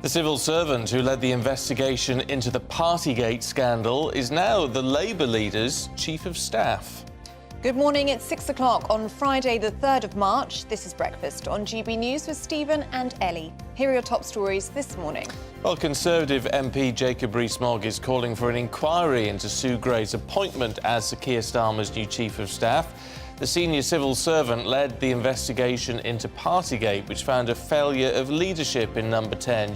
The civil servant who led the investigation into the Partygate scandal is now the Labour leader's chief of staff. Good morning, it's 6 o'clock on Friday the 3rd of March. This is Breakfast on GB News with Stephen and Ellie. Here are your top stories this morning. Well, Conservative MP Jacob Rees-Mogg is calling for an inquiry into Sue Gray's appointment as Sir Keir Starmer's new chief of staff. The senior civil servant led the investigation into Partygate, which found a failure of leadership in Number 10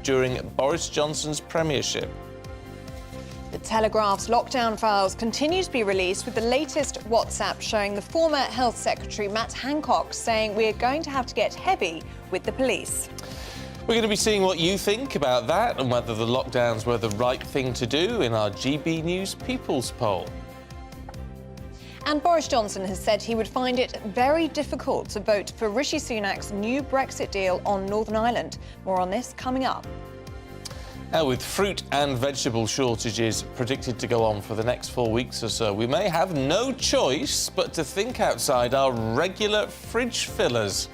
during Boris Johnson's premiership. The Telegraph's lockdown files continue to be released, with the latest WhatsApp showing the former Health Secretary Matt Hancock saying we're going to have to get heavy with the police. We're going to be seeing what you think about that and whether the lockdowns were the right thing to do in our GB News People's Poll. And Boris Johnson has said he would find it very difficult to vote for Rishi Sunak's new Brexit deal on Northern Ireland. More on this coming up. Now, with fruit and vegetable shortages predicted to go on for the next 4 weeks or so, we may have no choice but to think outside our regular fridge fillers.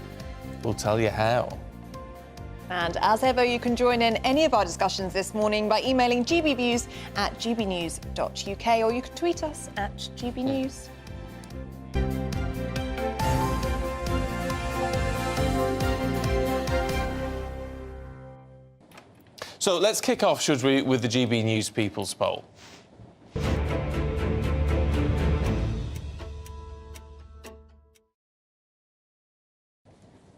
We'll tell you how. And as ever, you can join in any of our discussions this morning by emailing gbviews@gbnews.uk, or you can tweet us at gbnews. So let's kick off, should we, with the GB News People's Poll.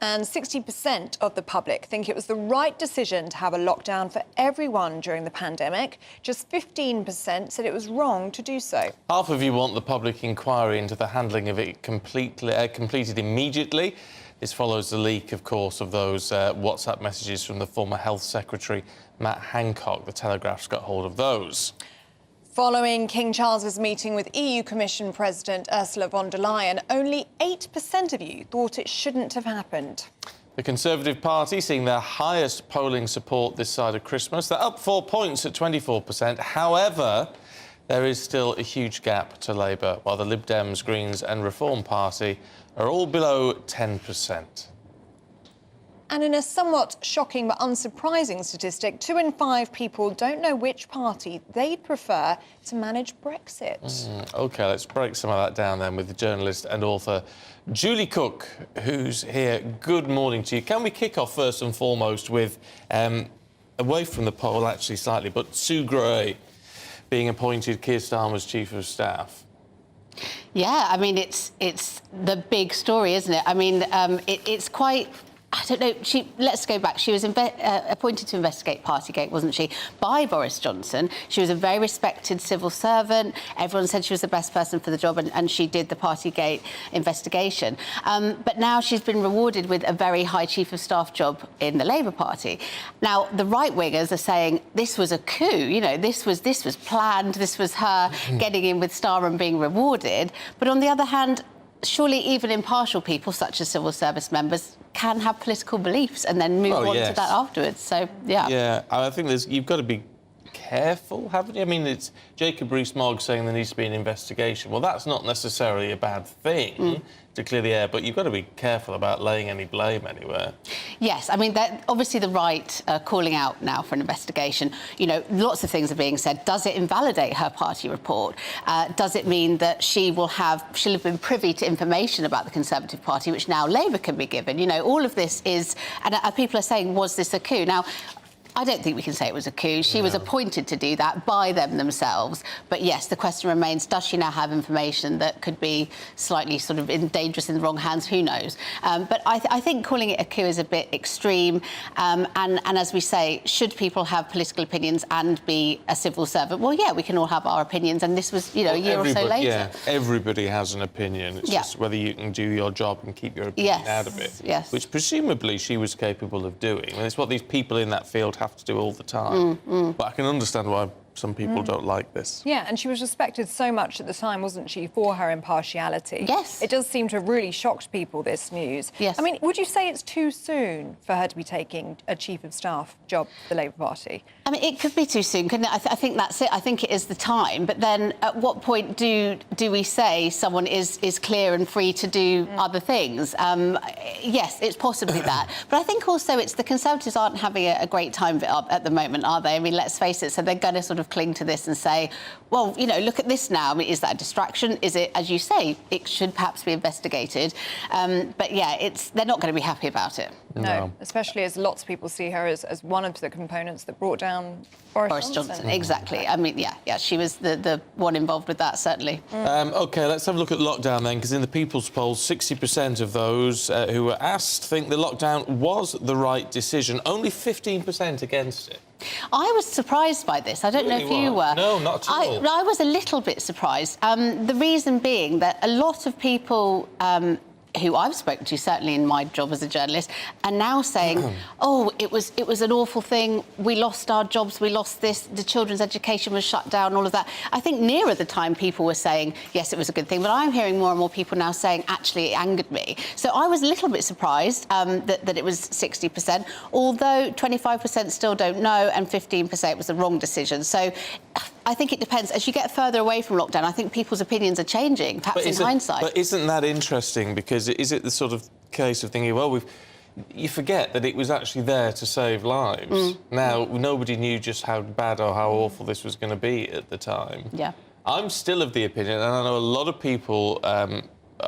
And 60% of the public think it was the right decision to have a lockdown for everyone during the pandemic. Just 15% said it was wrong to do so. Half of you want the public inquiry into the handling of it completed immediately. This follows the leak, of course, of those WhatsApp messages from the former Health Secretary Matt Hancock. The Telegraph's got hold of those. Following King Charles's meeting with EU Commission President Ursula von der Leyen, only 8% of you thought it shouldn't have happened. The Conservative Party seeing their highest polling support this side of Christmas. They're up 4 points at 24%. However, there is still a huge gap to Labour, while the Lib Dems, Greens and Reform Party are all below 10%. And in a somewhat shocking but unsurprising statistic, 2 in 5 people don't know which party they'd prefer to manage Brexit. OK, let's break some of that down then with the journalist and author Julie Cook, who's here. Good morning to you. Can we kick off first and foremost with, away from the poll actually slightly, but Sue Gray being appointed Keir Starmer's chief of staff? Yeah, I mean, it's the big story, isn't it? I mean, it's quite... I don't know, let's go back. She was appointed to investigate Partygate, wasn't she, by Boris Johnson. She was a very respected civil servant. Everyone said she was the best person for the job, and she did the Partygate investigation. But now she's been rewarded with a very high chief of staff job in the Labour Party. Now, the right-wingers are saying this was a coup, you know, this was planned, this was her getting in with Starmer and being rewarded. But on the other hand, surely even impartial people, such as civil service members, can have political beliefs and then move on to that afterwards. So, yeah. Yeah, I think you've got to be careful, haven't you? I mean, it's Jacob Rees-Mogg saying there needs to be an investigation. Well, that's not necessarily a bad thing to clear the air, but you've got to be careful about laying any blame anywhere. Yes, I mean, obviously the right calling out now for an investigation. You know, lots of things are being said. Does it invalidate her party report? Does it mean that she'll have been privy to information about the Conservative Party, which now Labour can be given? You know, all of this is... And people are saying, was this a coup? Now, I don't think we can say it was a coup. She was appointed to do that by them themselves. But yes, the question remains, does she now have information that could be slightly sort of dangerous in the wrong hands? Who knows? But I think calling it a coup is a bit extreme. And as we say, should people have political opinions and be a civil servant? Well, yeah, we can all have our opinions. And this was, you know, a year or so later. Yeah, everybody has an opinion. It's just whether you can do your job and keep your opinion out of it. Yes. Which presumably she was capable of doing. I mean, it's what these people in that field have to do all the time. But I can understand why some people don't like this. Yeah, and she was respected so much at the time, wasn't she, for her impartiality? Yes. It does seem to have really shocked people, this news. Yes. I mean, would you say it's too soon for her to be taking a Chief of Staff job for the Labour Party? I mean, it could be too soon, couldn't it? I think that's it. I think it is the time. But then at what point do we say someone is clear and free to do other things? Yes, it's possibly that. But I think also it's the Conservatives aren't having a great time of it at the moment, are they? I mean, let's face it. So they're going to sort of cling to this and say, well, you know, look at this now. I mean, is that a distraction? Is it, as you say, it should perhaps be investigated? But yeah, they're not going to be happy about it. No, especially as lots of people see her as one of the components that brought down Boris Johnson. Exactly. I mean, yeah, she was the one involved with that, certainly. OK, let's have a look at lockdown then, because in the People's Poll, 60% of those who were asked think the lockdown was the right decision. Only 15% against it. I was surprised by this. I don't know if you were. No, not at all. I was a little bit surprised. The reason being that a lot of people who I've spoken to, certainly in my job as a journalist, are now saying, oh, it was an awful thing, we lost our jobs, we lost this, the children's education was shut down, all of that. I think nearer the time people were saying, yes, it was a good thing, but I'm hearing more and more people now saying, actually, it angered me. So I was a little bit surprised that it was 60%, although 25% still don't know and 15% was the wrong decision. So I think it depends. As you get further away from lockdown, I think people's opinions are changing, perhaps in hindsight. But isn't that interesting? Because is it the sort of case of thinking, well, you forget that it was actually there to save lives. Now, nobody knew just how bad or how awful this was going to be at the time. Yeah. I'm still of the opinion, and I know a lot of people at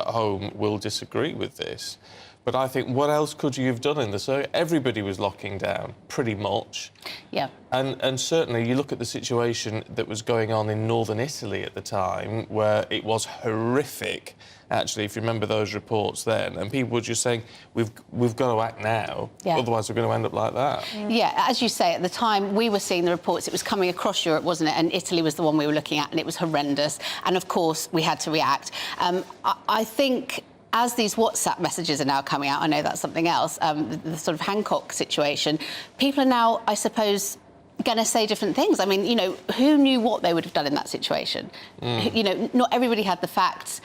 home will disagree with this, but I think what else could you have done in the circuit? Everybody was locking down, pretty much. Yeah. And certainly you look at the situation that was going on in northern Italy at the time, where it was horrific, actually, if you remember those reports then, and people were just saying, we've got to act now, otherwise we're going to end up like that. Yeah, as you say, at the time we were seeing the reports, it was coming across Europe, wasn't it? And Italy was the one we were looking at, and it was horrendous. And, of course, we had to react. I think as these WhatsApp messages are now coming out, I know that's something else, the sort of Hancock situation, people are now, I suppose, going to say different things. I mean, you know, who knew what they would have done in that situation? You know, not everybody had the facts.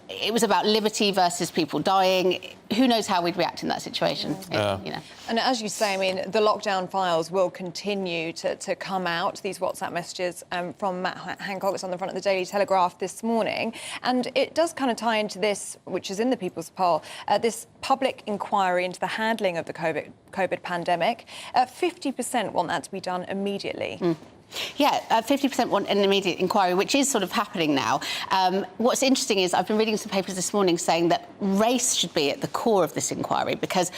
It was about liberty versus people dying. Who knows how we'd react in that situation? Yeah. You know. And as you say, I mean, the lockdown files will continue to come out, these WhatsApp messages from Matt Hancock. It's on the front of the Daily Telegraph this morning. And it does kind of tie into this, which is in the People's Poll, this public inquiry into the handling of the COVID pandemic. 50% want that to be done immediately. Yeah, 50% want an immediate inquiry, which is sort of happening now. What's interesting is I've been reading some papers this morning saying that race should be at the core of this inquiry because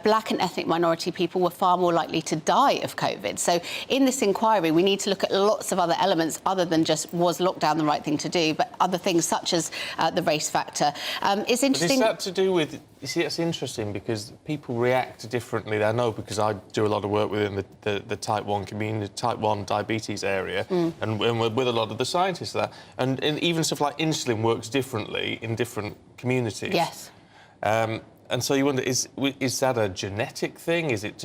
black and ethnic minority people were far more likely to die of COVID. So in this inquiry, we need to look at lots of other elements other than just was lockdown the right thing to do, but other things such as the race factor. It's interesting. But is that to do with... You see, it's interesting because people react differently. I know because I do a lot of work within the type 1 community, type 1 diabetes area, and we're with a lot of the scientists there. And even stuff like insulin works differently in different communities. Yes. And so you wonder, is that a genetic thing? Is it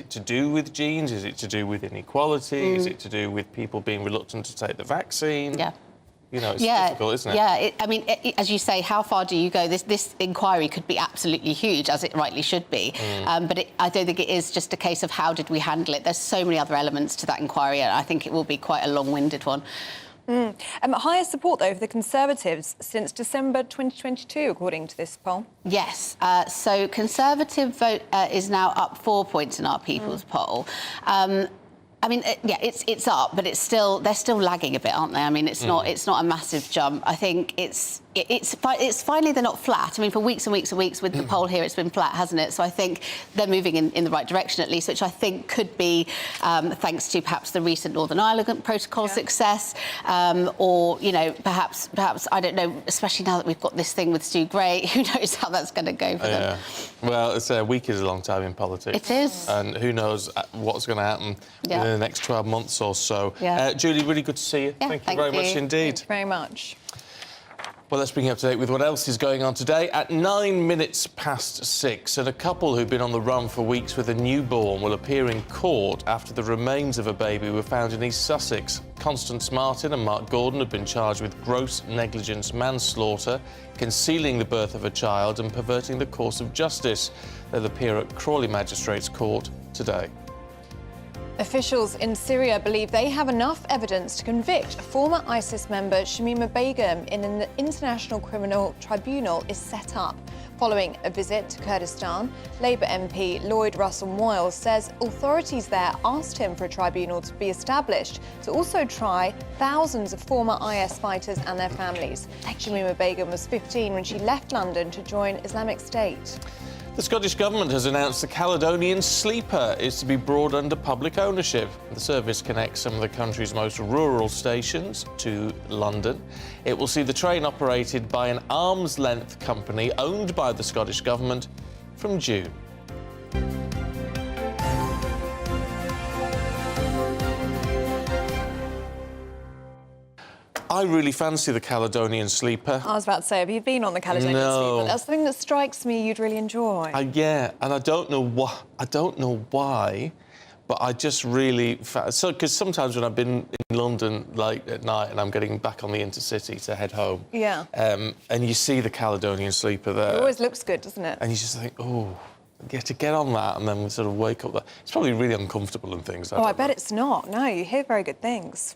to do with genes? Is it to do with inequality? Is it to do with people being reluctant to take the vaccine? Yeah. You know, it's difficult, isn't it? Yeah, I mean, as you say, how far do you go? This inquiry could be absolutely huge, as it rightly should be. But I don't think it is just a case of how did we handle it. There's so many other elements to that inquiry, and I think it will be quite a long-winded one. Higher support, though, for the Conservatives since December 2022, according to this poll. Yes. So Conservative vote is now up 4 points in our People's Poll. I mean, yeah, it's up, but they're still lagging a bit, aren't they? I mean, it's not a massive jump. I think it's finally they're not flat. I mean, for weeks and weeks and weeks with the poll here, it's been flat, hasn't it? So I think they're moving in the right direction at least, which I think could be thanks to perhaps the recent Northern Ireland protocol success, or you know, perhaps I don't know. Especially now that we've got this thing with Stu Gray, who knows how that's going to go for them? Well, it's a week is a long time in politics. It is, and who knows what's going to happen in the next 12 months or so. Julie, really good to see you. Yeah, thank you very much indeed. Thank you very much. Well, let's bring you up to date with what else is going on today. At 9 minutes past 6, and a couple who've been on the run for weeks with a newborn will appear in court after the remains of a baby were found in East Sussex. Constance Martin and Mark Gordon have been charged with gross negligence manslaughter, concealing the birth of a child and perverting the course of justice. They'll appear at Crawley Magistrates Court today. Officials in Syria believe they have enough evidence to convict former ISIS member Shamima Begum in an international criminal tribunal is set up. Following a visit to Kurdistan, Labour MP Lloyd Russell-Moyle says authorities there asked him for a tribunal to be established to also try thousands of former IS fighters and their families. Shamima Begum was 15 when she left London to join Islamic State. The Scottish Government has announced the Caledonian Sleeper is to be brought under public ownership. The service connects some of the country's most rural stations to London. It will see the train operated by an arm's-length company owned by the Scottish Government from June. I really fancy the Caledonian Sleeper. I was about to say, have you been on the Caledonian Sleeper? That's the thing that strikes me you'd really enjoy. Yeah, and I don't know why, but I just really because sometimes when I've been in London like at night and I'm getting back on the intercity to head home, yeah, and you see the Caledonian Sleeper there, it always looks good, doesn't it? And you just think, oh, to get on that and then sort of wake up. It's probably really uncomfortable and things. I bet it's not. No, you hear very good things.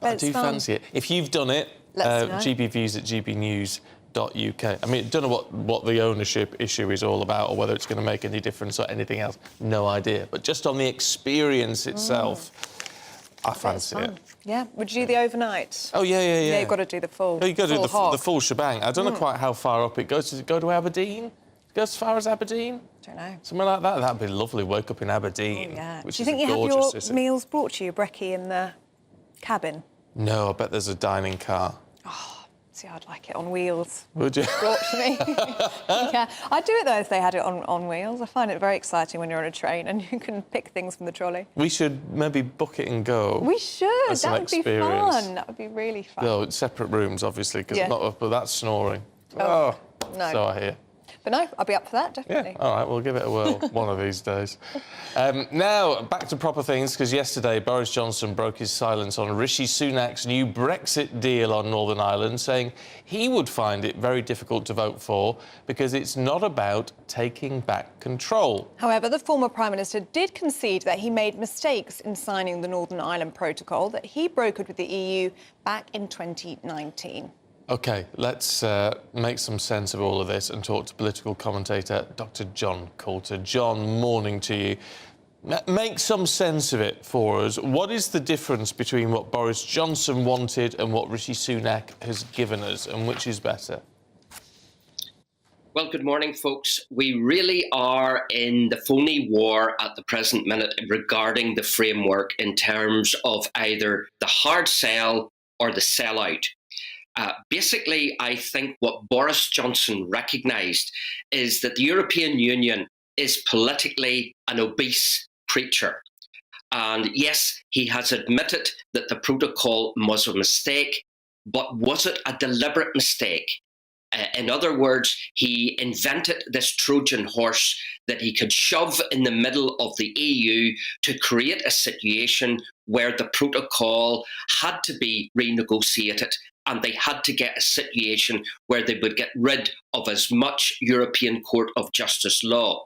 I do fancy it. If you've done it, GBViews at GBnews.uk. I mean, don't know what the ownership issue is all about or whether it's going to make any difference or anything else. No idea. But just on the experience itself, I fancy it. Yeah. Would you do the overnight? Oh, yeah. Yeah, you've got to do the full. You've got to do hog. the full shebang. I don't know quite how far up it goes. Does it go to Aberdeen? It goes as far as Aberdeen? Don't know. Something like that. That'd be lovely. Wake up in Aberdeen. Oh, yeah. Which do you is think you have gorgeous your city. meals brought to you, brekkie, in the cabin? No, I bet there's a dining car. Oh, see, I'd like it on wheels. Would you? Brought to me. Yeah, I'd do it though if they had it on wheels. I find it very exciting when you're on a train and you can pick things from the trolley. We should maybe book it and go. We should. That's That an would be experience. fun. That would be really fun. No, separate rooms, obviously, because but that's snoring. Oh, no. So I hear. But no, I'll be up for that, definitely. Yeah, all right, we'll give it a whirl one of these days. Now, back to proper things, because yesterday Boris Johnson broke his silence on Rishi Sunak's new Brexit deal on Northern Ireland, saying he would find it very difficult to vote for because it's not about taking back control. However, the former Prime Minister did concede that he made mistakes in signing the Northern Ireland Protocol that he brokered with the EU back in 2019. OK, let's make some sense of all of this and talk to political commentator Dr John Coulter. John, morning to you. Make some sense of it for us. What is the difference between what Boris Johnson wanted and what Rishi Sunak has given us, and which is better? Well, good morning, folks. We really are in the phony war at the present minute regarding the framework in terms of either the hard sell or the sellout. Basically, I think what Boris Johnson recognised is that the European Union is politically an obese creature. And yes, he has admitted that the protocol was a mistake, but was it a deliberate mistake? In other words, he invented this Trojan horse that he could shove in the middle of the EU to create a situation where the protocol had to be renegotiated and they had to get a situation where they would get rid of as much European Court of Justice law.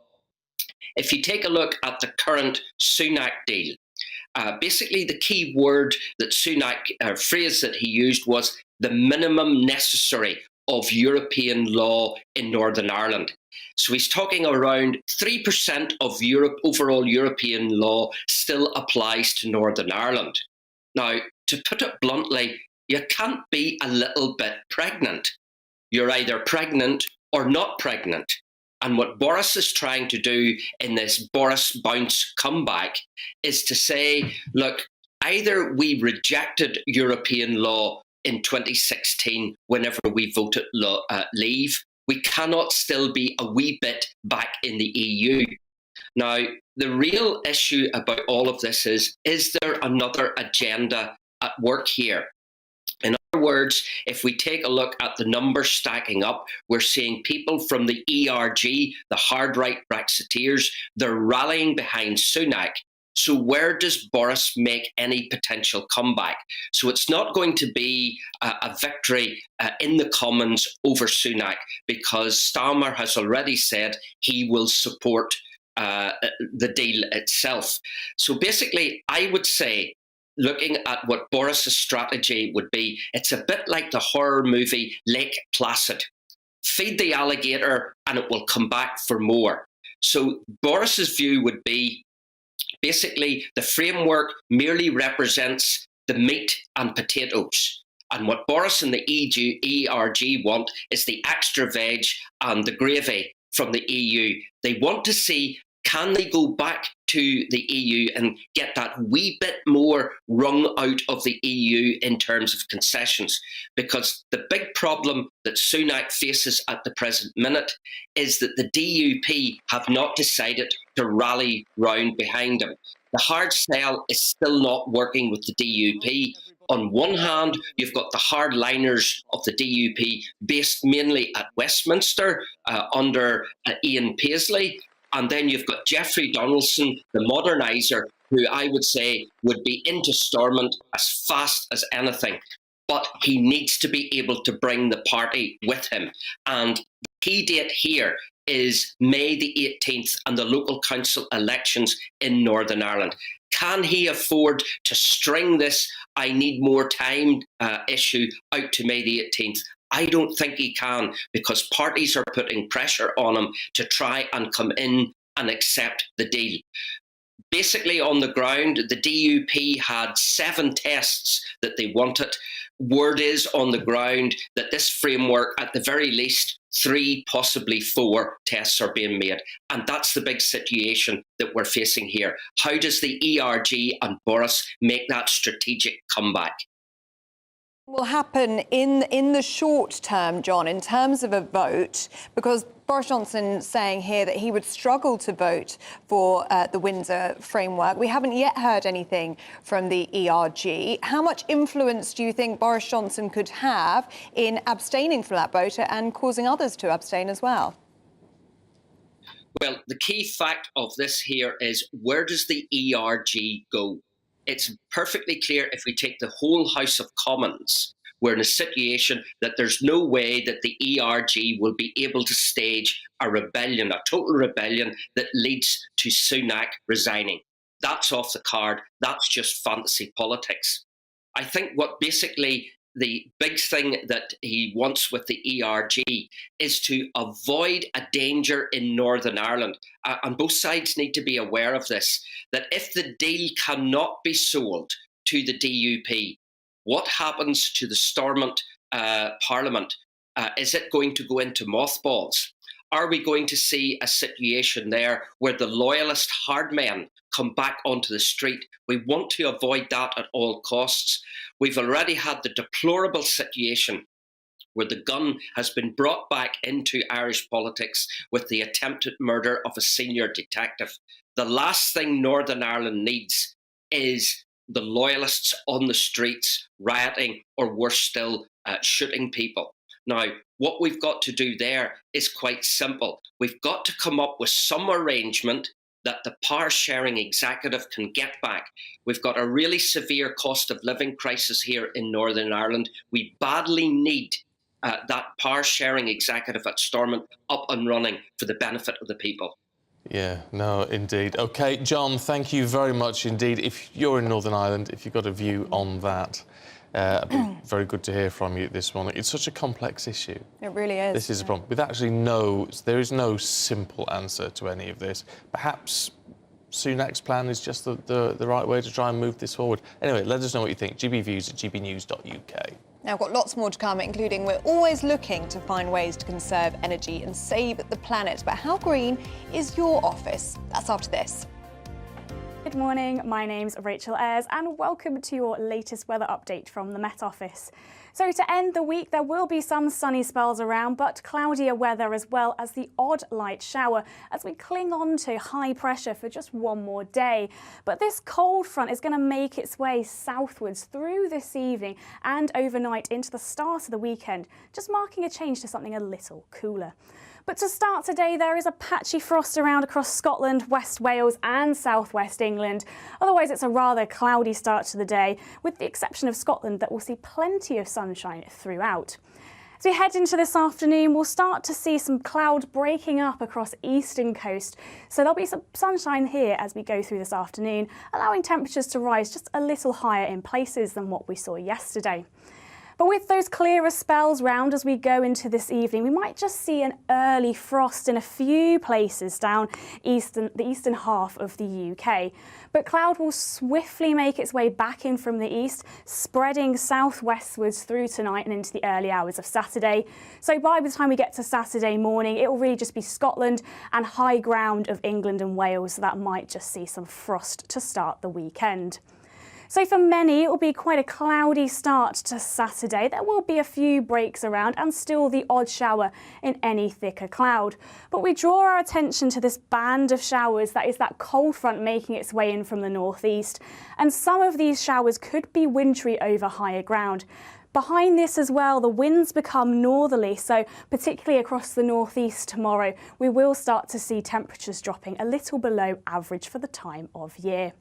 If you take a look at the current Sunak deal, basically the key word that Sunak, phrase that he used was the minimum necessary of European law in Northern Ireland. So he's talking around 3% of overall European law still applies to Northern Ireland. Now, to put it bluntly, you can't be a little bit pregnant. You're either pregnant or not pregnant. And what Boris is trying to do in this Boris bounce comeback is to say, look, either we rejected European law in 2016 whenever we voted leave, we cannot still be a wee bit back in the EU. Now, the real issue about all of this is there another agenda at work here? In other words, if we take a look at the numbers stacking up, we're seeing people from the ERG, the hard right Brexiteers, they're rallying behind Sunak. So where does Boris make any potential comeback? So it's not going to be a victory in the Commons over Sunak, because Starmer has already said he will support the deal itself. So basically, I would say, looking at what Boris's strategy would be, it's a bit like the horror movie Lake Placid. Feed the alligator and it will come back for more. So Boris's view would be, basically, the framework merely represents the meat and potatoes. And what Boris and the ERG want is the extra veg and the gravy from the EU. They want to see, can they go back to the EU and get that wee bit more wrung out of the EU in terms of concessions? Because the big problem that Sunak faces at the present minute is that the DUP have not decided to rally round behind him. The hard sell is still not working with the DUP. On one hand, you've got the hardliners of the DUP based mainly at Westminster under Ian Paisley. And then you've got Jeffrey Donaldson, the moderniser, who I would say would be into Stormont as fast as anything. But he needs to be able to bring the party with him. And the key date here is May the 18th and the local council elections in Northern Ireland. Can he afford to string this "I need more time" issue out to May the 18th? I don't think he can, because parties are putting pressure on him to try and come in and accept the deal. Basically, on the ground, the DUP had 7 tests that they wanted. Word is on the ground that this framework, at the very least, 3, possibly 4 tests are being made. And that's the big situation that we're facing here. How does the ERG and Boris make that strategic comeback? Will happen in the short term, John, in terms of a vote, because Boris Johnson saying here that he would struggle to vote for the Windsor framework. We haven't yet heard anything from the ERG. How much influence do you think Boris Johnson could have in abstaining from that vote and causing others to abstain as well? Well, the key fact of this here is, where does the ERG go? It's perfectly clear, if we take the whole House of Commons, we're in a situation that there's no way that the ERG will be able to stage a rebellion, a total rebellion that leads to Sunak resigning. That's off the card. That's just fantasy politics. I think what basically the big thing that he wants with the ERG is to avoid a danger in Northern Ireland. And both sides need to be aware of this, that if the deal cannot be sold to the DUP, what happens to the Stormont Parliament? Is it going to go into mothballs? Are we going to see a situation there where the loyalist hardmen come back onto the street? We want to avoid that at all costs. We've already had the deplorable situation where the gun has been brought back into Irish politics with the attempted murder of a senior detective. The last thing Northern Ireland needs is the loyalists on the streets rioting, or worse still, shooting people. Now, what we've got to do there is quite simple. We've got to come up with some arrangement that the power-sharing executive can get back. We've got a really severe cost of living crisis here in Northern Ireland. We badly need that power-sharing executive at Stormont up and running for the benefit of the people. Yeah, no, indeed. OK, John, thank you very much indeed. If you're in Northern Ireland, if you've got a view on that, it'd be very good to hear from you this morning. It's such a complex issue. It really is. This is a problem. With actually there is no simple answer to any of this. Perhaps Sunak's plan is just the right way to try and move this forward. Anyway, let us know what you think. gbviews@gbnews.uk. Now, I've got lots more to come, including we're always looking to find ways to conserve energy and save the planet. But how green is your office? That's after this. Good morning, my name's Rachel Ayres and welcome to your latest weather update from the Met Office. So to end the week, there will be some sunny spells around, but cloudier weather as well as the odd light shower as we cling on to high pressure for just one more day. But this cold front is going to make its way southwards through this evening and overnight into the start of the weekend, just marking a change to something a little cooler. But to start today, there is a patchy frost around across Scotland, West Wales and southwest England. Otherwise, it's a rather cloudy start to the day, with the exception of Scotland that will see plenty of sunshine throughout. As we head into this afternoon, we'll start to see some cloud breaking up across eastern coast. So there'll be some sunshine here as we go through this afternoon, allowing temperatures to rise just a little higher in places than what we saw yesterday. But with those clearer spells round as we go into this evening, we might just see an early frost in a few places down the eastern half of the UK. But cloud will swiftly make its way back in from the east, spreading southwestwards through tonight and into the early hours of Saturday. So by the time we get to Saturday morning, it will really just be Scotland and high ground of England and Wales. So that might just see some frost to start the weekend. So for many, it will be quite a cloudy start to Saturday. There will be a few breaks around and still the odd shower in any thicker cloud. But we draw our attention to this band of showers, that is that cold front making its way in from the northeast. And some of these showers could be wintry over higher ground. Behind this as well, the winds become northerly, so particularly across the northeast tomorrow, we will start to see temperatures dropping a little below average for the time of year.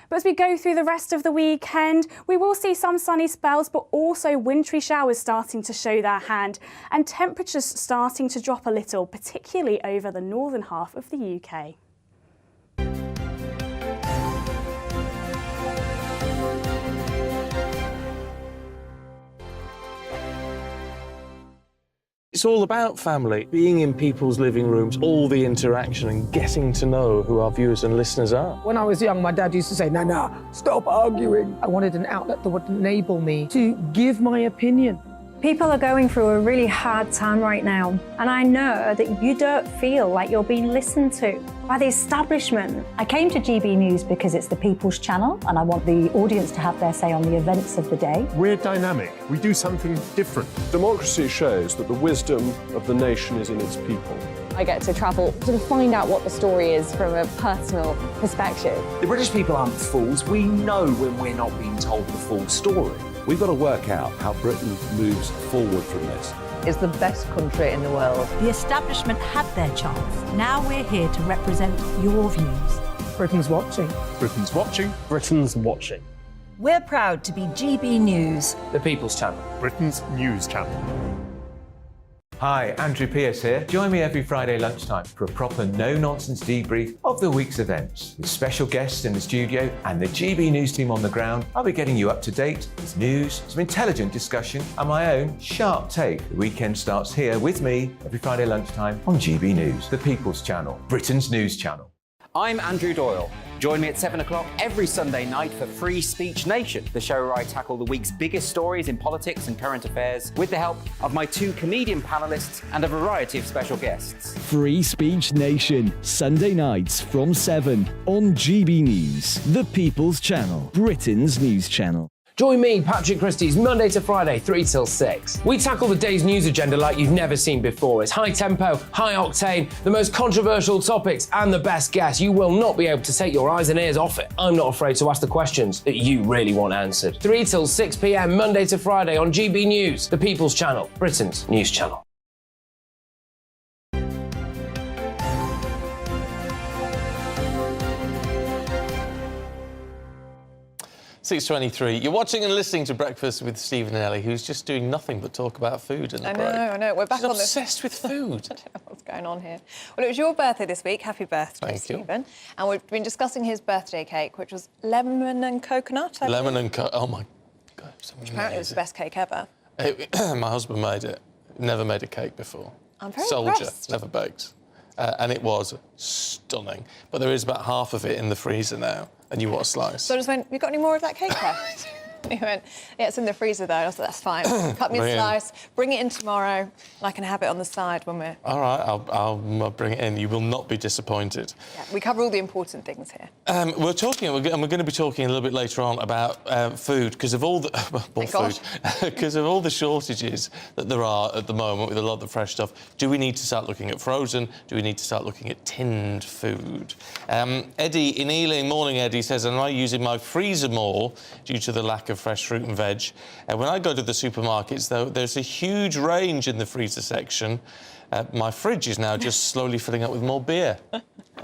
But as we go through the rest of the weekend, we will see some sunny spells, but also wintry showers starting to show their hand and temperatures starting to drop a little, particularly over the northern half of the UK. It's all about family, being in people's living rooms, all the interaction and getting to know who our viewers and listeners are. When I was young, my dad used to say, "Nana, stop arguing." I wanted an outlet that would enable me to give my opinion. People are going through a really hard time right now, and I know that you don't feel like you're being listened to by the establishment. I came to GB News because it's the People's Channel and I want the audience to have their say on the events of the day. We're dynamic. We do something different. Democracy shows that the wisdom of the nation is in its people. I get to travel to find out what the story is from a personal perspective. The British people aren't fools. We know when we're not being told the full story. We've got to work out how Britain moves forward from this. It's the best country in the world. The establishment had their chance. Now we're here to represent your views. Britain's watching. Britain's watching. Britain's watching. We're proud to be GB News. The People's Channel. Britain's news channel. Hi, Andrew Pierce here. Join me every Friday lunchtime for a proper no-nonsense debrief of the week's events. With special guests in the studio and the GB News team on the ground, I'll be getting you up to date with news, some intelligent discussion and my own sharp take. The weekend starts here with me every Friday lunchtime on GB News, the People's Channel, Britain's news channel. I'm Andrew Doyle. Join me at 7 o'clock every Sunday night for Free Speech Nation, the show where I tackle the week's biggest stories in politics and current affairs with the help of my two comedian panellists and a variety of special guests. Free Speech Nation, Sunday nights from 7 on GB News, the People's Channel, Britain's news channel. Join me, Patrick Christie's, Monday to Friday, 3 till 6. We tackle the day's news agenda like you've never seen before. It's high tempo, high octane, the most controversial topics and the best guests. You will not be able to take your eyes and ears off it. I'm not afraid to ask the questions that you really want answered. 3 till 6 p.m, Monday to Friday on GB News, the People's Channel, Britain's news channel. 6:23. You're watching and listening to Breakfast with Stephen and Ellie, who's just doing nothing but talk about food in the break. I know. We're back She's on this. obsessed with food. I don't know what's going on here. Well, it was your birthday this week. Happy birthday, Thank you. Stephen. And we've been discussing his birthday cake, which was lemon and coconut. Lemon and oh my God. Apparently it was the best cake ever. My husband made it. Never made a cake before. I'm very Soldier, impressed. never baked. And it was stunning. But there is about half of it in the freezer now, and you want a slice. So I just went, you got any more of that cake left? He went, yeah, it's in the freezer though. I was like, that's fine. Cut me a slice, bring it in tomorrow, and I can have it on the side when we're... All right, I'll bring it in. You will not be disappointed. Yeah, we cover all the important things here. We're going to be talking a little bit later on about food because of all the because of all the shortages that there are at the moment with a lot of the fresh stuff. Do we need to start looking at frozen? Do we need to start looking at tinned food? Eddie in Ealing, morning Eddie, says, am I using my freezer more due to the lack of fresh fruit and veg? When I go to the supermarkets, though, there's a huge range in the freezer section. My fridge is now just slowly filling up with more beer.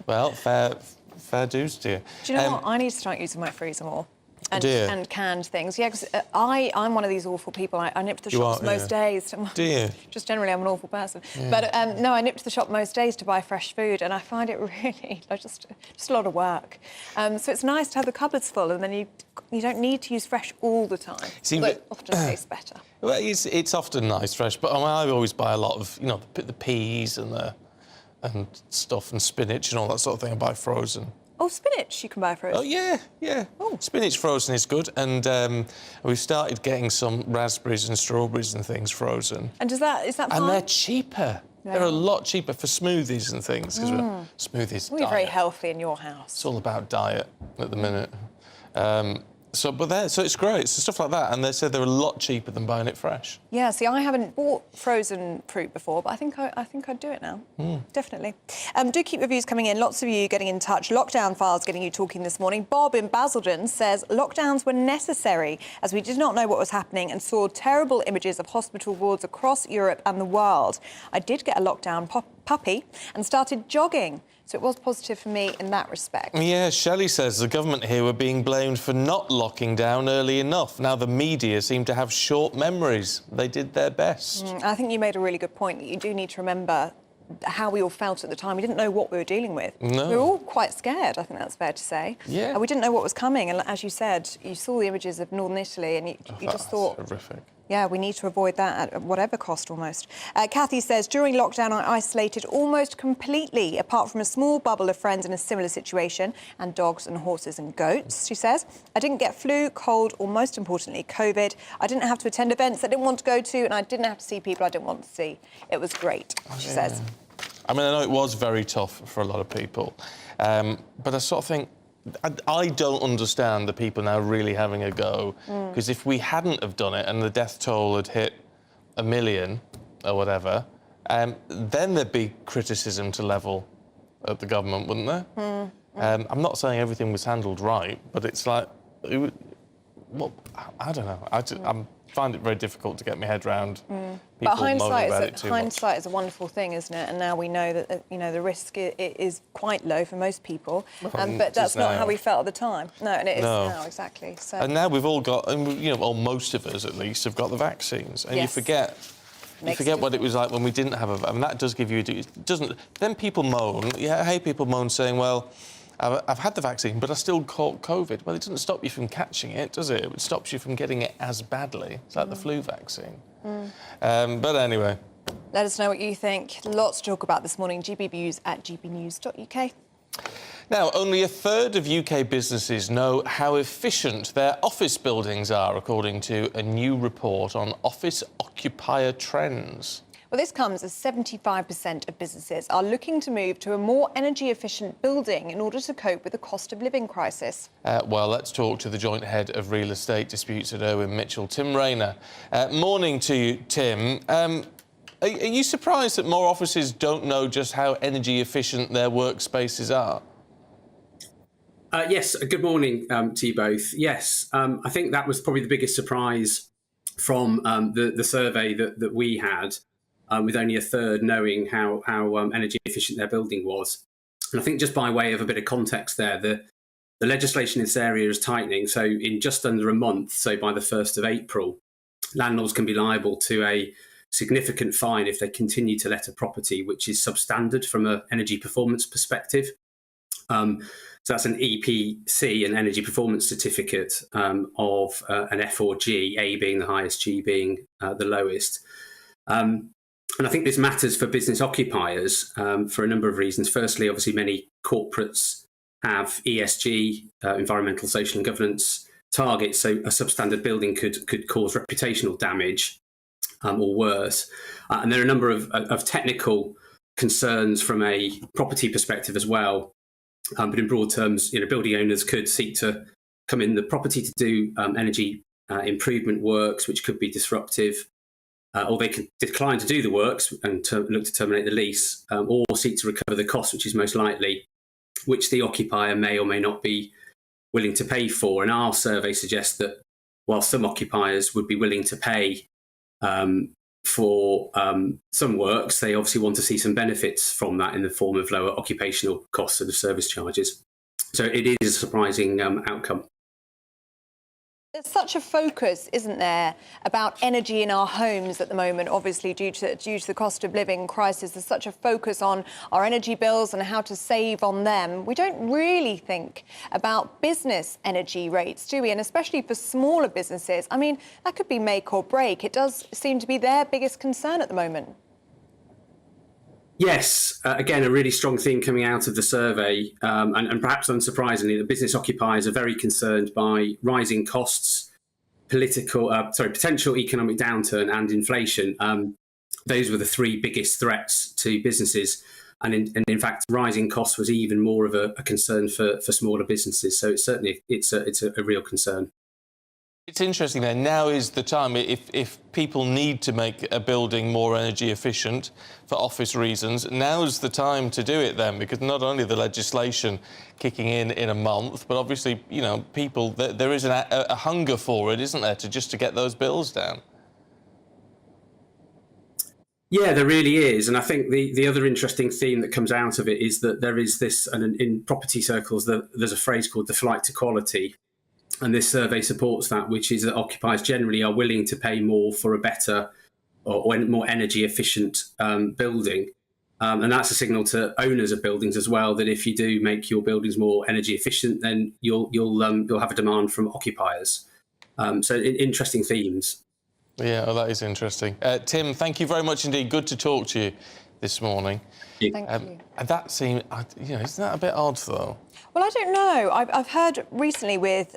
Well, fair dues to you. Do you know what? I need to start using my freezer more. And canned things. Yeah, because I'm one of these awful people. I nip to the shops most days. Do you? Just generally, I'm an awful person. Yeah. But no, I nip to the shop most days to buy fresh food, and I find it really just a lot of work. So it's nice to have the cupboards full, and then you don't need to use fresh all the time. See, but it often tastes better. Well, it's often nice fresh, but I always buy a lot of the peas and stuff and spinach and all that sort of thing. I buy frozen. Oh, spinach you can buy frozen? Oh, yeah. Oh. Spinach frozen is good. And we've started getting some raspberries and strawberries and things frozen. And is that fine? And they're cheaper. Yeah. They're a lot cheaper for smoothies and things. Smoothies, well, you're very healthy in your house. It's all about diet at the minute. So it's great. So stuff like that. And they said they're a lot cheaper than buying it fresh. Yeah, see, I haven't bought frozen fruit before, but I think I'd do it now. Definitely. Do keep reviews coming in. Lots of you getting in touch. Lockdown Files getting you talking this morning. Bob in Basildon says lockdowns were necessary as we did not know what was happening and saw terrible images of hospital wards across Europe and the world. I did get a lockdown puppy and started jogging. So it was positive for me in that respect. Yeah, Shelley says the government here were being blamed for not locking down early enough. Now the media seem to have short memories. They did their best. I think you made a really good point that you do need to remember how we all felt at the time. We didn't know what we were dealing with. No. We were all quite scared, I think that's fair to say. Yeah. We didn't know what was coming. And as you said, you saw the images of northern Italy and you just thought... horrific. Yeah, we need to avoid that at whatever cost, almost. Kathy says, during lockdown, I isolated almost completely, apart from a small bubble of friends in a similar situation, and dogs and horses and goats, she says. I didn't get flu, cold, or most importantly, COVID. I didn't have to attend events I didn't want to go to, and I didn't have to see people I didn't want to see. It was great, she says. I mean, I know it was very tough for a lot of people, but I sort of think, I don't understand the people now really having a go, because if we hadn't have done it and the death toll had hit 1 million or whatever, then there'd be criticism to level at the government, wouldn't there? I'm not saying everything was handled right, but it's like, well, I don't know. I find it very difficult to get my head round. But hindsight is a wonderful thing, isn't it? And now we know that the risk is quite low for most people. But that's not how we felt at the time. No, and it is now, exactly. So. And now we've all got, well, most of us at least have got the vaccines, and you forget. You forget what it was like when we didn't have a... I mean, that does give you... It doesn't... Then people moan. Yeah, I hate people moan saying, well, I've had the vaccine, but I still caught COVID. Well, it doesn't stop you from catching it, does it? It stops you from getting it as badly. It's like the flu vaccine. But anyway. Let us know what you think. Lots to talk about this morning. GBNews at gbnews.uk. Now, only a third of UK businesses know how efficient their office buildings are, according to a new report on office occupier trends. Well, this comes as 75% of businesses are looking to move to a more energy-efficient building in order to cope with the cost of living crisis. Well, let's talk to the Joint Head of Real Estate Disputes at Irwin Mitchell, Tim Rayner. Morning to you, Tim. Are you surprised that more offices don't know just how energy-efficient their workspaces are? Yes, good morning to you both. Yes, I think that was probably the biggest surprise from the survey that we had. With only a third knowing how energy efficient their building was. And I think just by way of a bit of context there, the legislation in this area is tightening. So in just under a month, so by the 1st of April, landlords can be liable to a significant fine if they continue to let a property which is substandard from an energy performance perspective. So that's an EPC, an energy performance certificate of an F or G, A being the highest, G being the lowest. And I think this matters for business occupiers for a number of reasons. Firstly, obviously, many corporates have ESG, environmental, social and governance targets. So a substandard building could cause reputational damage or worse. And there are a number of technical concerns from a property perspective as well. But in broad terms, building owners could seek to come in the property to do energy improvement works, which could be disruptive, or they could decline to do the works and look to terminate the lease, or seek to recover the cost, which is most likely, which the occupier may or may not be willing to pay for. And our survey suggests that while some occupiers would be willing to pay for some works, they obviously want to see some benefits from that in the form of lower occupational costs and of service charges. So it is a surprising outcome. There's such a focus, isn't there, about energy in our homes at the moment, obviously due to the cost of living crisis. There's such a focus on our energy bills and how to save on them. We don't really think about business energy rates, do we? And especially for smaller businesses. I mean, that could be make or break. It does seem to be their biggest concern at the moment. Yes, again, a really strong theme coming out of the survey, and perhaps unsurprisingly, the business occupiers are very concerned by rising costs, potential economic downturn and inflation. Those were the three biggest threats to businesses. And in fact, rising costs was even more of a concern for smaller businesses. So it's a real concern. It's interesting then, now is the time, if people need to make a building more energy efficient for office reasons, now's the time to do it then, because not only the legislation kicking in a month, but obviously, people, there is a hunger for it, isn't there, to get those bills down? Yeah, there really is. And I think the other interesting theme that comes out of it is that there is this, and in property circles, there's a phrase called the flight to quality. And this survey supports that, which is that occupiers generally are willing to pay more for a better or more energy efficient building. And that's a signal to owners of buildings as well, that if you do make your buildings more energy efficient, then you'll have a demand from occupiers. So interesting themes. Yeah, well, that is interesting. Tim, thank you very much indeed. Good to talk to you this morning. Thank you. That seems, isn't that a bit odd though? Well, I don't know. I've heard recently with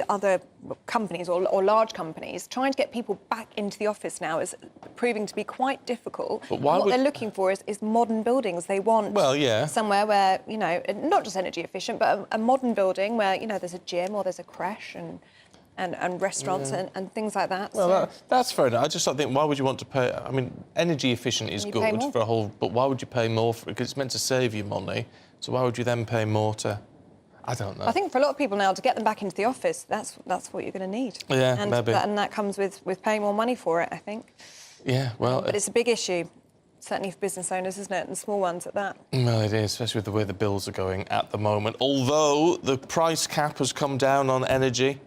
other companies or large companies trying to get people back into the office now is proving to be quite difficult. But what they're looking for is modern buildings. They want somewhere where, not just energy efficient, but a modern building where, there's a gym or there's a creche and restaurants and things like that. Well, that's fair enough. I just think, why would you want to pay? I mean, energy efficient is good for a whole, but why would you pay more for it? Because it's meant to save you money. So why would you then pay more to? I don't know. I think for a lot of people now, to get them back into the office, that's what you're going to need. Yeah, and maybe. And that comes with paying more money for it, I think. Yeah, well. But it's a big issue, certainly for business owners, isn't it? And small ones at that. Well, it is, especially with the way the bills are going at the moment. Although the price cap has come down on energy.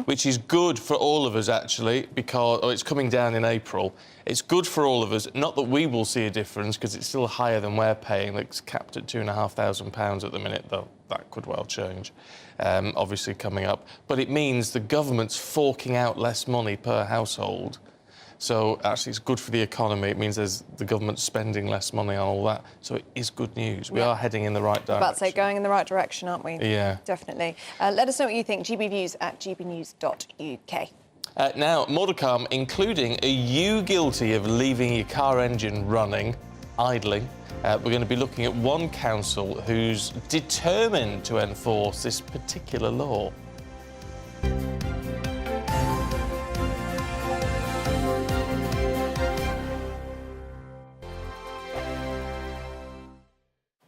Which is good for all of us, actually, because it's coming down in April. It's good for all of us. Not that we will see a difference, because it's still higher than we're paying. It's capped at £2,500 at the minute, though that could well change, obviously, coming up. But it means the government's forking out less money per household. So, actually, it's good for the economy. It means the government's spending less money on all that. So it is good news. We are heading in the right direction. About to say, going in the right direction, aren't we? Yeah. Definitely. Let us know what you think. GBNews at gbnews.uk. Now, more to come, including, are you guilty of leaving your car engine running, idling? We're going to be looking at one council who's determined to enforce this particular law.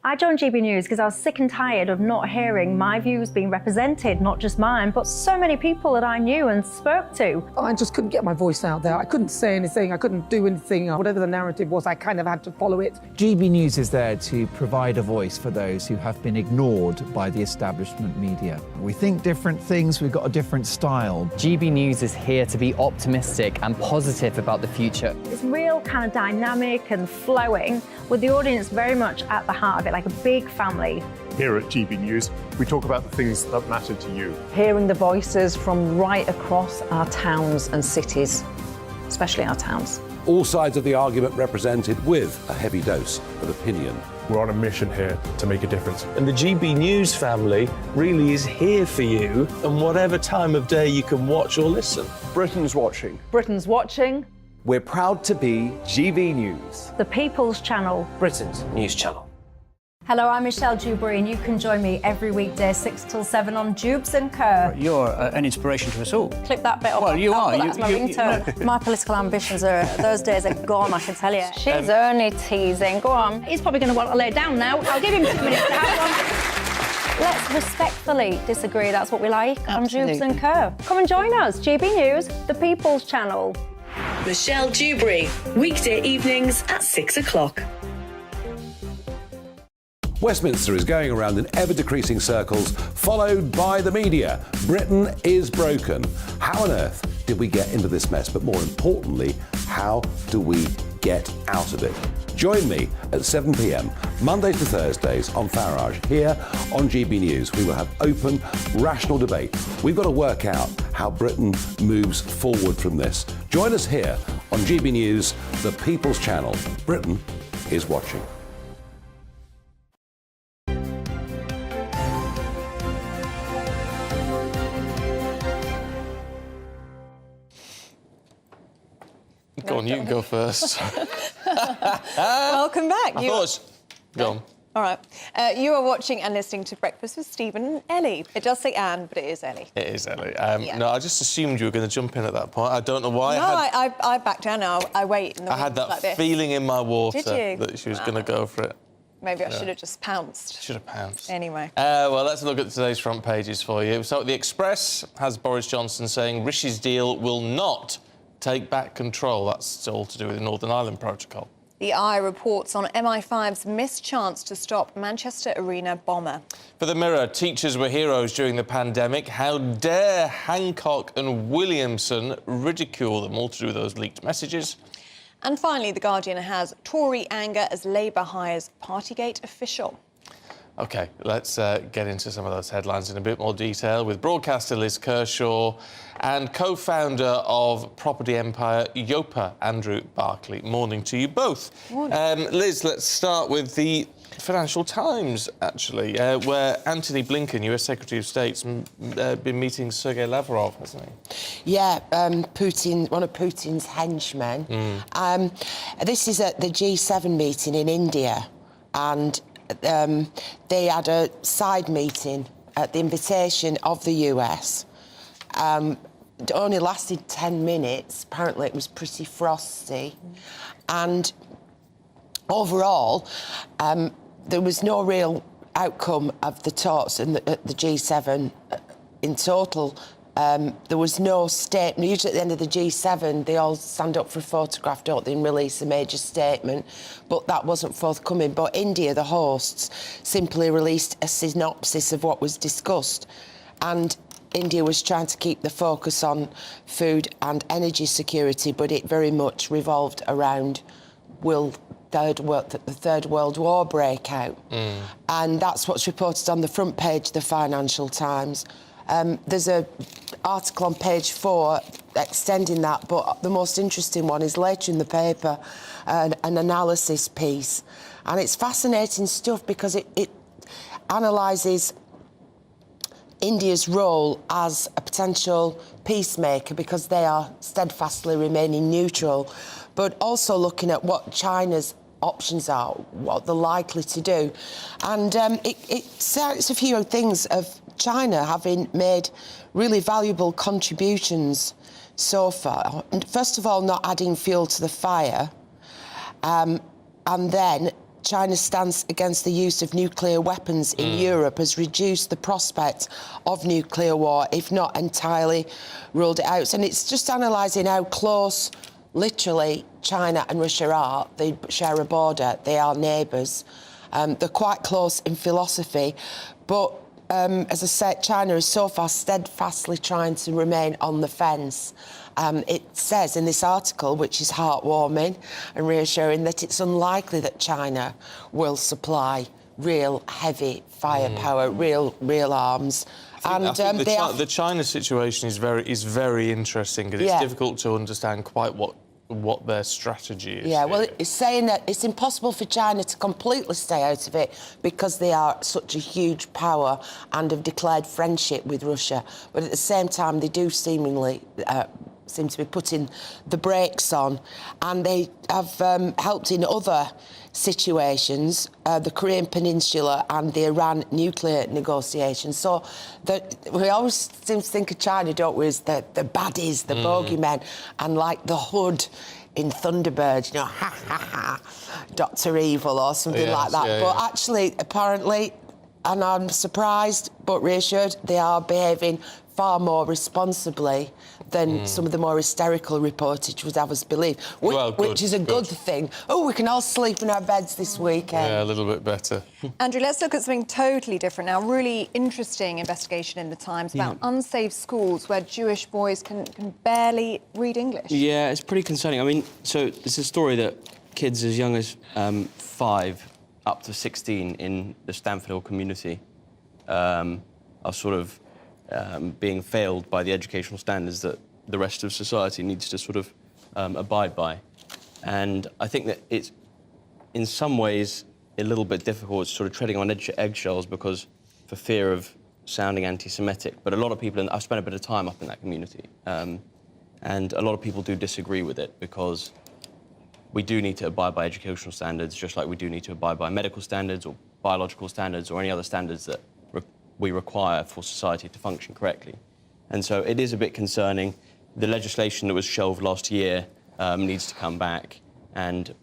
I joined GB News because I was sick and tired of not hearing my views being represented, not just mine, but so many people that I knew and spoke to. I just couldn't get my voice out there. I couldn't say anything. I couldn't do anything. Whatever the narrative was, I kind of had to follow it. GB News is there to provide a voice for those who have been ignored by the establishment media. We think different things, we've got a different style. GB News is here to be optimistic and positive about the future. It's real kind of dynamic and flowing, with the audience very much at the heart of it, like a big family. Here at GB News, we talk about the things that matter to you. Hearing the voices from right across our towns and cities, especially our towns. All sides of the argument represented with a heavy dose of opinion. We're on a mission here to make a difference. And the GB News family really is here for you, and whatever time of day you can watch or listen. Britain's watching. Britain's watching. We're proud to be GB News, The People's Channel. Britain's news channel. Hello, I'm Michelle Dewberry, and you can join me every weekday 6 till 7 on Jubes and Kerr. You're an inspiration to us all. Clip that bit up. Well, you are. That's my ringtone. My political ambitions are, those days are gone, I can tell you. She's only teasing. Go on. He's probably going to want to lay down now. I'll give him 2 minutes to have one. Let's respectfully disagree. That's what we like on Jubes and Kerr. Come and join us. GB News, The People's Channel. Michelle Dewberry, weekday evenings at 6 o'clock. Westminster is going around in ever-decreasing circles, followed by the media. Britain is broken. How on earth did we get into this mess? But more importantly, how do we get out of it? Join me at 7 p.m, Mondays to Thursdays on Farage, here on GB News. We will have open, rational debate. We've got to work out how Britain moves forward from this. Join us here on GB News, the People's Channel. Britain is watching. Go on, you can go first. Welcome back. Go on. All right. You are watching and listening to Breakfast with Stephen and Ellie. It does say Anne, but it is Ellie. It is Ellie. Yeah. No, I just assumed you were going to jump in at that point. I don't know why. No, I back down now. I wait in the I had that like this. feeling in my water Did you? that she was going to go for it. Maybe I should have just pounced. Should have pounced. Anyway. Well, let's look at today's front pages for you. So, The Express has Boris Johnson saying Rishi's deal will not take back control. That's all to do with the Northern Ireland Protocol. The Eye reports on MI5's missed chance to stop Manchester Arena bomber. For The Mirror, teachers were heroes during the pandemic. How dare Hancock and Williamson ridicule them, all to do with those leaked messages. And finally, The Guardian has Tory anger as Labour hires Partygate official. OK, let's get into some of those headlines in a bit more detail with broadcaster Liz Kershaw and co-founder of property empire Yopa, Andrew Barclay. Morning to you both. Liz, let's start with the Financial Times, actually, where Antony Blinken, US Secretary of State's been meeting Sergei Lavrov, hasn't he? Yeah, Putin, one of Putin's henchmen. This is at the G7 meeting in India, and they had a side meeting at the invitation of the US. It only lasted 10 minutes. Apparently it was pretty frosty. And overall, there was no real outcome of the talks at the G7 in total. There was no statement. Usually at the end of the G7, they all stand up for a photograph, don't they, and release a major statement. But that wasn't forthcoming. But India, the hosts, simply released a synopsis of what was discussed. And India was trying to keep the focus on food and energy security, but it very much revolved around the Third World War breakout. And that's what's reported on the front page of the Financial Times. There's an article on page 4 extending that, but the most interesting one is later in the paper, an analysis piece. And it's fascinating stuff because it analyses India's role as a potential peacemaker because they are steadfastly remaining neutral, but also looking at what China's options are, what they're likely to do. And it cites a few things of China having made really valuable contributions so far. First of all, not adding fuel to the fire, and then China's stance against the use of nuclear weapons in Europe has reduced the prospect of nuclear war, if not entirely ruled it out. And it's just analysing how close, literally, China and Russia are. They share a border. They are neighbours. They're quite close in philosophy. But, as I said, China is so far steadfastly trying to remain on the fence. It says in this article, which is heartwarming and reassuring, that it's unlikely that China will supply real heavy firepower, real arms. I think the China situation is very interesting, and it's difficult to understand quite what what their strategy is. Yeah, well, it's saying that it's impossible for China to completely stay out of it because they are such a huge power and have declared friendship with Russia. But at the same time, they do seemingly seem to be putting the brakes on, and they have helped in other situations, the Korean Peninsula and the Iran nuclear negotiations. So we always seem to think of China, don't we, as the baddies, the bogeymen, and like the Hood in Thunderbird, you know, ha ha ha, Dr. Evil or something like that. But actually, apparently, and I'm surprised but reassured, they are behaving far more responsibly than some of the more hysterical reportage would have us believe, which is a good thing. Oh, we can all sleep in our beds this weekend. Yeah, a little bit better. Andrew, let's look at something totally different now. Really interesting investigation in the Times about unsafe schools where Jewish boys can barely read English. Yeah, it's pretty concerning. I mean, so it's a story that kids as young as 5 up to 16 in the Stamford Hill community are sort of being failed by the educational standards that the rest of society needs to sort of abide by. And I think that it's, in some ways, a little bit difficult, sort of treading on eggshells because for fear of sounding anti-Semitic. But a lot of people, and I've spent a bit of time up in that community, and a lot of people do disagree with it because we do need to abide by educational standards, just like we do need to abide by medical standards or biological standards or any other standards that we require for society to function correctly. And so it is a bit concerning. The legislation that was shelved last year needs to come back, and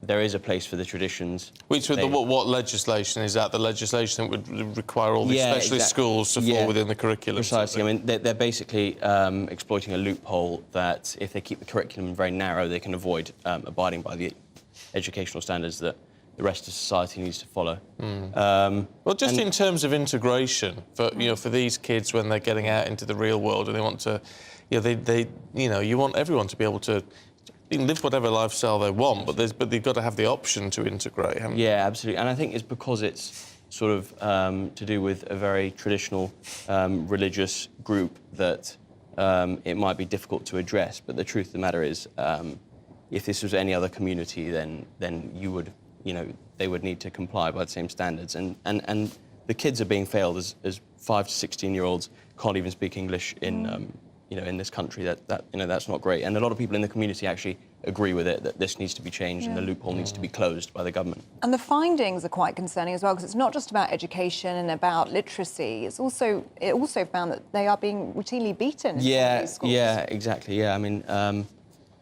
there is a place for the traditions. Which, what legislation is that? The legislation that would require all the specialist schools to fall within the curriculum? Precisely. I mean, they're basically exploiting a loophole that if they keep the curriculum very narrow, they can avoid abiding by the educational standards that the rest of society needs to follow. Well, just in terms of integration, for for these kids when they're getting out into the real world and they want to, you want everyone to be able to live whatever lifestyle they want, but they've got to have the option to integrate, haven't they? Yeah, absolutely. And I think it's because it's sort of to do with a very traditional religious group that it might be difficult to address. But the truth of the matter is, if this was any other community, then you would, they would need to comply by the same standards. And the kids are being failed as 5 to 16-year-olds can't even speak English in in this country. That's not great. And a lot of people in the community actually agree with it, that this needs to be changed and the loophole needs to be closed by the government. And the findings are quite concerning as well, because it's not just about education and about literacy. It also found that they are being routinely beaten in some of these schools. Yeah, exactly. Yeah, I mean,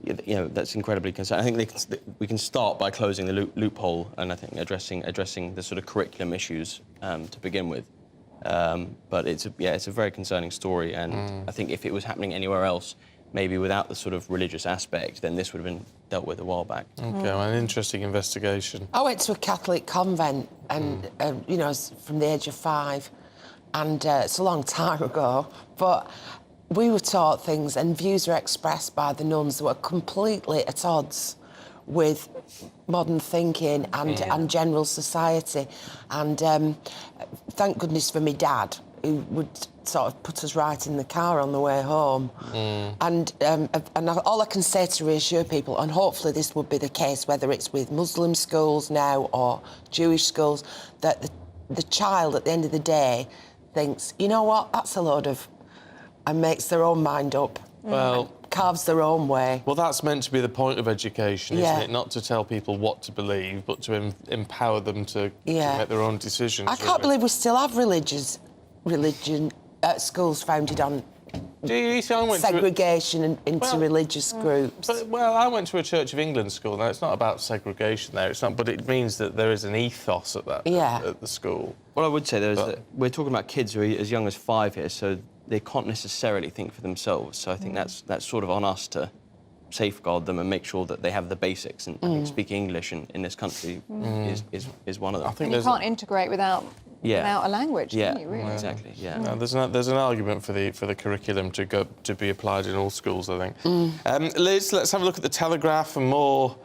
that's incredibly concerning. I think we can start by closing the loophole and I think addressing the sort of curriculum issues to begin with. But it's a very concerning story, and I think if it was happening anywhere else, maybe without the sort of religious aspect, then this would have been dealt with a while back. Okay, well, an interesting investigation. I went to a Catholic convent, and from the age of 5, and it's a long time ago, but we were taught things, and views were expressed by the nuns that were completely at odds with modern thinking and general society. And thank goodness for my dad, who would sort of put us right in the car on the way home. And all I can say to reassure people, and hopefully this would be the case, whether it's with Muslim schools now or Jewish schools, that the child at the end of the day thinks, you know what, that's a load of... and makes their own mind up. Well, carves their own way. Well, that's meant to be the point of education, isn't it? Not to tell people what to believe, but to empower them to make their own decisions. I can't believe we still have religion schools founded on segregation into religious groups. But, I went to a Church of England school. Now, it's not about segregation there. It's not, but it means that there is an ethos at that at the school. What I would say, though, is that we're talking about kids who are as young as 5 here, so they can't necessarily think for themselves. So I think that's sort of on us to safeguard them and make sure that they have the basics. And I think speaking English in this country is one of them. I think you can't integrate without a language, can you, really? Exactly, yeah. No, there's an argument for the curriculum to be applied in all schools, I think. Liz, let's have a look at the Telegraph and more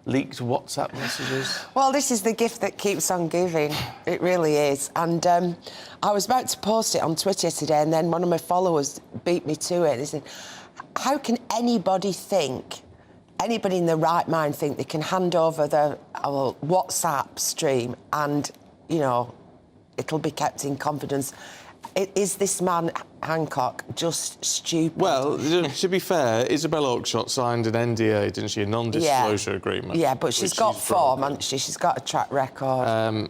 leaked WhatsApp messages. Well, this is the gift that keeps on giving. It really is. And I was about to post it on Twitter today, and then one of my followers beat me to it. They said, how can anybody think anybody in their right mind think they can hand over their WhatsApp stream and, you know, it'll be kept in confidence. Is this man, Hancock, just stupid? Well, to be fair, Isabella Oakeshott signed an NDA, didn't she? A non-disclosure agreement. Yeah, but she's got form, hasn't she? She's got a track record.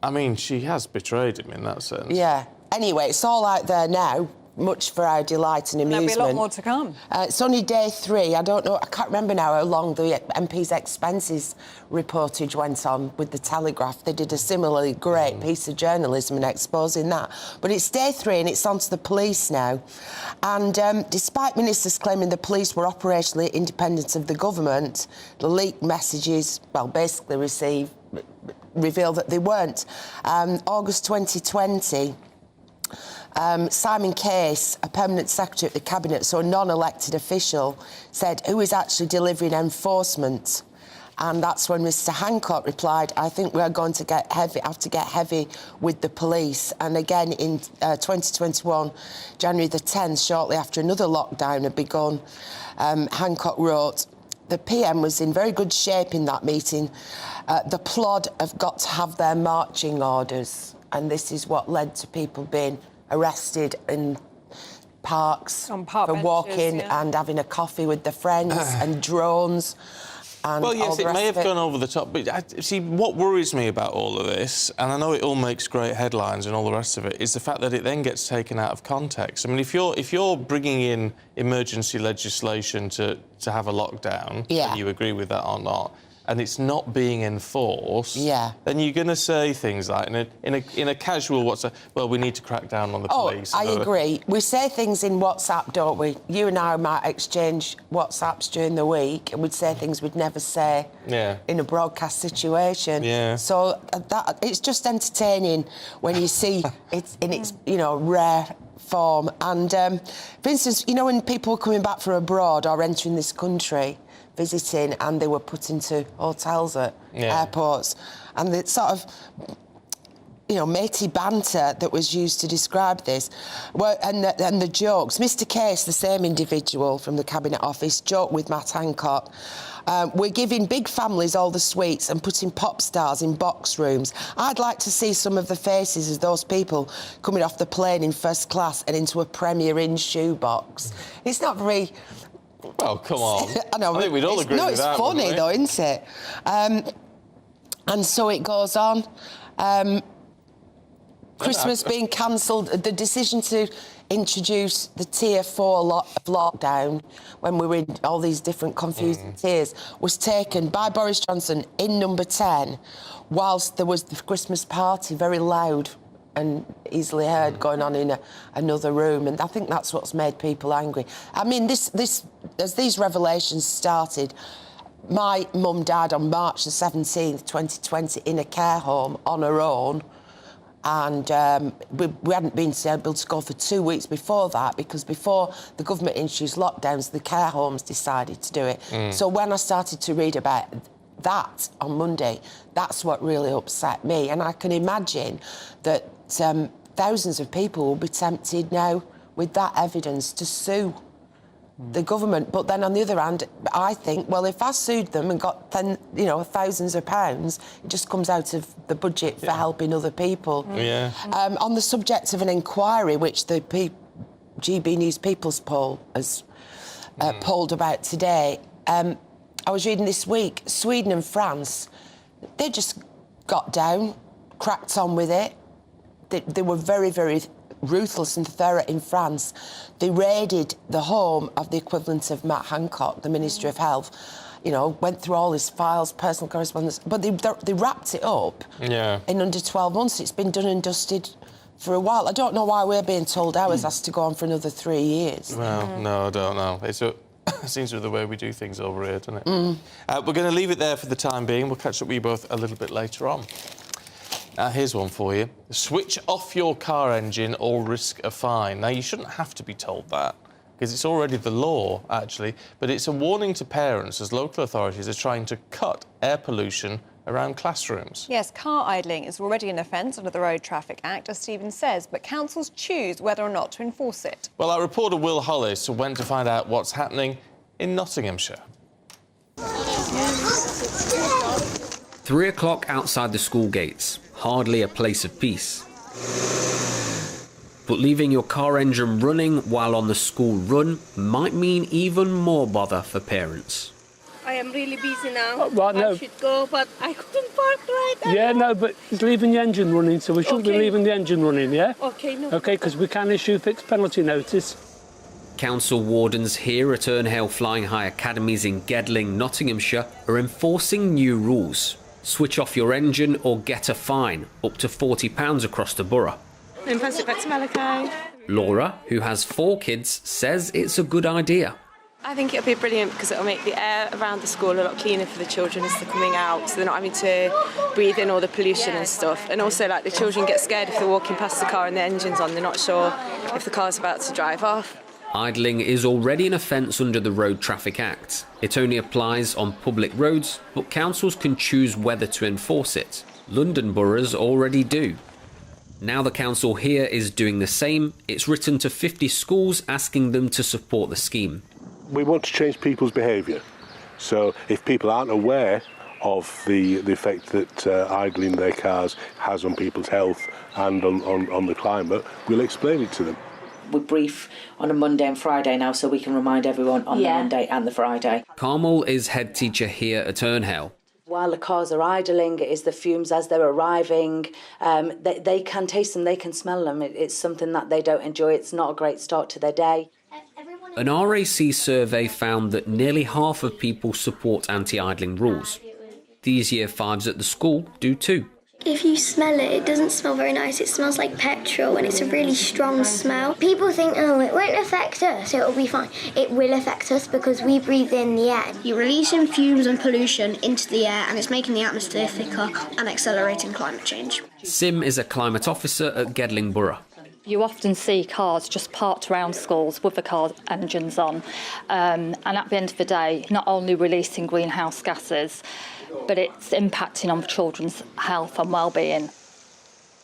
I mean, she has betrayed him in that sense. Yeah. Anyway, it's all out there now. Much for our delight and amusement. There'll be a lot more to come. It's only day 3. I don't know, I can't remember now how long the MP's expenses reportage went on with the Telegraph. They did a similarly great piece of journalism in exposing that. But it's day 3 and it's on to the police now. And despite ministers claiming the police were operationally independent of the government, the leaked messages, well, basically reveal that they weren't. August 2020... Simon Case, a permanent secretary at the Cabinet, so a non-elected official, said, who is actually delivering enforcement? And that's when Mr Hancock replied, I think we're going to have to get heavy with the police. And again, in 2021, January the 10th, shortly after another lockdown had begun, Hancock wrote, the PM was in very good shape in that meeting. The plod have got to have their marching orders. And this is what led to people being arrested in parks for walking and having a coffee with their friends and drones. And well, yes, all the it may rest have of gone over the top, but see, what worries me about all of this, and I know it all makes great headlines and all the rest of it, is the fact that it then gets taken out of context. I mean, if you're bringing in emergency legislation to have a lockdown, whether you agree with that or not, and it's not being enforced, then you're going to say things like, in a casual WhatsApp, well, we need to crack down on the police. I agree. We say things in WhatsApp, don't we? You and I might exchange WhatsApps during the week, and we'd say things we'd never say in a broadcast situation. Yeah. So it's just entertaining when you see it in its, you know, rare form. And, for instance, you know, when people were coming back from abroad or entering this country, visiting, and they were put into hotels at airports, and the sort of, you know, matey banter that was used to describe this, and the jokes. Mr Case, the same individual from the Cabinet Office, joked with Matt Hancock, we're giving big families all the sweets and putting pop stars in box rooms. I'd like to see some of the faces of those people coming off the plane in first class and into a Premier Inn shoebox. It's not very... Well, come on. I know. I think we'd all agree with that. No, it's funny, though, isn't it? And so it goes on. Christmas being cancelled, the decision to introduce the Tier 4 lockdown, when we were in all these different confusing tiers, was taken by Boris Johnson in number 10, whilst there was the Christmas party, very loud and easily heard, going on in another room, and I think that's what's made people angry. I mean, this as these revelations started, my mum died on March the 17th, 2020, in a care home on her own, and we hadn't been able to go for 2 weeks before that, because before the government introduced lockdowns, the care homes decided to do it. So when I started to read about that on Monday, that's what really upset me, and I can imagine that thousands of people will be tempted now with that evidence to sue the government. But then on the other hand, I think, well, if I sued them and got thousands of pounds, it just comes out of the budget for helping other people. On the subject of an inquiry, which the GB News People's Poll has polled about today, I was reading this week, Sweden and France, they just got down, cracked on with it. They were very, very ruthless and thorough in France. They raided the home of the equivalent of Matt Hancock, the Minister of Health, you know, went through all his files, personal correspondence, but they wrapped it up in under 12 months. It's been done and dusted for a while. I don't know why we're being told ours has to go on for another 3 years. Well, no, I don't know. It seems to be the way we do things over here, doesn't it? We're going to leave it there for the time being. We'll catch up with you both a little bit later on. Here's one for you. Switch off your car engine or risk a fine. Now, you shouldn't have to be told that, because it's already the law, actually, but it's a warning to parents as local authorities are trying to cut air pollution around classrooms. Yes, car idling is already an offence under the Road Traffic Act, as Stephen says, but councils choose whether or not to enforce it. Well, our reporter Will Hollis went to find out what's happening in Nottinghamshire. 3 o'clock outside the school gates, hardly a place of peace. But leaving your car engine running while on the school run might mean even more bother for parents. I am really busy now. Right, no. I should go, but I couldn't park right now. Yeah, no, but it's leaving the engine running, so we shouldn't be leaving the engine running, yeah? Okay, no. Okay, because we can issue fixed penalty notice. Council wardens here at Ernhale Flying High Academies in Gedling, Nottinghamshire, are enforcing new rules. Switch off your engine or get a fine, up to £40 across the borough. Laura, who has 4 kids, says it's a good idea. I think it'll be brilliant because it'll make the air around the school a lot cleaner for the children as they're coming out, so they're not having to breathe in all the pollution and stuff. And also, like, the children get scared if they're walking past the car and the engine's on, they're not sure if the car's about to drive off. Idling is already an offence under the Road Traffic Act. It only applies on public roads, but councils can choose whether to enforce it. London boroughs already do. Now the council here is doing the same. It's written to 50 schools asking them to support the scheme. We want to change people's behaviour. So if people aren't aware of the effect that idling their cars has on people's health and on the climate, we'll explain it to them. We brief on a Monday and Friday now, so we can remind everyone on the Monday and the Friday. Carmel is head teacher here at Ernhale. While the cars are idling, it is the fumes as they're arriving. They can taste them, they can smell them. It's something that they don't enjoy. It's not a great start to their day. An RAC survey found that nearly half of people support anti-idling rules. These Year 5s at the school do too. If you smell it, it doesn't smell very nice. It smells like petrol and it's a really strong smell. People think, oh, it won't affect us, it'll be fine. It will affect us because we breathe in the air. You're releasing fumes and pollution into the air and it's making the atmosphere thicker and accelerating climate change. Sim is a climate officer at Gedling Borough. You often see cars just parked around schools with the car engines on. And at the end of the day, not only releasing greenhouse gases, but it's impacting on the children's health and well-being.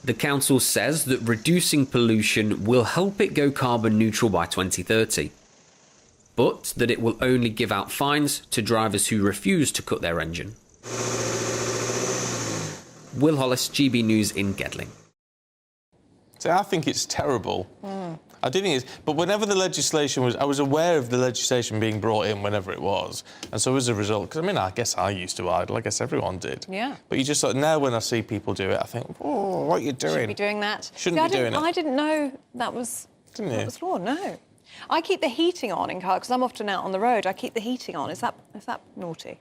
The council says that reducing pollution will help it go carbon neutral by 2030, but that it will only give out fines to drivers who refuse to cut their engine. Will Hollis, GB News in Gedling. So I think it's terrible. I do think it's... But whenever the legislation was... I was aware of the legislation being brought in whenever it was. And so as a result... Because, I mean, I guess I used to idle. I guess everyone did. Yeah. But you just... Now when I see people do it, I think, oh, what are you doing? Shouldn't be doing that. Shouldn't be doing it. I didn't know that was... Didn't you? That was law, no. I keep the heating on in cars, because I'm often out on the road. I keep the heating on. Is that naughty?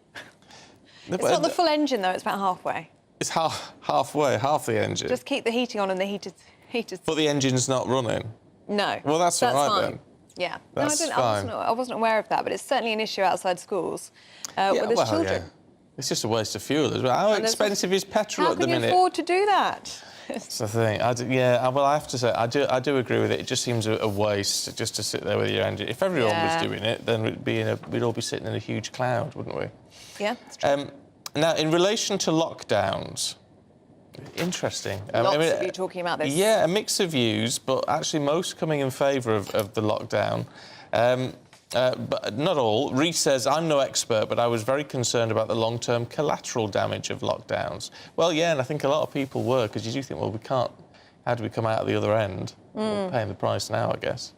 It's not the full engine, though. It's about halfway. It's halfway, half the engine. Just keep the heating on and the heated... But the engine's not running? No. Well, that's all right, fine. then. Yeah. That's no, fine. I wasn't aware of that, but it's certainly an issue outside schools with there's children. Yeah. It's just a waste of fuel as well. How expensive is petrol at the minute? How can you afford to do that? That's the thing. Well, I have to say, I do agree with it. It just seems a waste just to sit there with your engine. If everyone was doing it, then we'd all be sitting in a huge cloud, wouldn't we? Yeah, that's true. Now, in relation to lockdowns, interesting. Lots of you talking about this. Yeah, a mix of views, but actually most coming in favour of the lockdown. But not all. Reece says, I'm no expert, but I was very concerned about the long-term collateral damage of lockdowns. Well, yeah, and I think a lot of people were, because you do think, well, we can't... How do we come out at the other end? We're paying the price now, I guess.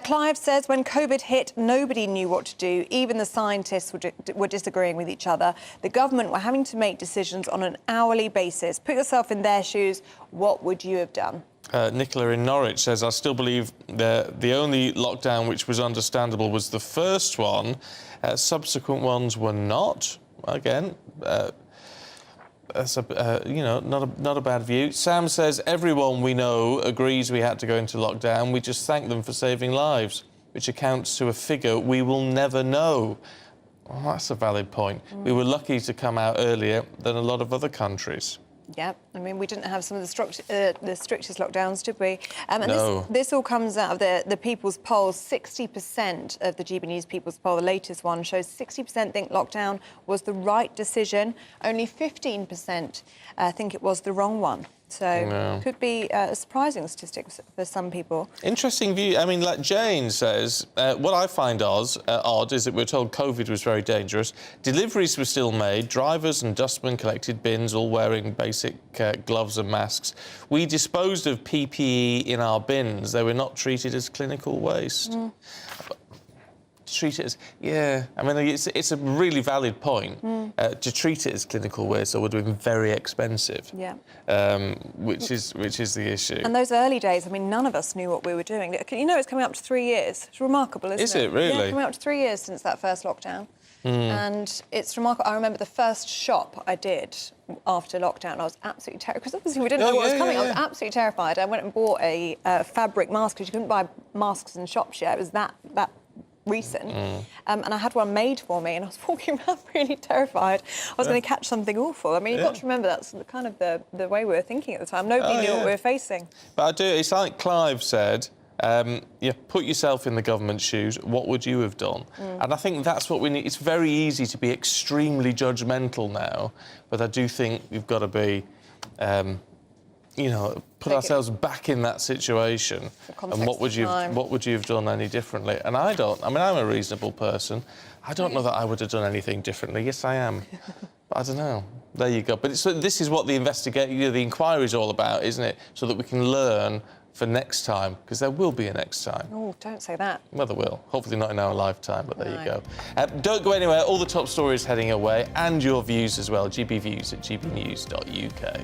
Clive says when COVID hit, nobody knew what to do. Even the scientists were disagreeing with each other. The government were having to make decisions on an hourly basis. Put yourself in their shoes. What would you have done? Nicola in Norwich says, I still believe the only lockdown which was understandable was the first one. Subsequent ones were not. Again, that's not a bad view. Sam says everyone we know agrees we had to go into lockdown. We just thank them for saving lives, which accounts to a figure we will never know. Well, that's a valid point. We were lucky to come out earlier than a lot of other countries. Yeah, I mean, we didn't have some of the strictest lockdowns, did we? And no. This all comes out of the People's Poll. 60% of the GB News People's Poll, the latest one, shows 60% think lockdown was the right decision. Only 15% think it was the wrong one. So could be a surprising statistic for some people. Interesting view. I mean, like Jane says, what I find odd is that we're told COVID was very dangerous. Deliveries were still made. Drivers and dustmen collected bins, all wearing basic gloves and masks. We disposed of PPE in our bins. They were not treated as clinical waste. Treat it as, I mean, it's a really valid point. To treat it as clinical waste would have been very expensive. Which is the issue. And those early days, I mean, none of us knew what we were doing. You know, it's coming up to 3 years. It's remarkable, isn't it? Is it really? Yeah, coming up to 3 years since that first lockdown. And it's remarkable. I remember the first shop I did after lockdown, I was absolutely terrified, because obviously we didn't know what was coming. I was absolutely terrified. I went and bought a fabric mask, because you couldn't buy masks in shops yet. It was that recent. And I had one made for me, and I was walking around really terrified. I was going to catch something awful. I mean, you've got to remember that's kind of the way we were thinking at the time. Nobody knew what we were facing. But I do, it's like Clive said, put yourself in the government's shoes, what would you have done? And I think that's what we need. It's very easy to be extremely judgmental now, but I do think we've got to be, put ourselves back in that situation. And what would you have done any differently? And I mean, I'm a reasonable person. I don't know that I would have done anything differently. Yes, I am. But I don't know. There you go. But this is what the inquiry is all about, isn't it? So that we can learn for next time, because there will be a next time. Oh, don't say that. Well, there will. Hopefully not in our lifetime, but there you go. Don't go anywhere. All the top stories heading your way, and your views as well. gbviews@gbnews.uk.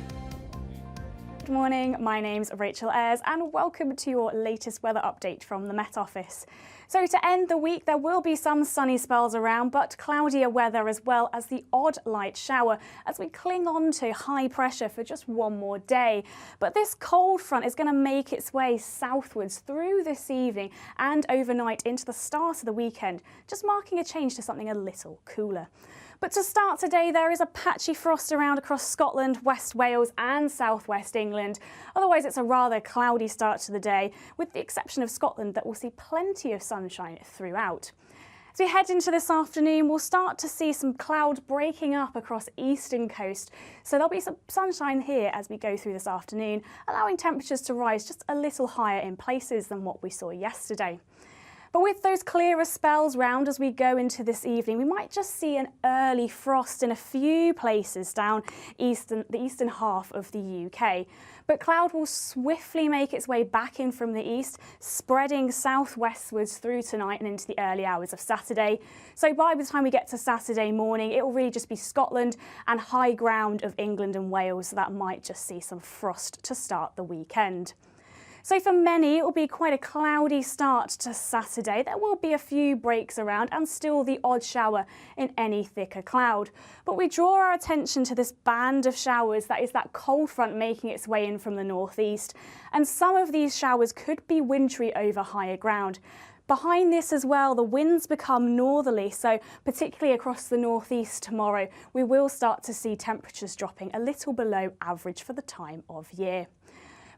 Good morning, my name's Rachel Ayres and welcome to your latest weather update from the Met Office. So to end the week, there will be some sunny spells around, but cloudier weather as well as the odd light shower as we cling on to high pressure for just one more day. But this cold front is going to make its way southwards through this evening and overnight into the start of the weekend, just marking a change to something a little cooler. But to start today, there is a patchy frost around across Scotland, West Wales and southwest England. Otherwise, it's a rather cloudy start to the day, with the exception of Scotland that will see plenty of sunshine throughout. As we head into this afternoon, we'll start to see some cloud breaking up across eastern coast. So there'll be some sunshine here as we go through this afternoon, allowing temperatures to rise just a little higher in places than what we saw yesterday. But with those clearer spells round as we go into this evening, we might just see an early frost in a few places down the eastern half of the UK. But cloud will swiftly make its way back in from the east, spreading southwestwards through tonight and into the early hours of Saturday. So by the time we get to Saturday morning, it will really just be Scotland and high ground of England and Wales. So that might just see some frost to start the weekend. So for many, it will be quite a cloudy start to Saturday. There will be a few breaks around and still the odd shower in any thicker cloud. But we draw our attention to this band of showers, that is that cold front making its way in from the northeast. And some of these showers could be wintry over higher ground. Behind this as well, the winds become northerly, so particularly across the northeast tomorrow, we will start to see temperatures dropping a little below average for the time of year.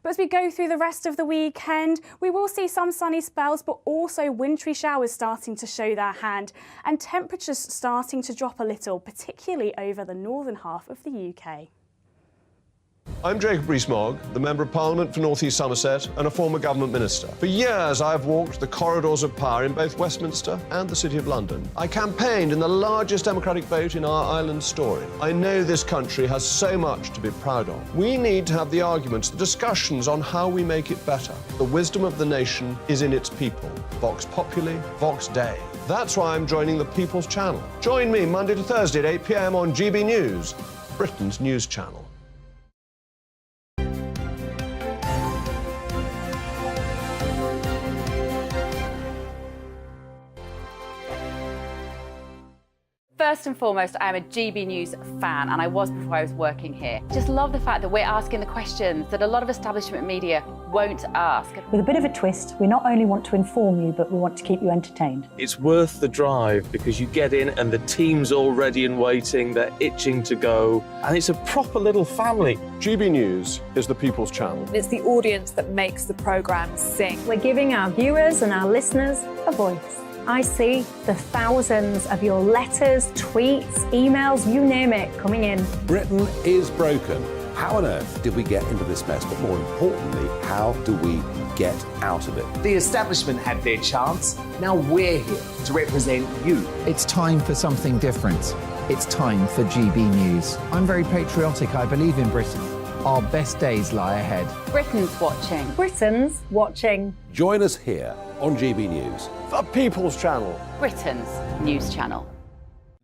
But as we go through the rest of the weekend, we will see some sunny spells, but also wintry showers starting to show their hand and temperatures starting to drop a little, particularly over the northern half of the UK. I'm Jacob Rees-Mogg, the Member of Parliament for North East Somerset and a former government minister. For years, I've walked the corridors of power in both Westminster and the City of London. I campaigned in the largest democratic vote in our island's story. I know this country has so much to be proud of. We need to have the arguments, the discussions on how we make it better. The wisdom of the nation is in its people. Vox Populi, Vox Dei. That's why I'm joining the People's Channel. Join me Monday to Thursday at 8 p.m. on GB News, Britain's news channel. First and foremost, I'm a GB News fan, and I was before I was working here. Just love the fact that we're asking the questions that a lot of establishment media won't ask. With a bit of a twist, we not only want to inform you, but we want to keep you entertained. It's worth the drive because you get in and the team's all ready and waiting, they're itching to go, and it's a proper little family. GB News is the People's Channel. It's the audience that makes the programme sing. We're giving our viewers and our listeners a voice. I see the thousands of your letters, tweets, emails, you name it, coming in. Britain is broken. How on earth did we get into this mess? But more importantly, how do we get out of it? The establishment had their chance. Now we're here to represent you. It's time for something different. It's time for GB News. I'm very patriotic. I believe in Britain. Our best days lie ahead. Britain's watching. Britain's watching. Join us here on GB News. The People's Channel. Britain's news channel.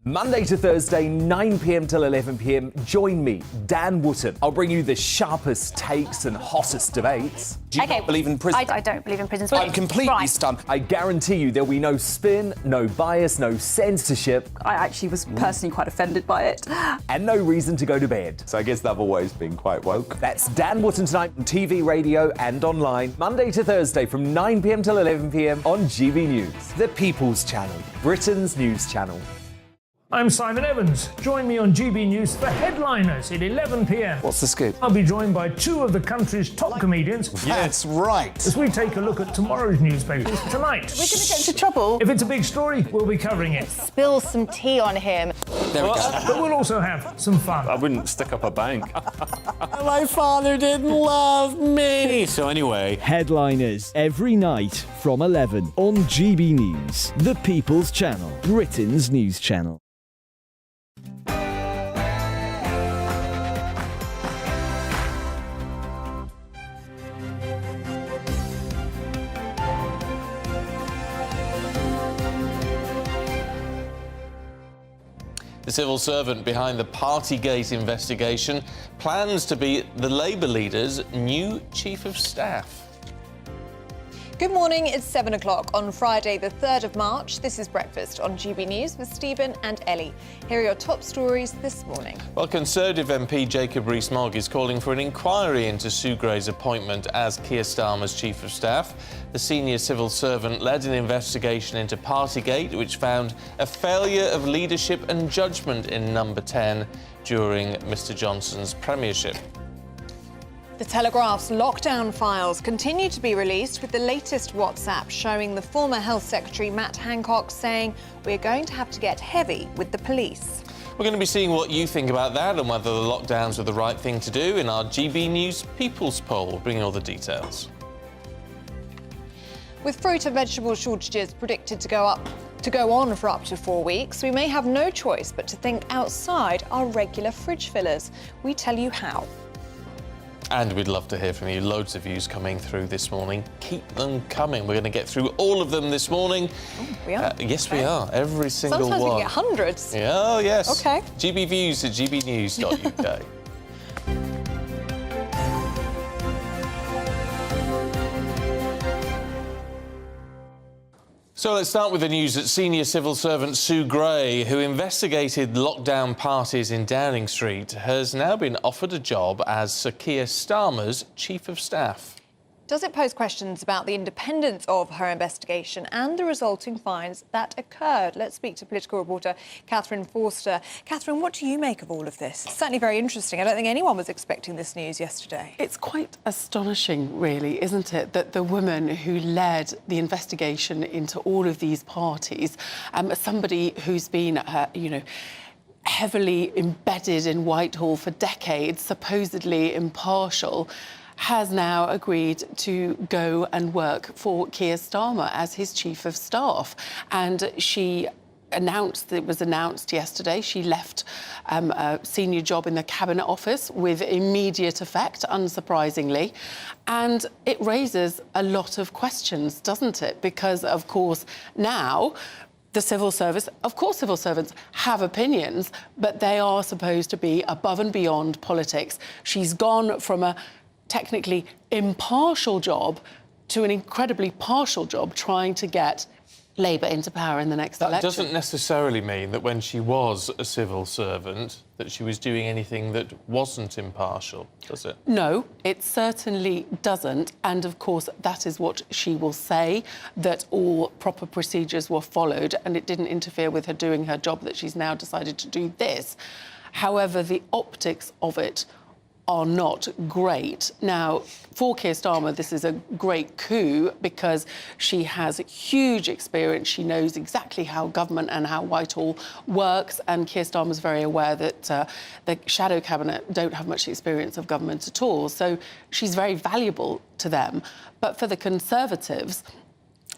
Monday to Thursday, 9 p.m. till 11 p.m. Join me, Dan Wootton. I'll bring you the sharpest takes and hottest debates. Do you not believe in prison? I don't believe in prisons. I'm completely stunned. I guarantee you there'll be no spin, no bias, no censorship. I actually was personally quite offended by it. And no reason to go to bed. So I guess they've always been quite woke. That's Dan Wootton tonight on TV, radio and online. Monday to Thursday from 9 p.m. till 11 p.m. on GB News. The People's Channel, Britain's news channel. I'm Simon Evans. Join me on GB News for Headliners at 11 p.m. What's the scoop? I'll be joined by two of the country's top comedians. That's right. As we take a look at tomorrow's newspapers tonight. We're going to get into trouble. If it's a big story, we'll be covering it. Spill some tea on him. There we go. But we'll also have some fun. I wouldn't stick up a bank. My father didn't love me. So anyway. Headliners every night from 11 on GB News, the People's Channel, Britain's news channel. The civil servant behind the Partygate investigation plans to be the Labour leader's new chief of staff. Good morning, it's 7 o'clock on Friday, the 3rd of March. This is Breakfast on GB News with Stephen and Ellie. Here are your top stories this morning. Well, Conservative MP Jacob Rees-Mogg is calling for an inquiry into Sue Gray's appointment as Keir Starmer's chief of staff. The senior civil servant led an investigation into Partygate, which found a failure of leadership and judgment in Number 10 during Mr Johnson's premiership. The Telegraph's lockdown files continue to be released, with the latest WhatsApp showing the former Health Secretary Matt Hancock saying we're going to have to get heavy with the police. We're going to be seeing what you think about that and whether the lockdowns are the right thing to do in our GB News People's Poll. We'll bring you all the details. With fruit and vegetable shortages predicted to go on for up to 4 weeks, we may have no choice but to think outside our regular fridge fillers. We tell you how. And we'd love to hear from you. Loads of views coming through this morning. Keep them coming. We're going to get through all of them this morning. Oh, we are? Yes, we are. Every single Sometimes one. we get hundreds. Yeah, oh, yes. OK. gbviews@gbnews.uk. So let's start with the news that senior civil servant Sue Gray, who investigated lockdown parties in Downing Street, has now been offered a job as Sir Keir Starmer's chief of staff. Does it pose questions about the independence of her investigation and the resulting fines that occurred? Let's speak to political reporter Catherine Forster. Catherine, what do you make of all of this? It's certainly very interesting. I don't think anyone was expecting this news yesterday. It's quite astonishing, really, isn't it, that the woman who led the investigation into all of these parties, somebody who's been, heavily embedded in Whitehall for decades, supposedly impartial, has now agreed to go and work for Keir Starmer as his chief of staff. And she it was announced yesterday, she left a senior job in the Cabinet Office with immediate effect, unsurprisingly. And it raises a lot of questions, doesn't it? Because, of course, now the civil service, of course civil servants have opinions, but they are supposed to be above and beyond politics. She's gone from a technically impartial job to an incredibly partial job trying to get Labour into power in the next election. That doesn't necessarily mean that when she was a civil servant that she was doing anything that wasn't impartial, does it? No, it certainly doesn't. And, of course, that is what she will say, that all proper procedures were followed and it didn't interfere with her doing her job, that she's now decided to do this. However, the optics of it are not great. Now, for Keir Starmer, this is a great coup because she has huge experience. She knows exactly how government and how Whitehall works, and Keir Starmer's very aware that the shadow cabinet don't have much experience of government at all. So she's very valuable to them. But for the Conservatives,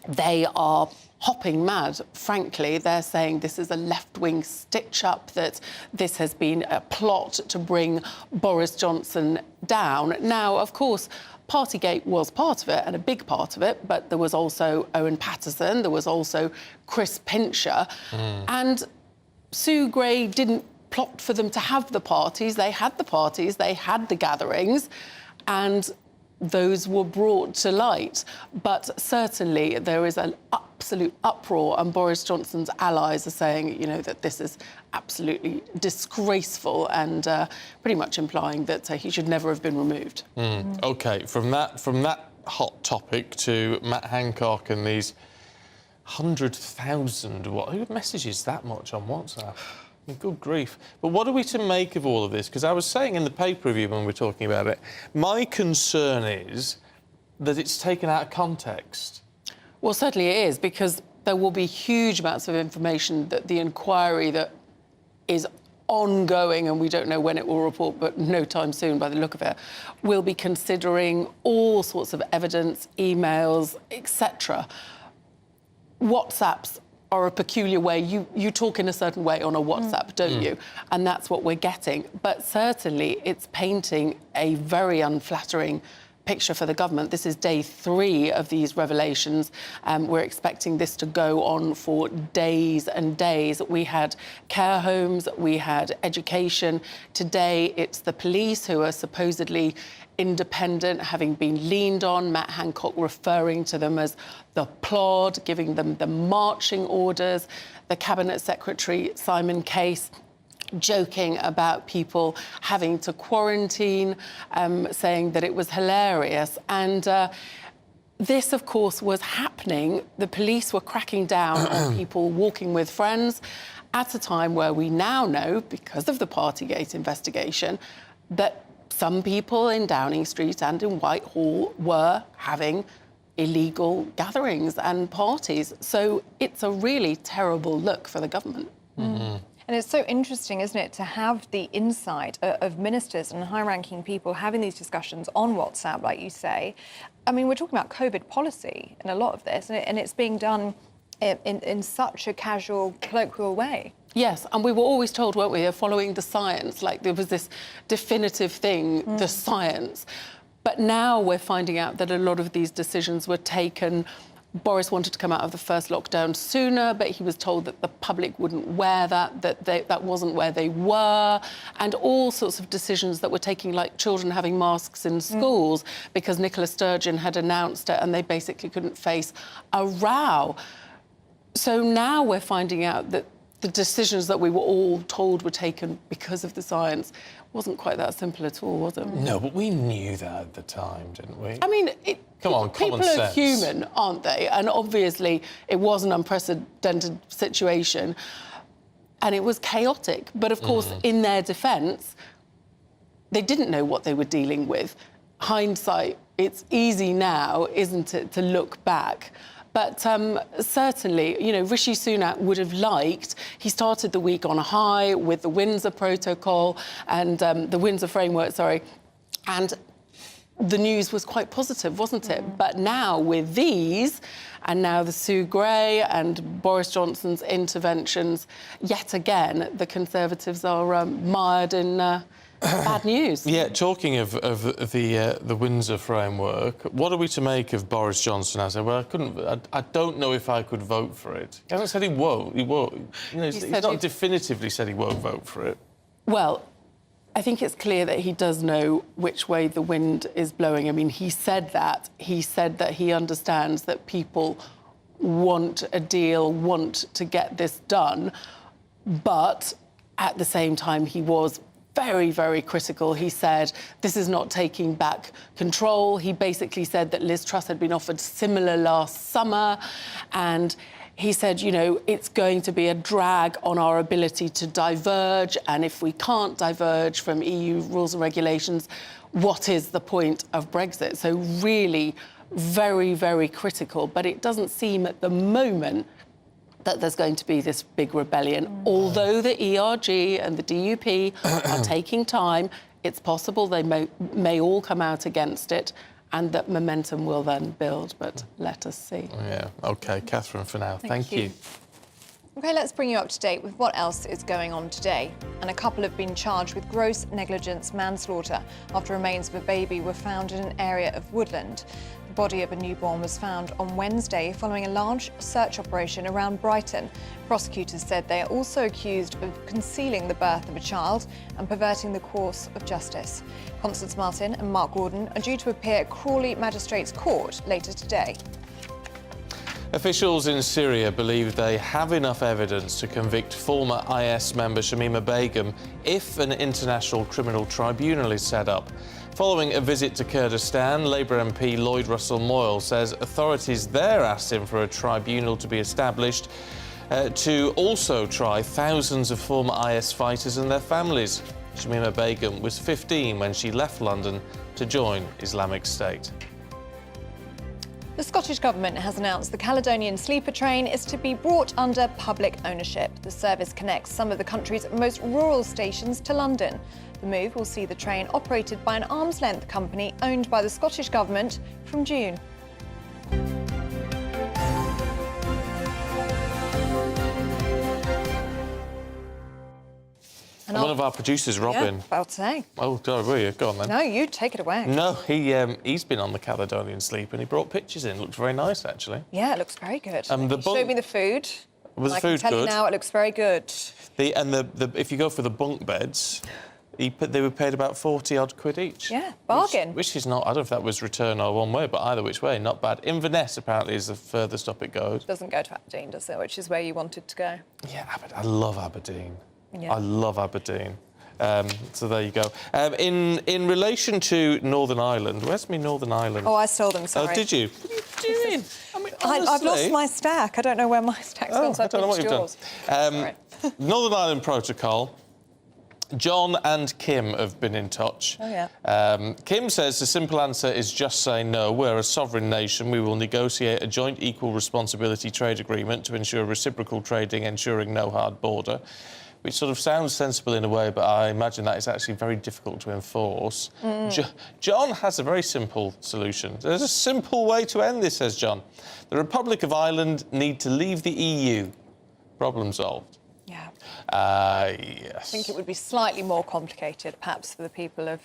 they are hopping mad, frankly. They're saying this is a left-wing stitch-up, that this has been a plot to bring Boris Johnson down. Now, of course, Partygate was part of it, and a big part of it, but there was also Owen Paterson, there was also Chris Pincher, and Sue Gray didn't plot for them to have the parties. They had the parties, they had the gatherings, and those were brought to light. But certainly there is an absolute uproar, and Boris Johnson's allies are saying, you know, that this is absolutely disgraceful, and pretty much implying that he should never have been removed. OK, from that hot topic to Matt Hancock and these 100,000... Who messages that much on WhatsApp? I mean, good grief. But what are we to make of all of this? Because I was saying in the paper review when we were talking about it, my concern is that it's taken out of context. Well, certainly it is, because there will be huge amounts of information that the inquiry that is ongoing, and we don't know when it will report, but no time soon by the look of it, will be considering all sorts of evidence, emails, etc. WhatsApps are a peculiar way. You talk in a certain way on a WhatsApp, don't you? And that's what we're getting. But certainly it's painting a very unflattering picture for the government. This is day 3 of these revelations. We're expecting this to go on for days and days. We had care homes, we had education. Today, it's the police who are supposedly independent, having been leaned on, Matt Hancock referring to them as the plod, giving them the marching orders, the Cabinet Secretary, Simon Case, joking about people having to quarantine, saying that it was hilarious. And this, of course, was happening. The police were cracking down on people walking with friends at a time where we now know, because of the Partygate investigation, that some people in Downing Street and in Whitehall were having illegal gatherings and parties. So it's a really terrible look for the government. And it's so interesting, isn't it, to have the insight of ministers and high-ranking people having these discussions on WhatsApp, like you say. I mean, we're talking about COVID policy in a lot of this, and it's being done in such a casual, colloquial way. Yes, and we were always told, weren't we, following the science, like there was this definitive thing, the science. But now we're finding out that a lot of these decisions were taken. Boris wanted to come out of the first lockdown sooner, but he was told that the public wouldn't wear that wasn't where they were, and all sorts of decisions that were taking, like children having masks in schools, because Nicola Sturgeon had announced it and they basically couldn't face a row. So now we're finding out that the decisions that we were all told were taken because of the science wasn't quite that simple at all, was it? No, but we knew that at the time, didn't we? I mean, come on, common sense. People are human, aren't they? And obviously it was an unprecedented situation and it was chaotic. But of course, in their defence, they didn't know what they were dealing with. Hindsight, it's easy now, isn't it, to look back. But certainly, you know, Rishi Sunak would have liked... He started the week on a high with the Windsor Protocol and the Windsor Framework, sorry, and the news was quite positive, wasn't it? But now with these, and now the Sue Gray and Boris Johnson's interventions, yet again, the Conservatives are mired in... bad news. Yeah, talking of the Windsor Framework, what are we to make of Boris Johnson? I said, well, I don't know if I could vote for it. He hasn't said he won't. He won't. You know, he's not definitively said he won't vote for it. Well, I think it's clear that he does know which way the wind is blowing. I mean, he said that. He said that he understands that people want a deal, want to get this done, but at the same time, he was very, very critical. He said, this is not taking back control. He basically said that Liz Truss had been offered similar last summer, and he said, you know, it's going to be a drag on our ability to diverge, and if we can't diverge from EU rules and regulations, what is the point of Brexit? So really very, very critical, but it doesn't seem at the moment that there's going to be this big rebellion. Although the ERG and the DUP are taking time, it's possible they may all come out against it, and that momentum will then build, but let us see. Yeah, OK, Catherine, for now. Thank you. OK, let's bring you up to date with what else is going on today. And a couple have been charged with gross negligence manslaughter after remains of a baby were found in an area of woodland. The body of a newborn was found on Wednesday following a large search operation around Brighton. Prosecutors said they are also accused of concealing the birth of a child and perverting the course of justice. Constance Martin and Mark Gordon are due to appear at Crawley Magistrates Court later today. Officials in Syria believe they have enough evidence to convict former IS member Shamima Begum if an international criminal tribunal is set up. Following a visit to Kurdistan, Labour MP Lloyd Russell Moyle says authorities there asked him for a tribunal to be established to also try thousands of former IS fighters and their families. Shamima Begum was 15 when she left London to join Islamic State. The Scottish Government has announced the Caledonian Sleeper train is to be brought under public ownership. The service connects some of the country's most rural stations to London. The move will see the train operated by an arm's-length company owned by the Scottish Government from June. And one of our producers, Robin. Yeah, about to say. Oh, God, will you? Go on, then. No, you take it away. No, he's been on the Caledonian Sleep and he brought pictures in. Looked very nice, actually. Yeah, it looks very good. The He showed me the food. Was the I food can tell you good? now, it looks very good. If you go for the bunk beds, they were paid about 40-odd quid each. Yeah, bargain. Which is not, I don't know if that was return or one way, but either which way, not bad. Inverness, apparently, is the furthest up it goes. Doesn't go to Aberdeen, does it? Which is where you wanted to go. Yeah, I love Aberdeen. Yeah. I love Aberdeen. So there you go. In relation to Northern Ireland, where's me Northern Ireland? Oh, I stole them, sorry. Oh, did you? What are you doing? I mean, I've lost my stack. I don't know where my stack's gone, so I don't know what you've done. Northern Ireland Protocol. John and Kim have been in touch. Oh, yeah. Kim says the simple answer is just say no. We're a sovereign nation. We will negotiate a joint equal responsibility trade agreement to ensure reciprocal trading, ensuring no hard border, which sort of sounds sensible in a way, but I imagine that is actually very difficult to enforce. John has a very simple solution. There's a simple way to end this, says John. The Republic of Ireland need to leave the EU. Problem solved. Yeah. Yes. I think it would be slightly more complicated, perhaps, for the people of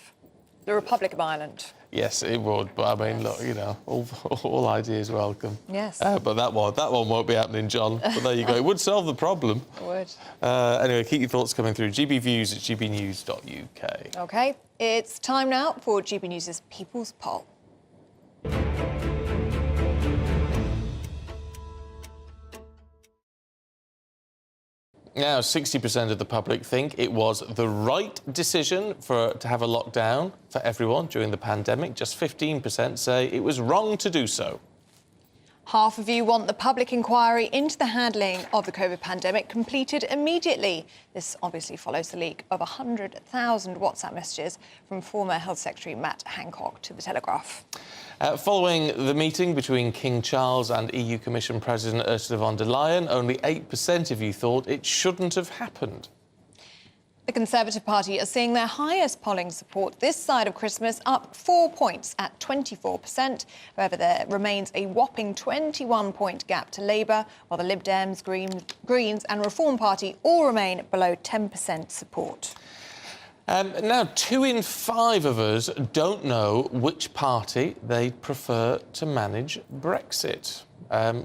the Republic of Ireland. Yes, it would, but I mean, look, you know, all ideas welcome. Yes. But that one won't be happening, John. But there you go. It would solve the problem. It would. Anyway, keep your thoughts coming through. gbviews@gbnews.uk. OK, it's time now for GB News' People's Poll. Now, 60% of the public think it was the right decision to have a lockdown for everyone during the pandemic. Just 15% say it was wrong to do so. Half of you want the public inquiry into the handling of the COVID pandemic completed immediately. This obviously follows the leak of 100,000 WhatsApp messages from former Health Secretary Matt Hancock to The Telegraph. Following the meeting between King Charles and EU Commission President Ursula von der Leyen, only 8% of you thought it shouldn't have happened. The Conservative Party are seeing their highest polling support this side of Christmas, up 4 points at 24%. However, there remains a whopping 21-point gap to Labour, while the Lib Dems, Greens and Reform Party all remain below 10% support. Now, 2 in 5 of us don't know which party they'd prefer to manage Brexit.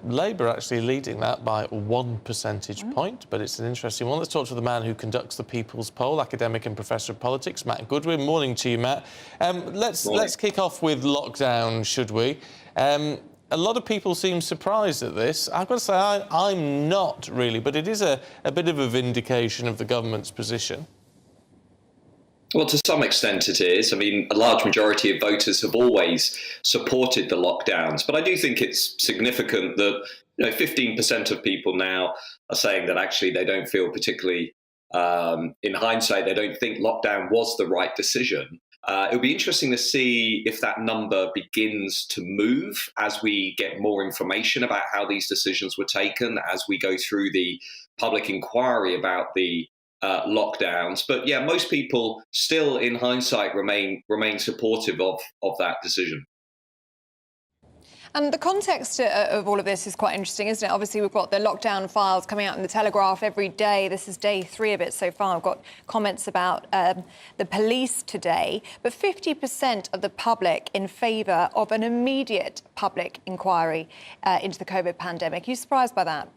Labour actually leading that by 1 percentage point, but it's an interesting one. Let's talk to the man who conducts the People's Poll, academic and professor of politics, Matt Goodwin. Morning to you, Matt. Let's kick off with lockdown, should we? A lot of people seem surprised at this. I've got to say, I'm not really, but it is a bit of a vindication of the government's position. Well, to some extent it is. I mean, a large majority of voters have always supported the lockdowns, but I do think it's significant that 15% of people now are saying that actually they don't feel particularly, in hindsight, they don't think lockdown was the right decision. It'll be interesting to see if that number begins to move as we get more information about how these decisions were taken, as we go through the public inquiry about the lockdowns. But yeah, most people still, in hindsight, remain supportive of that decision. And the context of all of this is quite interesting, isn't it? Obviously, we've got the lockdown files coming out in the Telegraph every day. This is day 3 of it so far. I've got comments about the police today. But 50% of the public in favour of an immediate public inquiry into the COVID pandemic. Are you surprised by that?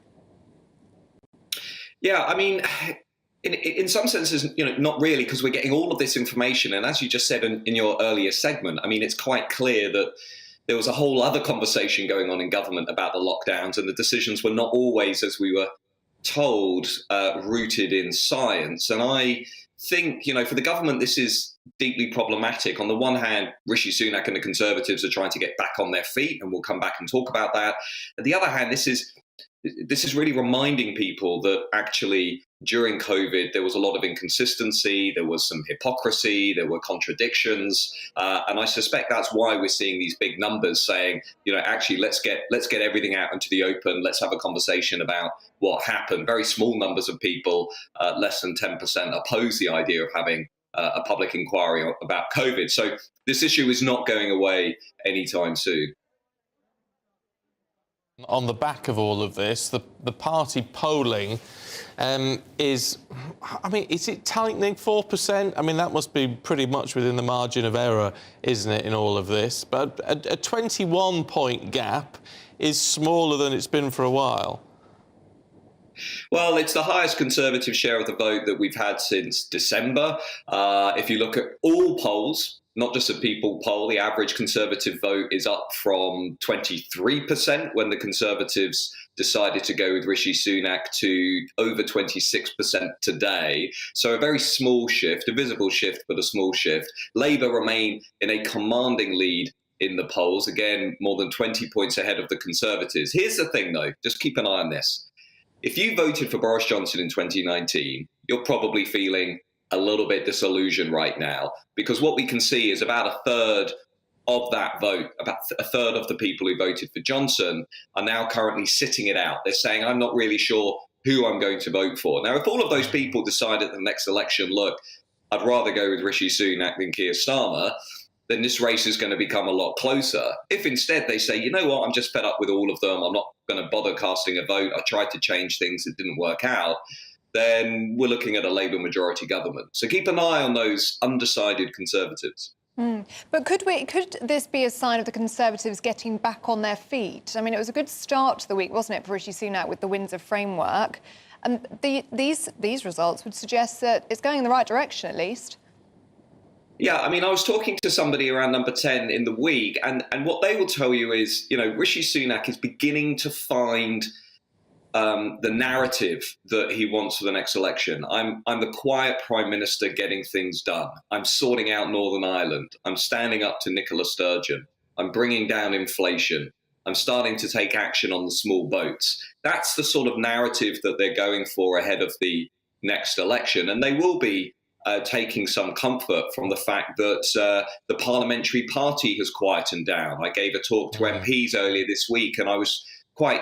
Yeah, I mean, in some senses, not really, because we're getting all of this information. And as you just said in your earlier segment, I mean, it's quite clear that there was a whole other conversation going on in government about the lockdowns, and the decisions were not always, as we were told, rooted in science. And I think, for the government, this is deeply problematic. On the one hand, Rishi Sunak and the Conservatives are trying to get back on their feet, and we'll come back and talk about that. On the other hand, this is really reminding people that actually during COVID, there was a lot of inconsistency, there was some hypocrisy, there were contradictions. And I suspect that's why we're seeing these big numbers saying, actually, let's get everything out into the open. Let's have a conversation about what happened. Very small numbers of people, less than 10%, oppose the idea of having a public inquiry about COVID. So this issue is not going away anytime soon. On the back of all of this, the party polling is it tightening 4%? I mean, that must be pretty much within the margin of error, isn't it, in all of this? But a 21-point gap is smaller than it's been for a while. Well, it's the highest Conservative share of the vote that we've had since December. If you look at all polls, not just a People poll, the average Conservative vote is up from 23% when the Conservatives decided to go with Rishi Sunak to over 26% today. So a very small shift, a visible shift, but a small shift. Labour remain in a commanding lead in the polls, again, more than 20 points ahead of the Conservatives. Here's the thing, though, just keep an eye on this. If you voted for Boris Johnson in 2019, you're probably feeling a little bit disillusioned right now, because what we can see is about a third of that vote, about a third of the people who voted for Johnson are now currently sitting it out. They're saying, I'm not really sure who I'm going to vote for. Now, if all of those people decide at the next election, look, I'd rather go with Rishi Sunak than Keir Starmer, then this race is going to become a lot closer. If instead they say, you know what, I'm just fed up with all of them, I'm not going to bother casting a vote, I tried to change things, it didn't work out, then we're looking at a Labour majority government. So keep an eye on those undecided Conservatives. But could this be a sign of the Conservatives getting back on their feet? I mean, it was a good start to the week, wasn't it, for Rishi Sunak with the Windsor framework? And these results would suggest that it's going in the right direction, at least. Yeah, I mean, I was talking to somebody around number 10 in the week, and what they will tell you is, Rishi Sunak is beginning to find the narrative that he wants for the next election. I'm the quiet Prime Minister getting things done. I'm sorting out Northern Ireland. I'm standing up to Nicola Sturgeon. I'm bringing down inflation. I'm starting to take action on the small boats. That's the sort of narrative that they're going for ahead of the next election. And they will be taking some comfort from the fact that the parliamentary party has quietened down. I gave a talk to MPs earlier this week, and I was quite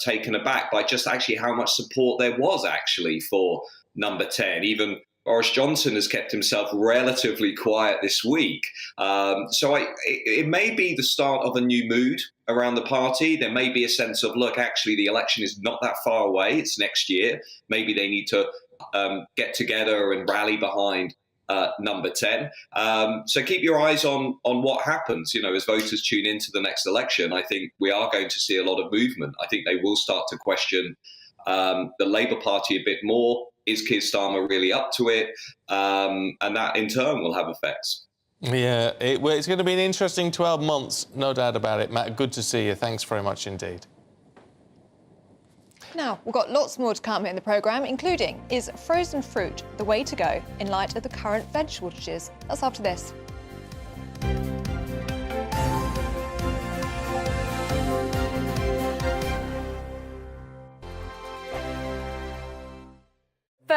taken aback by just actually how much support there was actually for number 10. Even Boris Johnson has kept himself relatively quiet this week. So it may be the start of a new mood around the party. There may be a sense of, look, actually the election is not that far away. It's next year. Maybe they need to get together and rally behind number 10. So keep your eyes on what happens, as voters tune into the next election. I think we are going to see a lot of movement. I think they will start to question the Labour Party a bit more. Is Keir Starmer really up to it? And that in turn will have effects. Yeah, it's going to be an interesting 12 months, no doubt about it. Matt, good to see you. Thanks very much indeed. Now, we've got lots more to come in the programme, including, is frozen fruit the way to go in light of the current veg shortages? That's after this.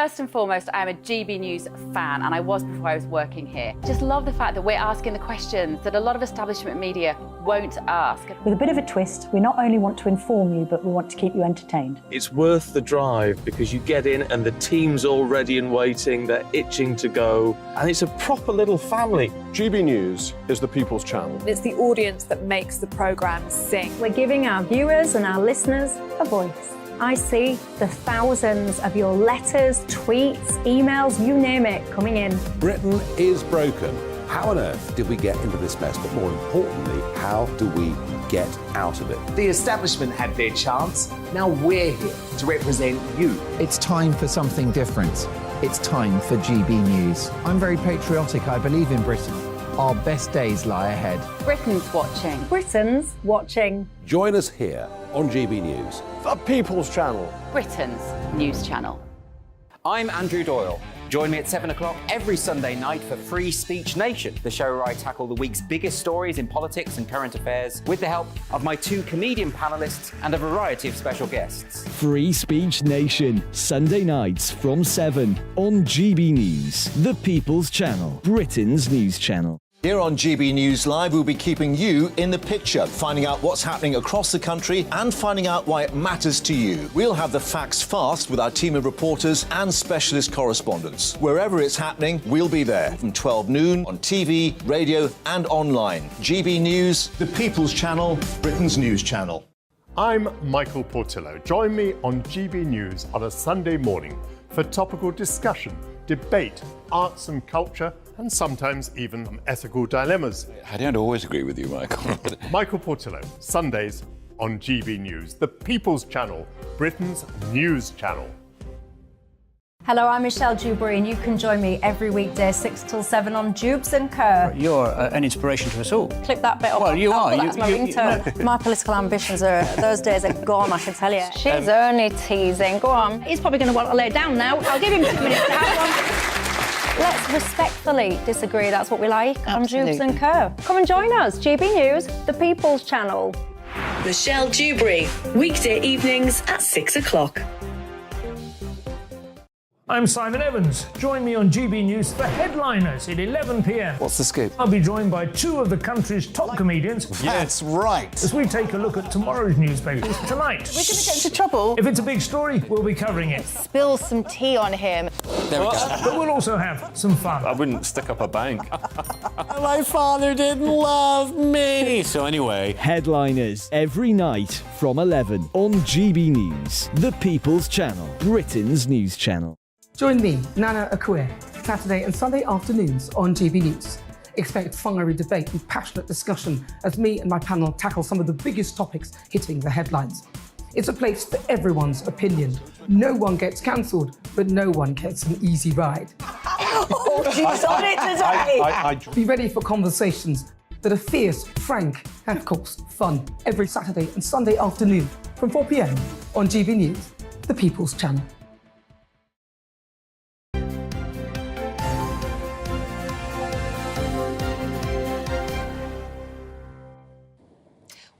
First and foremost, I'm a GB News fan, and I was before I was working here. Just love the fact that we're asking the questions that a lot of establishment media won't ask. With a bit of a twist, we not only want to inform you, but we want to keep you entertained. It's worth the drive because you get in and the team's all ready and waiting, they're itching to go, and it's a proper little family. GB News is the People's Channel. It's the audience that makes the programme sing. We're giving our viewers and our listeners a voice. I see the thousands of your letters, tweets, emails, you name it, coming in. Britain is broken. How on earth did we get into this mess? But more importantly, how do we get out of it? The establishment had their chance. Now we're here to represent you. It's time for something different. It's time for GB News. I'm very patriotic. I believe in Britain. Our best days lie ahead. Britain's watching. Britain's watching. Join us here on GB News. The People's Channel. Britain's news channel. I'm Andrew Doyle. Join me at 7 o'clock every Sunday night for Free Speech Nation, the show where I tackle the week's biggest stories in politics and current affairs with the help of my two comedian panellists and a variety of special guests. Free Speech Nation, Sunday nights from 7 on GB News, the People's Channel, Britain's news channel. Here on GB News Live, we'll be keeping you in the picture, finding out what's happening across the country and finding out why it matters to you. We'll have the facts fast with our team of reporters and specialist correspondents. Wherever it's happening, we'll be there from 12 noon on TV, radio and online. GB News, the People's Channel, Britain's news channel. I'm Michael Portillo. Join me on GB News on a Sunday morning for topical discussion, debate, arts and culture, and sometimes even ethical dilemmas. I don't always agree with you, Michael. Michael Portillo, Sundays on GB News, the People's Channel, Britain's news channel. Hello, I'm Michelle Dewberry, and you can join me every weekday 6 till 7 on Jubes and Kerr. You're an inspiration to us all. Clip that bit up. Well, you are. That's my ringtone. My political ambitions those days are gone, I can tell you. She's only teasing. Go on. He's probably going to want to lay down now. I'll give him 2 minutes to have one. Let's respectfully disagree. That's what we like on Jubes and Kerr. Come and join us. GB News, the People's Channel. Michelle Dewberry, weekday evenings at 6 o'clock. I'm Simon Evans. Join me on GB News for Headliners at 11 p.m. What's the scoop? I'll be joined by two of the country's top comedians. That's right. As we take a look at tomorrow's newspapers tonight. We're going to get into trouble. If it's a big story, we'll be covering it. Spill some tea on him. There we go. But we'll also have some fun. I wouldn't stick up a bank. My father didn't love me. So anyway. Headliners every night from 11 on GB News, the People's Channel, Britain's news channel. Join me, Nana Akue, Saturday and Sunday afternoons on GB News. Expect fiery debate and passionate discussion as me and my panel tackle some of the biggest topics hitting the headlines. It's a place for everyone's opinion. No one gets cancelled, but no one gets an easy ride. Oh, she's on it today. Be ready for conversations that are fierce, frank, and of course, fun. Every Saturday and Sunday afternoon from 4 p.m. on GB News, the People's Channel.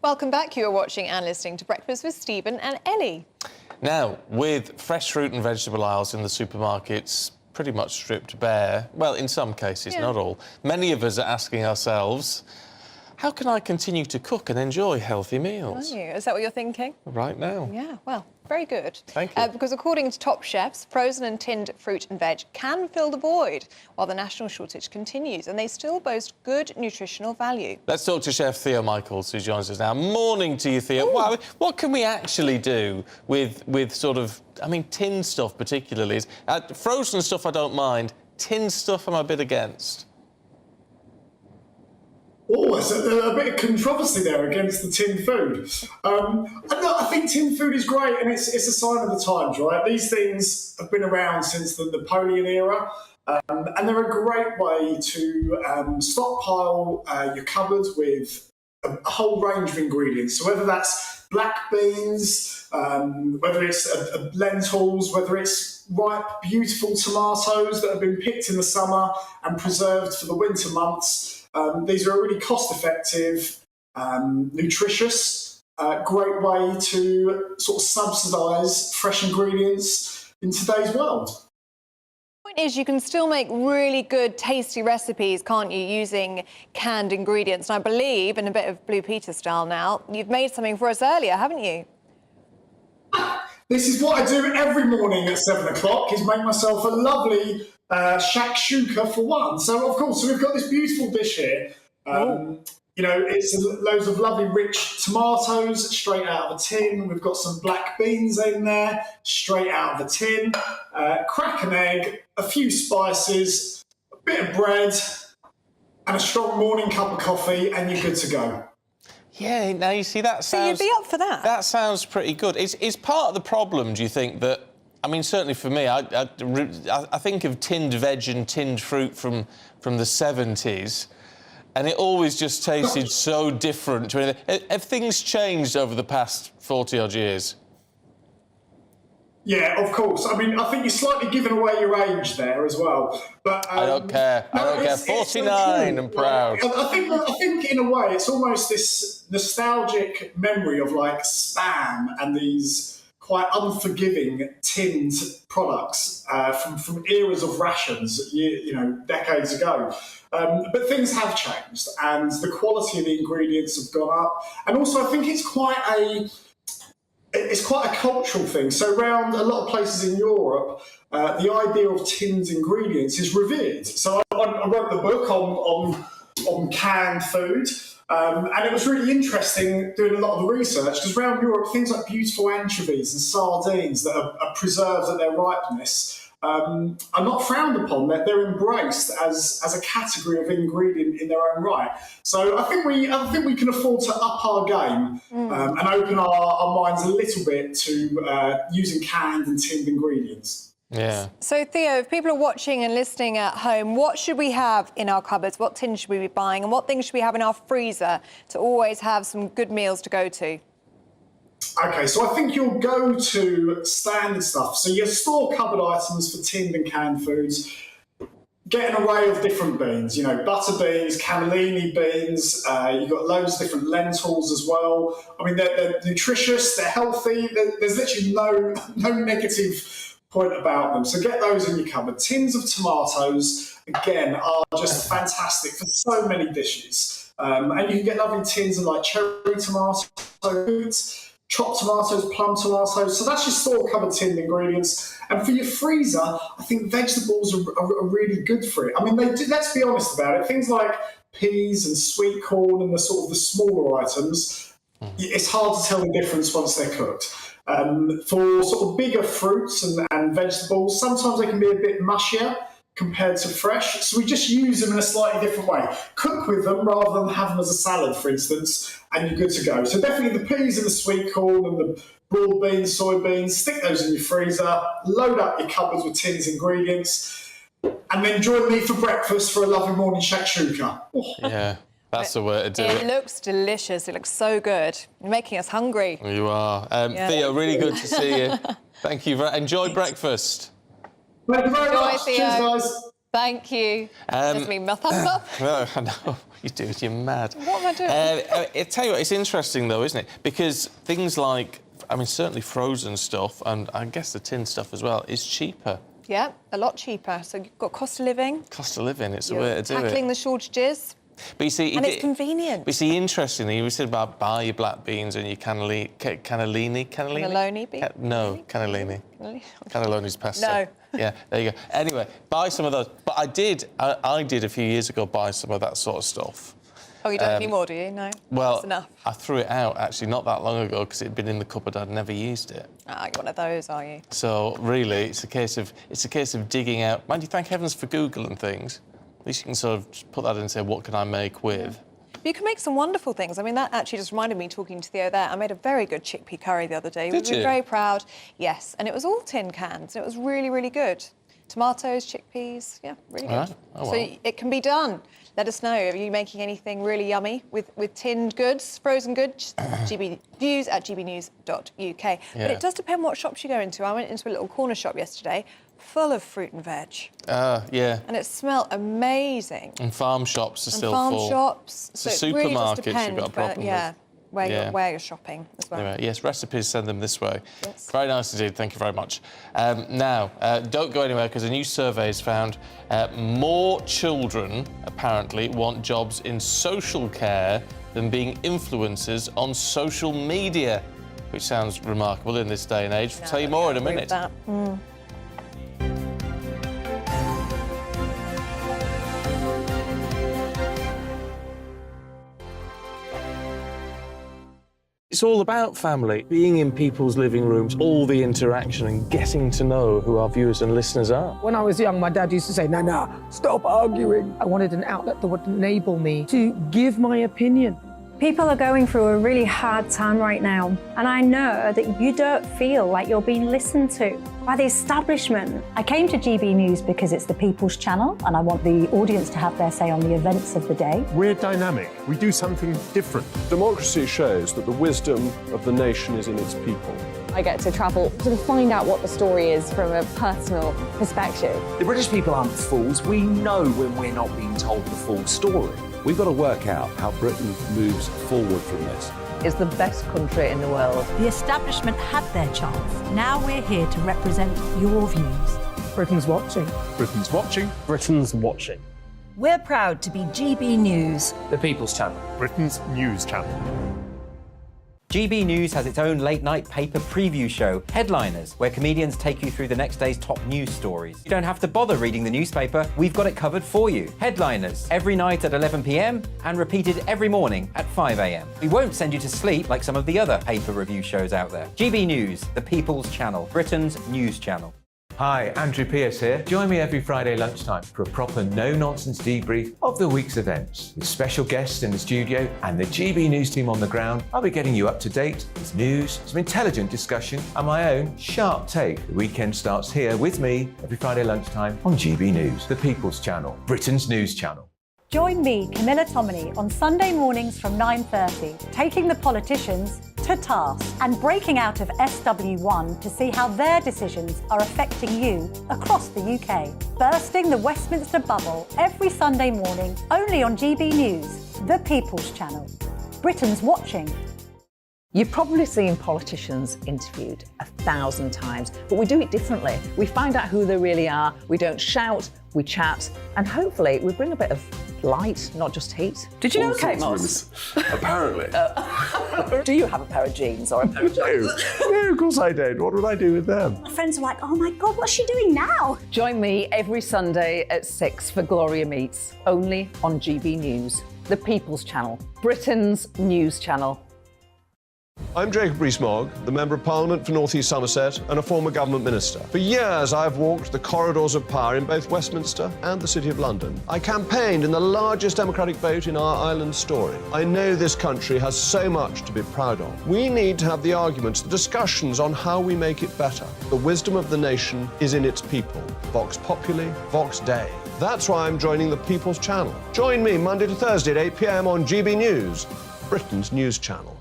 Welcome back. You are watching and listening to Breakfast with Stephen and Ellie. Now, with fresh fruit and vegetable aisles in the supermarkets pretty much stripped bare, well, in some cases, not all, many of us are asking ourselves, how can I continue to cook and enjoy healthy meals? Are you? Is that what you're thinking? Right now. Yeah, well, very good. Thank you. Because according to top chefs, frozen and tinned fruit and veg can fill the void while the national shortage continues, and they still boast good nutritional value. Let's talk to Chef Theo Michaels, who joins us now. Morning to you, Theo. Wow, what can we actually do with sort of, I mean, tinned stuff particularly? Frozen stuff I don't mind. Tinned stuff I'm a bit against. Oh, there's a bit of controversy there against the tinned food. I think tinned food is great, and it's a sign of the times, right? These things have been around since the Napoleon era, and they're a great way to stockpile your cupboard with a whole range of ingredients. So whether that's black beans, whether it's lentils, whether it's ripe, beautiful tomatoes that have been picked in the summer and preserved for the winter months. These are a really cost-effective, nutritious, great way to sort of subsidise fresh ingredients in today's world. Point is, you can still make really good, tasty recipes, can't you, using canned ingredients? And I believe, in a bit of Blue Peter style now, you've made something for us earlier, haven't you? This is what I do every morning at 7 o'clock, is make myself a lovely shakshuka for one. So, of course, we've got this beautiful dish here. You know, it's loads of lovely rich tomatoes straight out of a tin. We've got some black beans in there, straight out of the tin. Crack an egg, a few spices, a bit of bread, and a strong morning cup of coffee, and you're good to go. Yeah, now you see, that sounds... So you'd be up for that? That sounds pretty good. Is part of the problem, do you think, that... I mean, certainly for me, I think of tinned veg and tinned fruit from the 70s, and it always just tasted so different to anything. Have things changed over the past 40-odd years? Yeah, of course. I mean, I think you're slightly giving away your age there as well. But I don't care. I don't care. 49 and proud. I think in a way it's almost this nostalgic memory of like Spam and these quite unforgiving tinned products from eras of rations, you know, decades ago. But things have changed, and the quality of the ingredients have gone up. And also, I think it's quite a cultural thing. So around a lot of places in Europe, the idea of tinned ingredients is revered. So I wrote the book on canned food, and it was really interesting doing a lot of the research, because around Europe, things like beautiful anchovies and sardines that are preserved at their ripeness are not frowned upon. They're embraced as a category of ingredient in their own right. So I think we can afford to up our game and open our minds a little bit to using canned and tinned ingredients. Yeah. So, Theo, if people are watching and listening at home, what should we have in our cupboards? What tins should we be buying? And what things should we have in our freezer to always have some good meals to go to? Okay, so I think you'll go to standard stuff. So your store cupboard items for tinned and canned foods, get an array of different beans, you know, butter beans, cannellini beans, you've got loads of different lentils as well. I mean, they're nutritious, they're healthy, there's literally no negative point about them. So get those in your cupboard. Tins of tomatoes, again, are just fantastic for so many dishes. And you can get lovely tins of like cherry tomatoes, chopped tomatoes, plum tomatoes. So that's your store cupboard tinned ingredients. And for your freezer, I think vegetables are really good for it. I mean, let's be honest about it. Things like peas and sweet corn and the smaller items, it's hard to tell the difference once they're cooked. For sort of bigger fruits and vegetables, sometimes they can be a bit mushier compared to fresh. So we just use them in a slightly different way. Cook with them rather than have them as a salad, for instance, and you're good to go. So definitely the peas and the sweet corn and the broad beans, soybeans, stick those in your freezer, load up your cupboards with tins ingredients, and then join me for breakfast for a lovely morning shakshuka. Yeah, that's the way to do it. It looks delicious. It looks so good. You're making us hungry. You are. Theo, really good to see you. Thank you. Enjoy breakfast. Thank you very much. Theo. Cheers, guys. Thank you. Just me, my thumbs up. No, I know what you do. You're mad. What am I doing? I tell you what, it's interesting though, isn't it? Because things like, I mean, certainly frozen stuff, and I guess the tin stuff as well, is cheaper. Yeah, a lot cheaper. So you've got cost of living. Cost of living, it's the way to do it. Tackling the shortages. But you see, and it's convenient. But you see, interestingly, you said about buy your black beans and your cannellini. Cannelloni beans? No, cannellini. Cannelloni's pasta. No. Yeah, there you go. Anyway, buy some of those. But I did a few years ago buy some of that sort of stuff. Oh, you don't anymore, do you? No? Well, that's enough. I threw it out, actually, not that long ago, because it had been in the cupboard. I'd never used it. Ah, you're one of those, are you? So, really, it's a case of digging out. Mind you, thank heavens for Google and things. At least you can sort of just put that in and say, what can I make with? You can make some wonderful things. I mean, that actually just reminded me, talking to Theo there, I made a very good chickpea curry the other day. Did you? We were very proud. Yes, and it was all tin cans. And it was really, really good. Tomatoes, chickpeas, yeah, really good. Right. Oh, so well. it can be done. Let us know. Are you making anything really yummy with tinned goods, frozen goods? GBNews at gbnews.uk. Yeah. But it does depend what shops you go into. I went into a little corner shop yesterday, full of fruit and veg. Yeah. And it smelled amazing. And farm shops are still farm full. shops. So it really does supermarkets depend, you've got a problem yeah. with. where you're shopping as well. Anyway, yes, recipes, send them this way. Yes. Very nice indeed, thank you very much. Now, don't go anywhere because a new survey has found more children apparently want jobs in social care than being influencers on social media, which sounds remarkable in this day and age. I'll tell you more in a minute. It's all about family, being in people's living rooms, all the interaction and getting to know who our viewers and listeners are. When I was young, my dad used to say, "No, stop arguing." I wanted an outlet that would enable me to give my opinion. People are going through a really hard time right now, and I know that you don't feel like you're being listened to by the establishment. I came to GB News because it's the People's Channel, and I want the audience to have their say on the events of the day. We're dynamic. We do something different. Democracy shows that the wisdom of the nation is in its people. I get to travel to find out what the story is from a personal perspective. The British people aren't fools. We know when we're not being told the full story. We've got to work out how Britain moves forward from this. It's the best country in the world. The establishment had their chance. Now we're here to represent your views. Britain's watching. Britain's watching. Britain's watching. We're proud to be GB News, The People's Channel. Britain's news channel. GB News has its own late-night paper preview show, Headliners, where comedians take you through the next day's top news stories. You don't have to bother reading the newspaper, we've got it covered for you. Headliners, every night at 11 p.m. and repeated every morning at 5 a.m. We won't send you to sleep like some of the other paper review shows out there. GB News, the People's Channel, Britain's news channel. Hi, Andrew Pierce here. Join me every Friday lunchtime for a proper no-nonsense debrief of the week's events. With special guests in the studio and the GB News team on the ground, I'll be getting you up to date with news, some intelligent discussion and my own sharp take. The weekend starts here with me every Friday lunchtime on GB News, the People's Channel, Britain's news channel. Join me, Camilla Tominey, on Sunday mornings from 9:30, taking the politicians to task and breaking out of SW1 to see how their decisions are affecting you across the UK. Bursting the Westminster bubble every Sunday morning, only on GB News, the People's Channel. Britain's watching. You've probably seen politicians interviewed 1,000 times, but we do it differently. We find out who they really are, we don't shout, we chat, and hopefully we bring a bit of light, not just heat. Did you know, Kate Moss? Apparently. Do you have a pair of jeans or a pair of jeans? No, of course I don't. What would I do with them? My friends are like, oh my God, what's she doing now? Join me every Sunday at 6 for Gloria Meets, only on GB News, the People's Channel, Britain's news channel. I'm Jacob Rees-Mogg, the Member of Parliament for North East Somerset and a former government minister. For years, I've walked the corridors of power in both Westminster and the City of London. I campaigned in the largest democratic vote in our island story. I know this country has so much to be proud of. We need to have the arguments, the discussions on how we make it better. The wisdom of the nation is in its people. Vox Populi, Vox Dei. That's why I'm joining the People's Channel. Join me Monday to Thursday at 8 p.m. on GB News, Britain's news channel.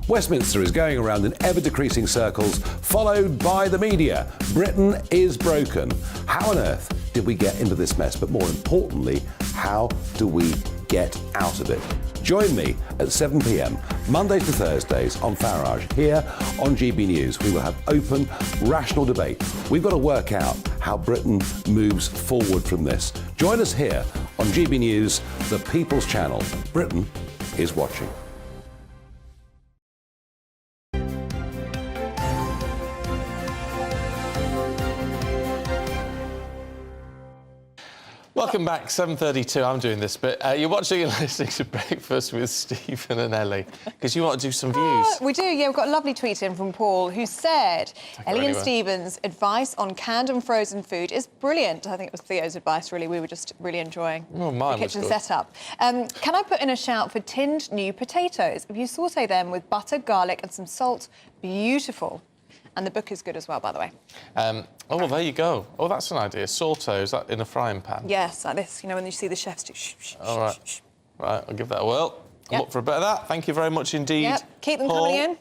Westminster is going around in ever-decreasing circles, followed by the media. Britain is broken. How on earth did we get into this mess? But more importantly, how do we get out of it? Join me at 7 p.m, Mondays to Thursdays on Farage, here on GB News. We will have open, rational debate. We've got to work out how Britain moves forward from this. Join us here on GB News, the People's Channel. Britain is watching. Welcome back, 7:32. I'm doing this bit. You're watching and listening to Breakfast with Stephen and Ellie because you want to do some views. We do, yeah. We've got a lovely tweet in from Paul who said, Ellie and Stephen's advice on canned and frozen food is brilliant. I think it was Theo's advice, really. We were just really enjoying the kitchen setup. Can I put in a shout for tinned new potatoes? If you sauté them with butter, garlic and some salt, beautiful. And the book is good as well, by the way. Oh, well, there you go. Oh, that's an idea. Sauté, is that in a frying pan? Yes, like this. You know, when you see the chefs do All right. Right, I'll give that a whirl. I'll look for a bit of that. Thank you very much indeed. Yep, keep them Paul. coming in.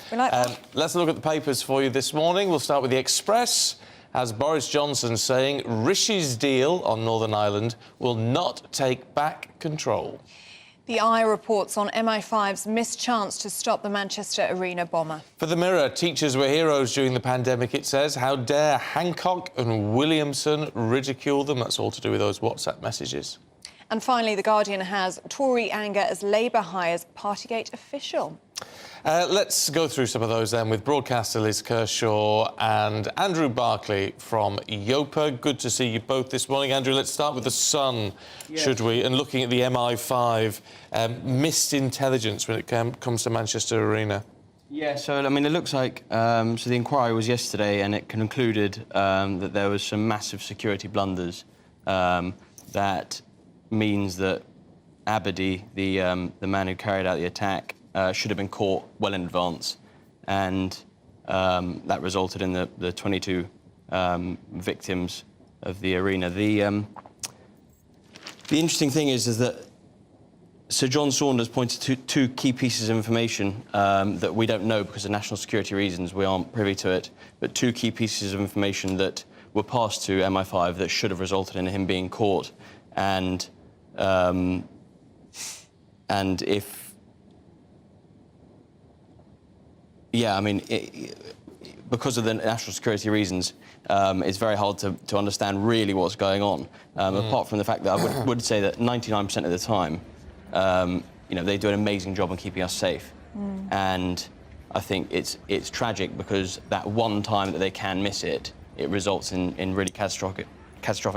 We like that. Let's look at the papers for you this morning. We'll start with the Express. As Boris Johnson saying Rishi's deal on Northern Ireland will not take back control. The Eye reports on MI5's missed chance to stop the Manchester Arena bomber. For the Mirror, teachers were heroes during the pandemic, it says. How dare Hancock and Williamson ridicule them? That's all to do with those WhatsApp messages. And finally, The Guardian has Tory anger as Labour hires Partygate official. Let's go through some of those then with broadcaster Liz Kershaw and Andrew Barclay from Yopa. Good to see you both this morning. Andrew, let's start with The Sun, should we? And looking at the MI5 missed intelligence when it comes to Manchester Arena. Yeah, so, I mean, it looks like... so the inquiry was yesterday and it concluded that there was some massive security blunders. That means that Abadi, the man who carried out the attack, should have been caught well in advance, and that resulted in the 22 victims of the arena. The interesting thing is that Sir John Saunders pointed to two key pieces of information that we don't know because of national security reasons. We aren't privy to it, but two key pieces of information that were passed to MI5 that should have resulted in him being caught, and if... Yeah, I mean, because of the national security reasons, it's very hard to understand really what's going on, apart from the fact that I would say that 99% of the time, you know, they do an amazing job in keeping us safe. And I think it's tragic because that one time that they can miss it, it results in really catastrophic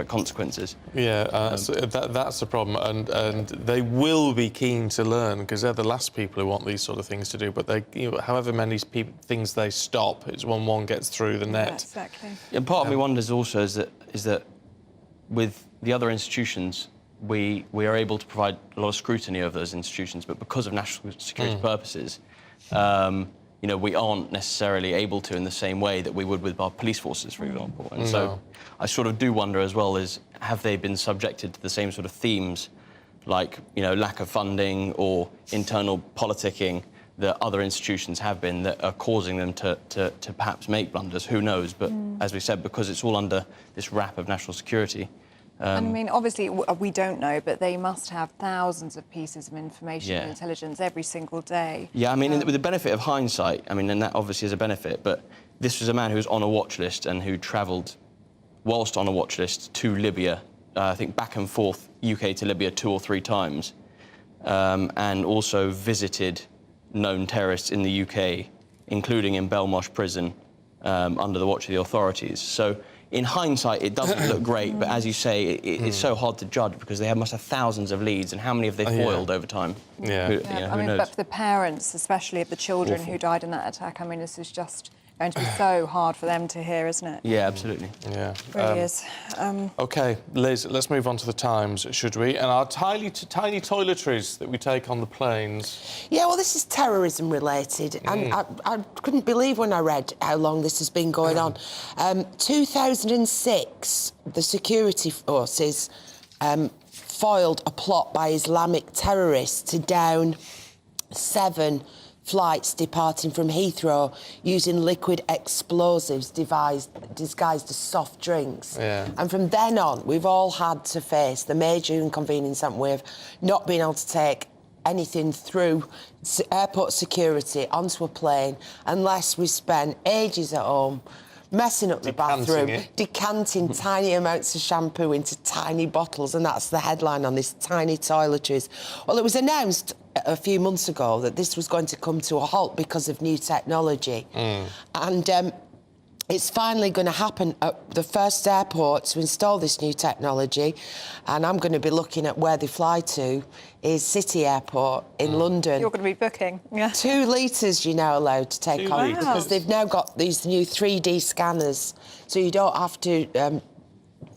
consequences. Yeah, that's the problem, and they will be keen to learn because they're the last people who want these sort of things to do. But they, you know, however many things they stop, it's when one gets through the net. Yeah, exactly. And part of me wonders also is that with the other institutions, we are able to provide a lot of scrutiny of those institutions, but because of national security purposes, you know, we aren't necessarily able to in the same way that we would with our police forces, for example. And so I sort of do wonder as well is, have they been subjected to the same sort of themes, like, you know, lack of funding or internal politicking that other institutions have been that are causing them to perhaps make blunders? Who knows? But as we said, because it's all under this wrap of national security, I mean, obviously, we don't know, but they must have thousands of pieces of information and intelligence every single day. Yeah, I mean, with the benefit of hindsight, I mean, and that obviously is a benefit, but this was a man who was on a watch list and who travelled whilst on a watch list to Libya, I think back and forth UK to Libya 2 or 3 times, and also visited known terrorists in the UK, including in Belmarsh prison, under the watch of the authorities. So, in hindsight, it doesn't look great, but as you say, it's so hard to judge because they must have thousands of leads, and how many have they foiled over time? Yeah. I mean, but for the parents, especially of the children who died in that attack, I mean, this is just going to be so hard for them to hear, isn't it? Yeah, absolutely. Yeah. It really is. OK, Liz, let's move on to the Times, should we? And our tiny toiletries that we take on the planes. Yeah, well, this is terrorism related, and I couldn't believe when I read how long this has been going on. 2006, the security forces foiled a plot by Islamic terrorists to down 7 flights departing from Heathrow using liquid explosives disguised as soft drinks. Yeah. And from then on, we've all had to face the major inconvenience, haven't we, of not being able to take anything through airport security onto a plane unless we spent ages at home messing up the bathroom, decanting tiny amounts of shampoo into tiny bottles, and that's the headline on this tiny toiletries. Well, it was announced a few months ago that this was going to come to a halt because of new technology. And it's finally going to happen at the first airport to install this new technology, and I'm going to be looking at where they fly to, is City Airport in London. You're going to be booking, yeah. 2 litres you're now allowed to take on, litres. because they've now got these new 3D scanners, so you don't have to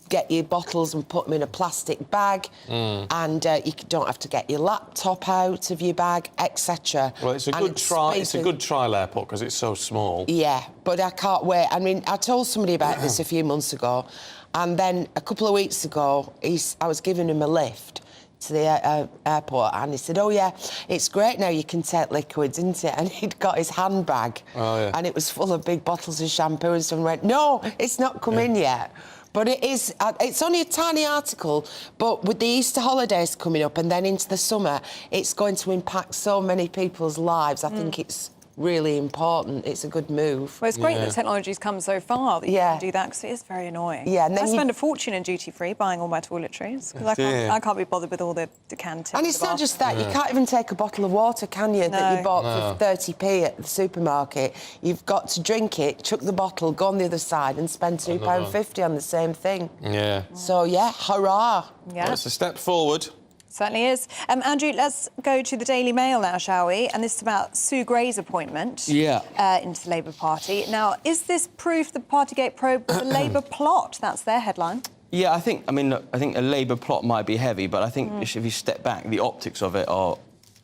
get your bottles and put them in a plastic bag, and you don't have to get your laptop out of your bag, etc. Well, it's a good trial airport because it's so small. Yeah, but I can't wait. I mean, I told somebody about this a few months ago, and then a couple of weeks ago, I was giving him a lift to the airport, and he said, "Oh yeah, it's great now you can take liquids, isn't it?" And he'd got his handbag, and it was full of big bottles of shampoo, and someone went, "No, it's not come in yet." But it is, it's only a tiny article, but with the Easter holidays coming up and then into the summer, it's going to impact so many people's lives. I think it's really important. It's a good move. Well, it's great that technology's come so far that you can do that, because it is very annoying. Yeah, and then I spend a fortune in duty-free buying all my toiletries, because I can't be bothered with all the decanting. And it's not just that, you can't even take a bottle of water, can you, that you bought for 30p at the supermarket. You've got to drink it, chuck the bottle, go on the other side and spend £2.50 on the same thing. Yeah. So, yeah, hurrah. Yeah. Well, it's a step forward. Certainly is. Andrew, let's go to the Daily Mail now, shall we? And this is about Sue Gray's appointment into the Labour Party. Now, is this proof the Partygate probe was a Labour plot? That's their headline. Yeah, I think a Labour plot might be heavy, but I think if you step back, the optics of it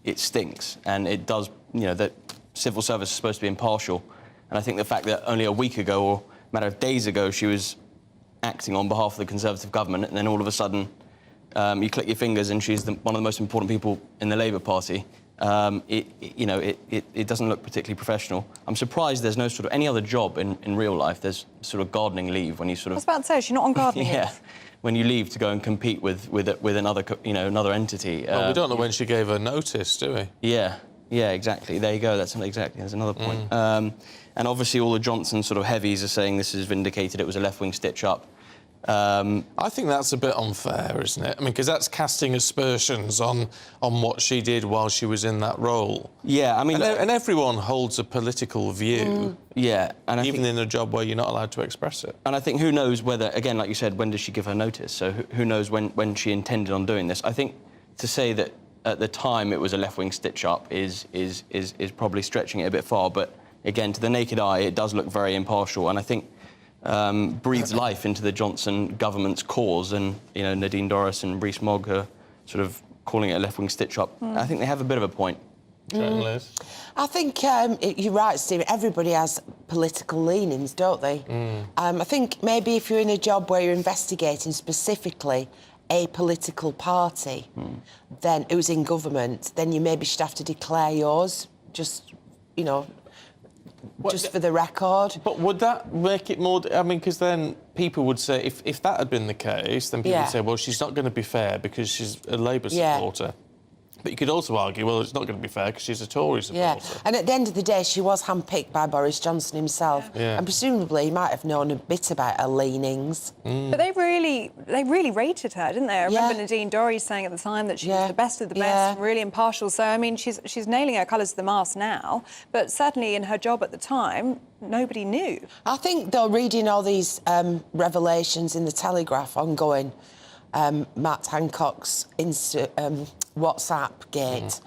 it stinks, and it does. You know, that civil service is supposed to be impartial, and I think the fact that only a week ago, or a matter of days ago, she was acting on behalf of the Conservative government, and then all of a sudden. You click your fingers and she's one of the most important people in the Labour Party. It doesn't look particularly professional. I'm surprised there's no sort of any other job in real life. There's sort of gardening leave when you sort of. I was about to say, she's not on gardening leave. When you leave to go and compete with another entity. Well, we don't know when she gave her notice, do we? Yeah, exactly. There you go. That's another point. And obviously all the Johnson sort of heavies are saying this is vindicated. It was a left-wing stitch-up. I think that's a bit unfair, isn't it? I mean, because that's casting aspersions on what she did while she was in that role. Yeah, I mean... And everyone holds a political view. Yeah, and even in a job where you're not allowed to express it. And I think who knows whether, again, like you said, when does she give her notice? So who knows when she intended on doing this? I think to say that at the time it was a left-wing stitch-up is probably stretching it a bit far, but again, to the naked eye, it does look very impartial, and I think breathes life into the Johnson government's cause, and Nadine Dorries and Rees Mogg are sort of calling it a left-wing stitch-up. I think they have a bit of a point. I think you're right, Stephen. Everybody has political leanings, don't they? I think maybe if you're in a job where you're investigating specifically a political party, then who's in government, then you maybe should have to declare yours. Just for the record. But would that make it more... I mean, because then people would say, if that had been the case, then people would say, well, she's not going to be fair because she's a Labour supporter. But you could also argue, well, it's not going to be fair because she's a Tory supporter. Yeah, and at the end of the day, she was handpicked by Boris Johnson himself. And presumably he might have known a bit about her leanings. But they really rated her, didn't they? I remember Nadine Dorries saying at the time that she was the best of the best, really impartial. So, I mean, she's nailing her colours to the mast now, but certainly in her job at the time, nobody knew. I think, though, reading all these revelations in the Telegraph ongoing, Matt Hancock's WhatsApp gate,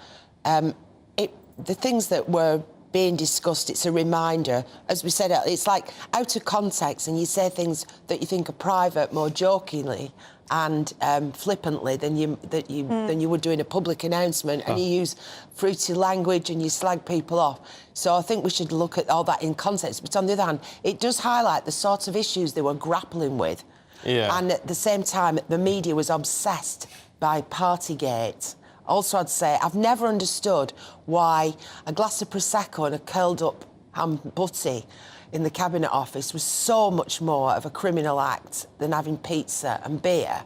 the things that were being discussed, it's a reminder. As we said, it's like out of context, and you say things that you think are private more jokingly and flippantly than you would do in a public announcement, and you use fruity language and you slag people off. So I think we should look at all that in context. But on the other hand, it does highlight the sorts of issues they were grappling with. And at the same time, the media was obsessed by Partygate. Also, I'd say I've never understood why a glass of Prosecco and a curled-up ham butty in the Cabinet Office was so much more of a criminal act than having pizza and beer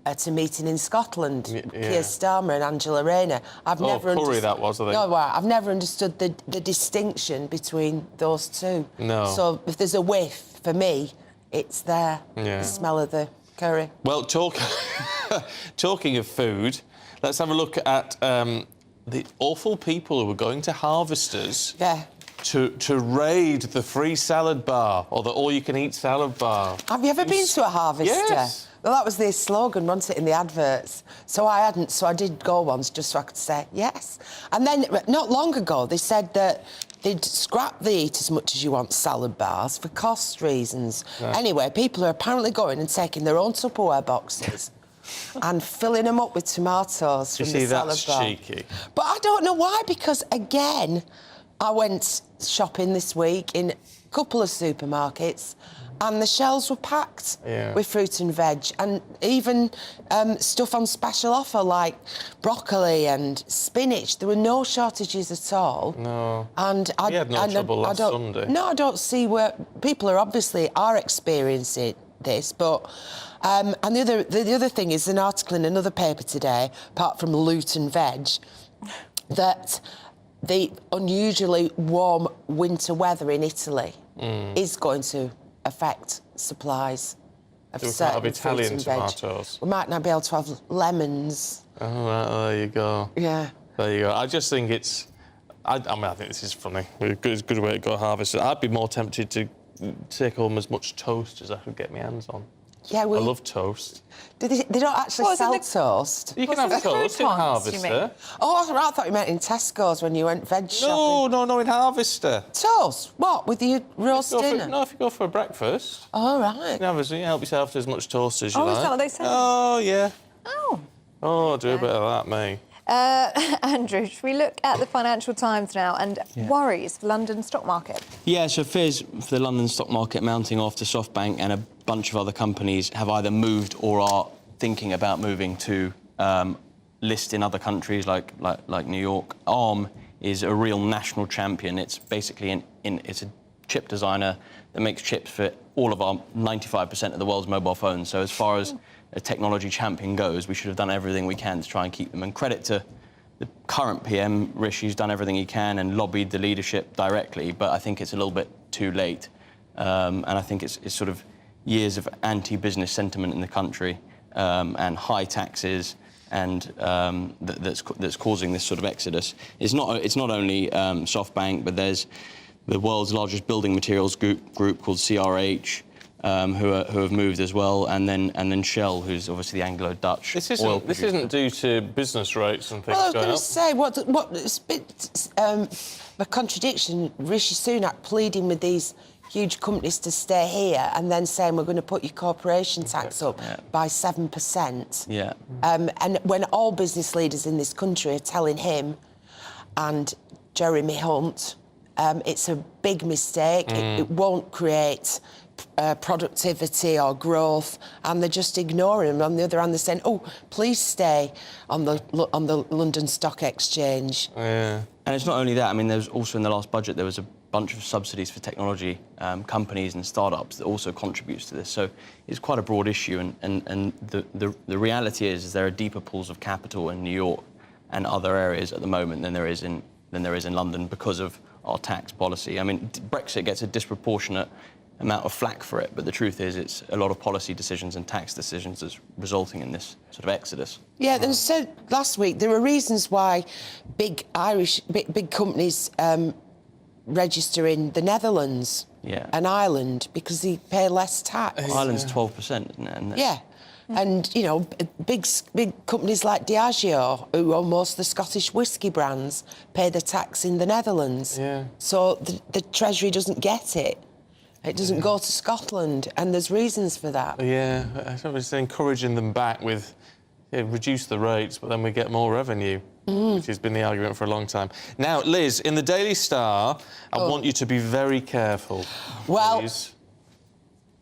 at a meeting in Scotland. Keir Starmer and Angela Rayner. I've never Curry that was, I think. No, I've never understood the distinction between those two. No. So if there's a whiff, for me, it's there, the smell of the curry. Well, talking of food, let's have a look at the awful people who were going to Harvesters to raid the free salad bar, or the all-you-can-eat salad bar. Have you ever been to a Harvester? Yes. Well, that was their slogan, wasn't it, in the adverts? So I hadn't, so I did go once just so I could say yes. And then, not long ago, they said that they'd scrap the eat as much as you want salad bars for cost reasons. Anyway, people are apparently going and taking their own Tupperware boxes and filling them up with tomatoes from the salad bar. You see, that's cheeky. But I don't know why, because, again, I went shopping this week in a couple of supermarkets and the shelves were packed with fruit and veg, and even stuff on special offer like broccoli and spinach. There were no shortages at all. No. And we had no trouble last Sunday. No, I don't see where people are obviously experiencing this, but and the other thing is an article in another paper today, apart from Loot and Veg, that the unusually warm winter weather in Italy is going to affect supplies of So we can't certain have Italian fruits and veg. tomatoes. We might not be able to have lemons. Oh, right, there you go. Yeah. There you go. I just think it's... I mean, I think this is funny. It's a good way to go harvest. I'd be more tempted to take home as much toast as I could get my hands on. Yeah, I love toast. They don't actually sell toast. You can have toast in Harvester. Oh, I thought you meant in Tesco's when you went veg shopping. No, in Harvester. Toast? What, with your roast dinner? No, if you go for a breakfast. Oh, right. You can help yourself to as much toast as you like. Oh, is that what they said? Oh, yeah. Oh. Oh, do a bit of that, me. Andrew, should we look at the Financial Times now and worries for London stock market? Yeah, so fears for the London stock market mounting after SoftBank and a bunch of other companies have either moved or are thinking about moving to list in other countries like New York. ARM is a real national champion. It's basically it's a chip designer that makes chips for all of our 95% of the world's mobile phones. So as far as a technology champion goes, we should have done everything we can to try and keep them. And credit to the current PM, Rishi's done everything he can and lobbied the leadership directly, but I think it's a little bit too late. And I think it's sort of years of anti-business sentiment in the country and high taxes and that's causing this sort of exodus. It's not only SoftBank, but there's the world's largest building materials group called CRH, who have moved as well, and then Shell, who's obviously the Anglo-Dutch oil producer. This isn't due to business rates and things Well, I was going going up. to say, it's a bit a contradiction. Rishi Sunak pleading with these huge companies to stay here and then saying we're going to put your corporation tax up by 7%. Yeah. And when all business leaders in this country are telling him and Jeremy Hunt, it's a big mistake. It won't create productivity or growth, and they're just ignoring him. On the other hand, they're saying, "Oh, please stay on the London Stock Exchange." Yeah. And it's not only that. I mean, there's also in the last budget there was a bunch of subsidies for technology companies and startups that also contributes to this. So it's quite a broad issue, and the reality is there are deeper pools of capital in New York and other areas at the moment than there is in London because of our tax policy. I mean, Brexit gets a disproportionate amount of flack for it, but the truth is it's a lot of policy decisions and tax decisions that's resulting in this sort of exodus. Yeah, they said last week there are reasons why big companies register in the Netherlands and Ireland because they pay less tax. Ireland's 12%, isn't it? And yeah. And, you know, big companies like Diageo, who own most of the Scottish whisky brands, pay their tax in the Netherlands. Yeah. So the Treasury doesn't get it. It doesn't go to Scotland, and there's reasons for that. Yeah, it's encouraging them back with reduce the rates, but then we get more revenue, which has been the argument for a long time. Now, Liz, in the Daily Star, I want you to be very careful. Well, please.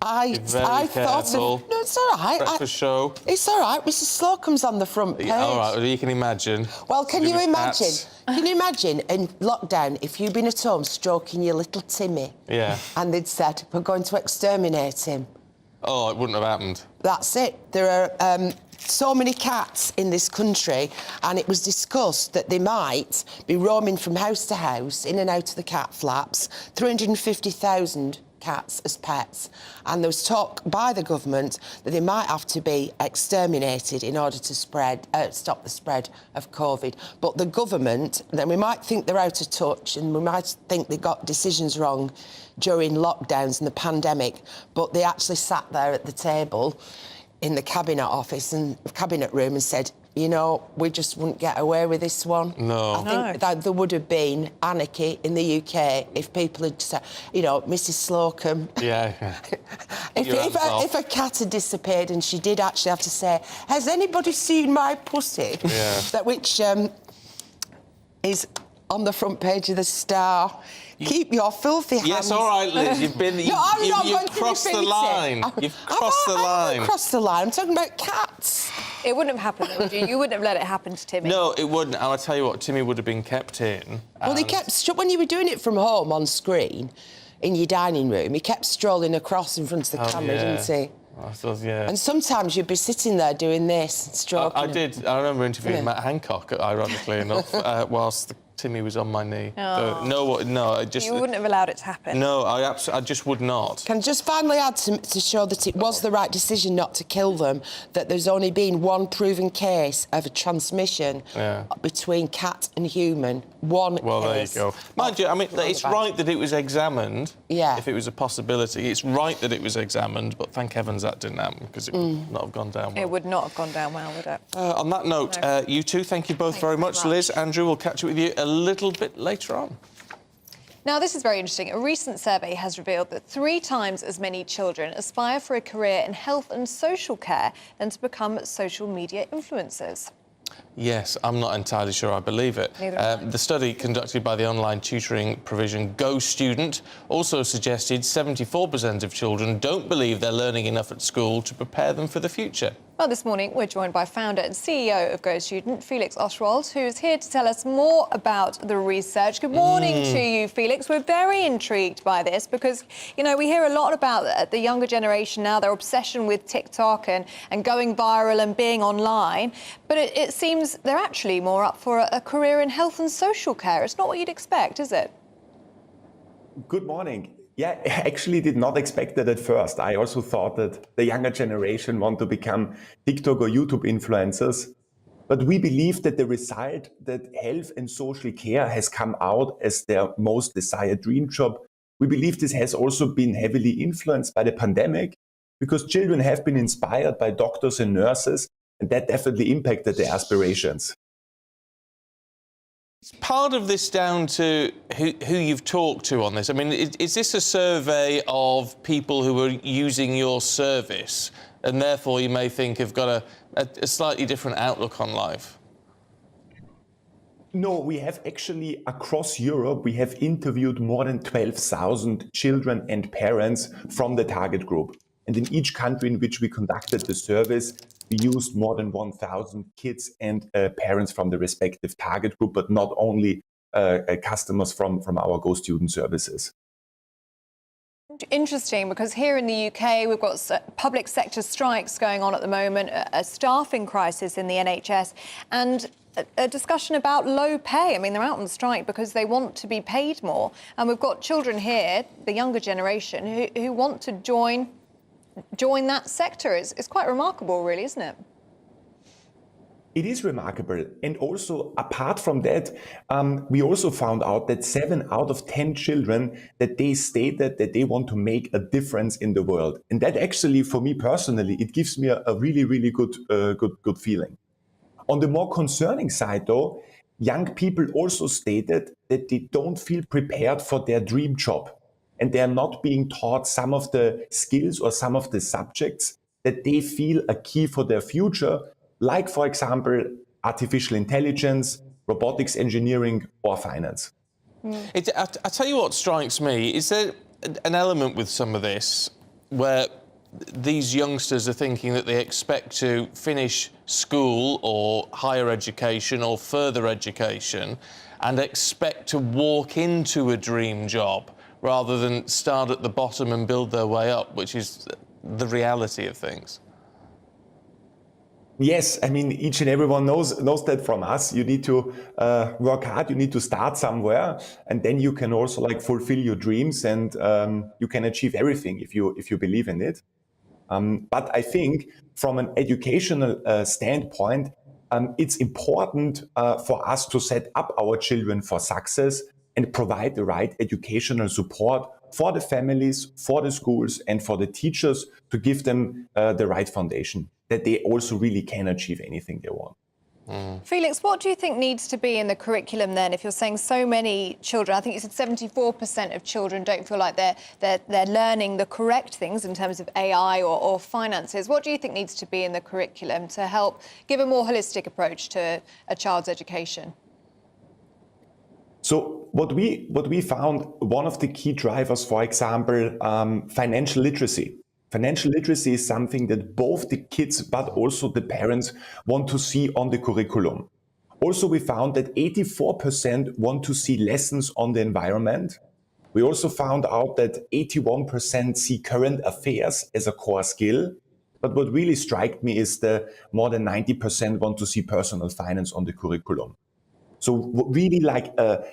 I thought of... No, it's all right. Breakfast show. It's all right. Mrs. Slocum's on the front page. Yeah, all right, well, you can imagine. Well, can you imagine? Can you imagine in lockdown if you'd been at home stroking your little Timmy? Yeah. And they'd said, we're going to exterminate him. Oh, it wouldn't have happened. That's it. There are so many cats in this country, and it was discussed that they might be roaming from house to house, in and out of the cat flaps, 350,000 cats as pets, and there was talk by the government that they might have to be exterminated in order to stop the spread of COVID. But the government, then we might think they're out of touch and we might think they got decisions wrong during lockdowns and the pandemic, but they actually sat there at the table in the cabinet office and cabinet room and said, you know, we just wouldn't get away with this one. No. I think that there would have been anarchy in the UK if people had said, you know, Mrs. Slocum. Yeah. if a cat had disappeared and she did actually have to say, has anybody seen my pussy? Yeah. Which is on the front page of the Star. Keep your filthy hands. Yes, all right, Liz, you've crossed the line. You've crossed the line. I haven't crossed the line. I'm talking about cats. It wouldn't have happened, would you? You wouldn't have let it happen to Timmy. No, it wouldn't. And I'll tell you what, Timmy would have been kept in. Well, they kept... When you were doing it from home on screen, in your dining room, he kept strolling across in front of the camera, didn't he? I thought, yeah. And sometimes you'd be sitting there doing this, stroking. I did. I remember interviewing Yeah. Matt Hancock, ironically enough, whilst Timmy was on my knee. Oh. No, I just... You wouldn't have allowed it to happen. No, I just would not. Can I just finally add to show that it was the right decision not to kill them, that there's only been one proven case of a transmission between cat and human. One Well, case. there you go. Mind you, I mean, it's right that it was examined, Yeah. if it was a possibility. It's right that it was examined, but thank heavens that didn't happen, because it would not have gone down well. It would not have gone down well, would it? On that note, you two, thank you both very much. Liz, Andrew, we'll catch up with you a little bit later on. Now, this is very interesting. A recent survey has revealed that 3 times as many children aspire for a career in health and social care than to become social media influencers. Yes, I'm not entirely sure I believe it. The study conducted by the online tutoring provision Go Student also suggested 74% of children don't believe they're learning enough at school to prepare them for the future. Well, this morning we're joined by founder and CEO of Go Student, Felix Oswald, who's here to tell us more about the research. Good morning to you, Felix. We're very intrigued by this because, you know, we hear a lot about the younger generation now, their obsession with TikTok and going viral and being online. But it seems they're actually more up for a career in health and social care. It's not what you'd expect, is it? Good morning. Yeah, I actually did not expect that at first. I also thought that the younger generation want to become TikTok or YouTube influencers. But we believe that the result that health and social care has come out as their most desired dream job. We believe this has also been heavily influenced by the pandemic because children have been inspired by doctors and nurses, and that definitely impacted their aspirations. Is part of this down to who you've talked to on this? I mean, is this a survey of people who are using your service and therefore you may think have got a slightly different outlook on life? No, we have actually, across Europe, we have interviewed more than 12,000 children and parents from the target group. And in each country in which we conducted the service, we used more than 1,000 kids and parents from the respective target group, but not only customers from our Go Student services. Interesting, because here in the UK, we've got public sector strikes going on at the moment, a staffing crisis in the NHS, and a discussion about low pay. I mean, they're out on strike because they want to be paid more. And we've got children here, the younger generation, who want to join that sector. It's quite remarkable, really, isn't it? It is remarkable. And also, apart from that, we also found out that 7 out of 10 children, that they stated that they want to make a difference in the world. And that actually, for me personally, it gives me a really, really good feeling. On the more concerning side, though, young people also stated that they don't feel prepared for their dream job. And they are not being taught some of the skills or some of the subjects that they feel are key for their future, like, for example, artificial intelligence, robotics engineering, or finance. I tell you what strikes me. Is there an element with some of this where these youngsters are thinking that they expect to finish school or higher education or further education and expect to walk into a dream job rather than start at the bottom and build their way up, which is the reality of things? Yes, I mean, each and everyone knows that from us. You need to work hard, you need to start somewhere, and then you can also like fulfill your dreams, and you can achieve everything if you believe in it. But I think from an educational standpoint, it's important for us to set up our children for success and provide the right educational support for the families, for the schools, and for the teachers to give them the right foundation that they also really can achieve anything they want. Felix, what do you think needs to be in the curriculum then? If you're saying so many children, I think you said 74% of children don't feel like they're learning the correct things in terms of AI or finances. What do you think needs to be in the curriculum to help give a more holistic approach to a child's education? So what we found, one of the key drivers, for example, financial literacy. Financial literacy is something that both the kids but also the parents want to see on the curriculum. Also, we found that 84% want to see lessons on the environment. We also found out that 81% see current affairs as a core skill. But what really struck me is the more than 90% want to see personal finance on the curriculum. So really like a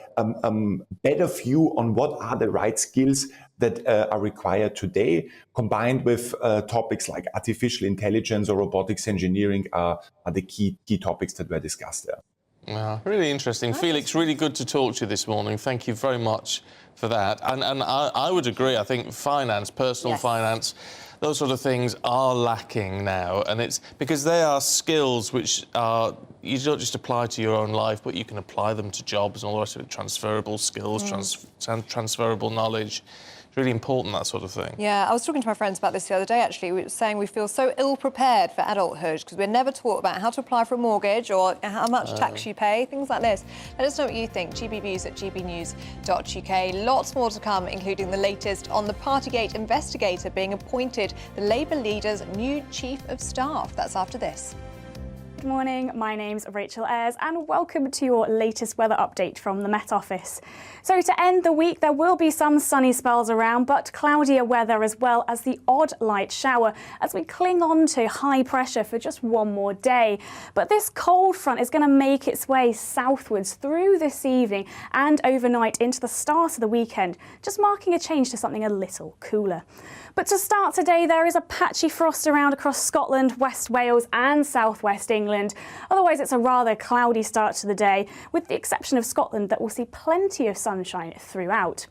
better view on what are the right skills that are required today, combined with topics like artificial intelligence or robotics engineering are the key topics that were discussed there. Really interesting. Felix, really good to talk to you this morning. Thank you very much for that. And I would agree. I think finance, personal finance, those sort of things are lacking now. And it's because they are skills which are, you don't just apply to your own life, but you can apply them to jobs and all the rest of it. Transferable skills, transferable knowledge. It's really important, that sort of thing. Yeah, I was talking to my friends about this the other day, actually. We were saying we feel so ill-prepared for adulthood because we're never taught about how to apply for a mortgage or how much tax you pay, things like this. Let us know what you think. gbnews@gbnews.uk. Lots more to come, including the latest on the Partygate investigator being appointed the Labour leader's new Chief of Staff. That's after this. Good morning, my name's Rachel Ayres and welcome to your latest weather update from the Met Office. So to end the week, there will be some sunny spells around, but cloudier weather as well as the odd light shower as we cling on to high pressure for just one more day. But this cold front is going to make its way southwards through this evening and overnight into the start of the weekend, just marking a change to something a little cooler. But to start today, there is a patchy frost around across Scotland, West Wales and South West England. Otherwise, it's a rather cloudy start to the day, with the exception of Scotland that will see plenty of sunshine throughout.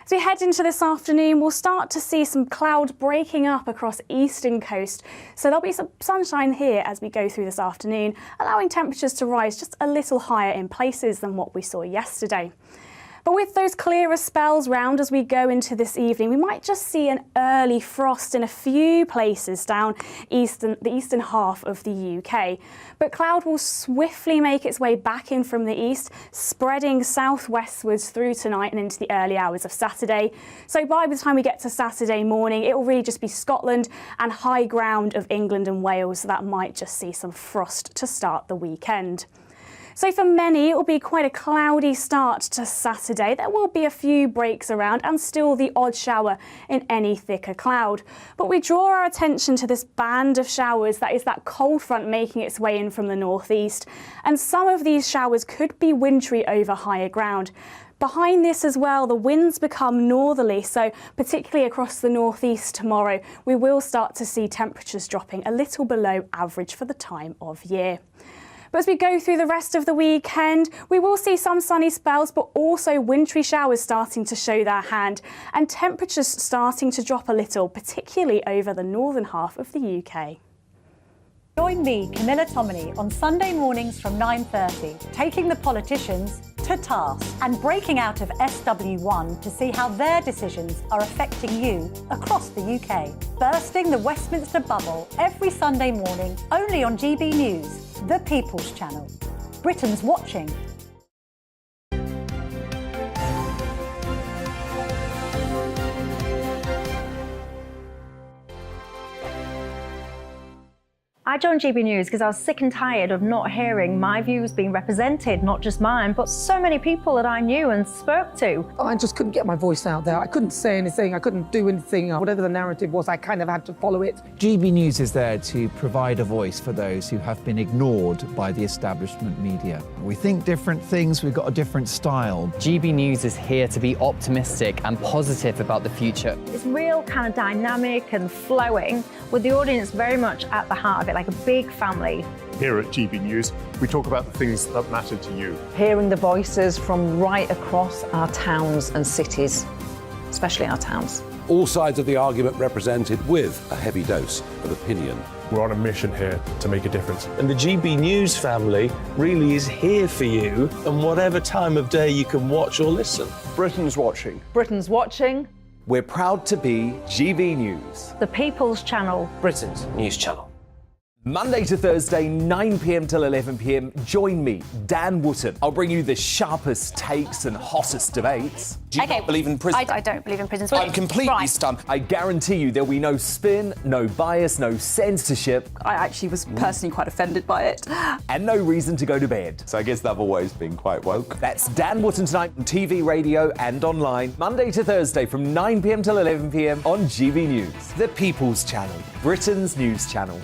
As we head into this afternoon, we'll start to see some cloud breaking up across eastern coast. So there'll be some sunshine here as we go through this afternoon, allowing temperatures to rise just a little higher in places than what we saw yesterday. But with those clearer spells round as we go into this evening, we might just see an early frost in a few places down the eastern half of the UK. But cloud will swiftly make its way back in from the east, spreading southwestwards through tonight and into the early hours of Saturday. So by the time we get to Saturday morning, it will really just be Scotland and high ground of England and Wales. So that might just see some frost to start the weekend. So for many, it will be quite a cloudy start to Saturday. There will be a few breaks around and still the odd shower in any thicker cloud. But we draw our attention to this band of showers, that is that cold front making its way in from the northeast. And some of these showers could be wintry over higher ground. Behind this as well, the winds become northerly, so particularly across the northeast tomorrow, we will start to see temperatures dropping a little below average for the time of year. But as we go through the rest of the weekend, we will see some sunny spells, but also wintry showers starting to show their hand and temperatures starting to drop a little, particularly over the northern half of the UK. Join me, Camilla Tominey, on Sunday mornings from 9:30, taking the politicians to task and breaking out of SW1 to see how their decisions are affecting you across the UK. Bursting the Westminster bubble every Sunday morning, only on GB News, the People's Channel. Britain's watching. I joined GB News because I was sick and tired of not hearing my views being represented, not just mine, but so many people that I knew and spoke to. I just couldn't get my voice out there. I couldn't say anything. I couldn't do anything. Whatever the narrative was, I kind of had to follow it. GB News is there to provide a voice for those who have been ignored by the establishment media. We think different things, we've got a different style. GB News is here to be optimistic and positive about the future. It's real kind of dynamic and flowing, with the audience very much at the heart of it, like a big family. Here at GB News, we talk about the things that matter to you. Hearing the voices from right across our towns and cities, especially our towns. All sides of the argument represented with a heavy dose of opinion. We're on a mission here to make a difference. And the GB News family really is here for you, and whatever time of day you can watch or listen. Britain's watching. Britain's watching. We're proud to be GB News, the People's Channel. Britain's news channel. Monday to Thursday, 9 p.m. till 11 p.m. Join me, Dan Wootton. I'll bring you the sharpest takes and hottest debates. Do you not believe in prison? I don't believe in prisons. I'm completely stunned. I guarantee you there'll be no spin, no bias, no censorship. I actually was personally quite offended by it. And no reason to go to bed. So I guess they've always been quite woke. That's Dan Wootton tonight on TV, radio and online. Monday to Thursday from 9 p.m. till 11 p.m. on GB News. The People's Channel, Britain's news channel.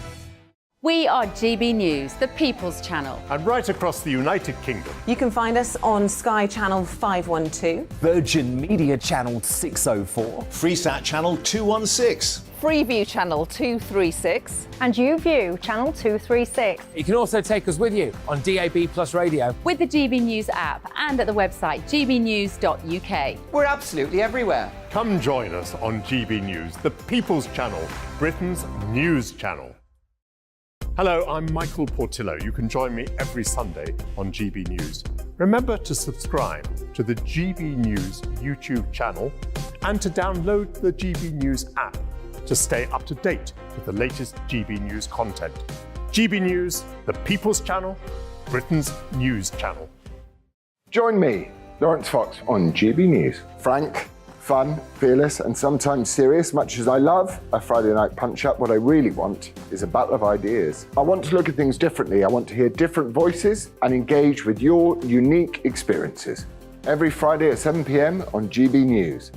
We are GB News, the People's Channel. And right across the United Kingdom. You can find us on Sky Channel 512. Virgin Media Channel 604. Freesat Channel 216. Freeview Channel 236. And YouView Channel 236. You can also take us with you on DAB Plus Radio. With the GB News app and at the website gbnews.uk. We're absolutely everywhere. Come join us on GB News, the People's Channel, Britain's news channel. Hello, I'm Michael Portillo. You can join me every Sunday on GB News. Remember to subscribe to the GB News YouTube channel and to download the GB News app to stay up to date with the latest GB News content. GB News, the People's Channel, Britain's news channel. Join me, Lawrence Fox, on GB News. Frank, fun, fearless and sometimes serious. Much as I love a Friday night punch-up, what I really want is a battle of ideas. I want to look at things differently. I want to hear different voices and engage with your unique experiences. Every Friday at 7 p.m. on GB News.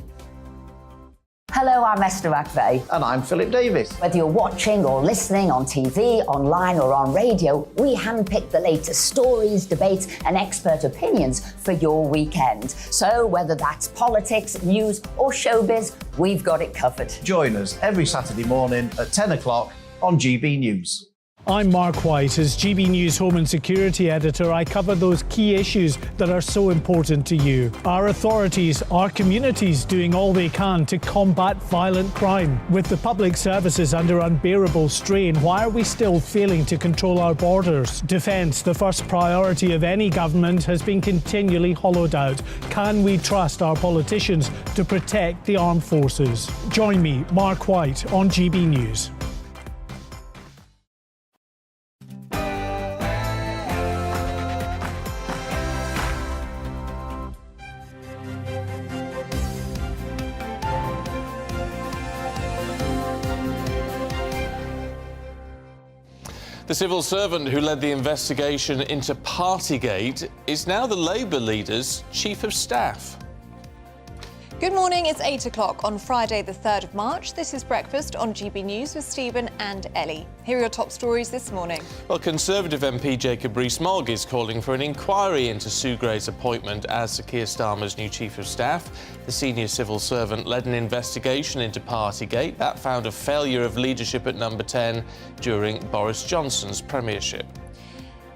Hello, I'm Esther McVeigh. And I'm Philip Davis. Whether you're watching or listening on TV, online or on radio, we handpick the latest stories, debates and expert opinions for your weekend. So whether that's politics, news or showbiz, we've got it covered. Join us every Saturday morning at 10 o'clock on GB News. I'm Mark White. As GB News Home and Security Editor, I cover those key issues that are so important to you. Our authorities, our communities doing all they can to combat violent crime. With the public services under unbearable strain, why are we still failing to control our borders? Defence, the first priority of any government, has been continually hollowed out. Can we trust our politicians to protect the armed forces? Join me, Mark White, on GB News. The civil servant who led the investigation into Partygate is now the Labour leader's chief of staff. Good morning, it's 8 o'clock on Friday the 3rd of March. This is Breakfast on GB News with Stephen and Ellie. Here are your top stories this morning. Well, Conservative MP Jacob Rees-Mogg is calling for an inquiry into Sue Gray's appointment as Sir Keir Starmer's new chief of staff. The senior civil servant led an investigation into Partygate that found a failure of leadership at number 10 during Boris Johnson's premiership.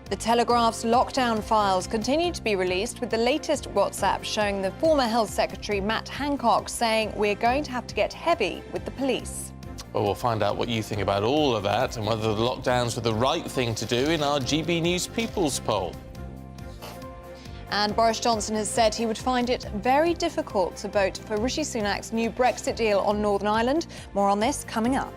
The Telegraph's lockdown files continue to be released, with the latest WhatsApp showing the former Health Secretary Matt Hancock saying we're going to have to get heavy with the police. Well, we'll find out what you think about all of that and whether the lockdowns were the right thing to do in our GB News People's Poll. And Boris Johnson has said he would find it very difficult to vote for Rishi Sunak's new Brexit deal on Northern Ireland. More on this coming up.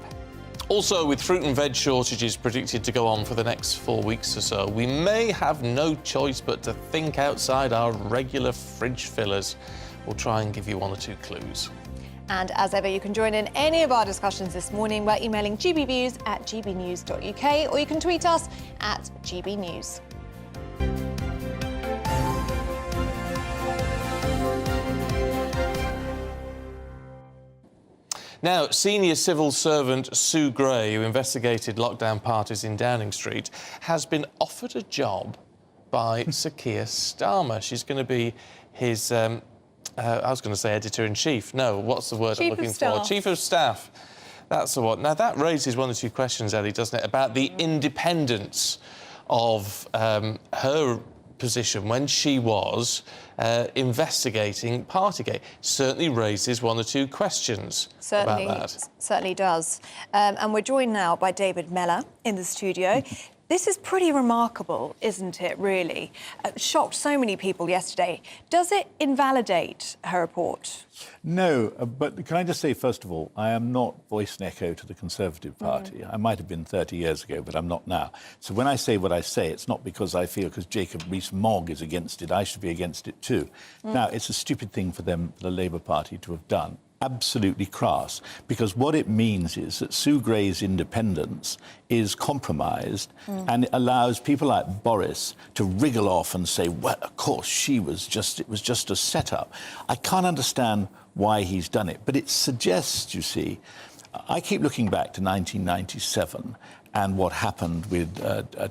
Also, with fruit and veg shortages predicted to go on for the next 4 weeks or so, we may have no choice but to think outside our regular fridge fillers. We'll try and give you one or two clues. And as ever, you can join in any of our discussions this morning by emailing gbviews@gbnews.uk, or you can tweet us at gbnews. Now, senior civil servant Sue Gray, who investigated lockdown parties in Downing Street, has been offered a job by Sir Keir Starmer. She's going to be his, I was going to say editor-in-chief. No, what's the word I'm looking for? Chief of staff. That's the one. Now, that raises one or two questions, Ellie, doesn't it, about the independence of her position when she was investigating Partygate. Certainly raises one or two questions about that. Certainly does. And we're joined now by David Mellor in the studio. This is pretty remarkable, isn't it, really? Shocked so many people yesterday. Does it invalidate her report? No, but can I just say, first of all, I am not voice and echo to the Conservative Party. I might have been 30 years ago, but I'm not now. So when I say what I say, it's not because I feel because Jacob Rees-Mogg is against it, I should be against it too. Now, it's a stupid thing for them, the Labour Party, to have done. Absolutely crass, because what it means is that Sue Gray's independence is compromised and it allows people like Boris to wriggle off and say, well, of course, it was just a setup. I can't understand why he's done it, but it suggests, you see, I keep looking back to 1997 and what happened with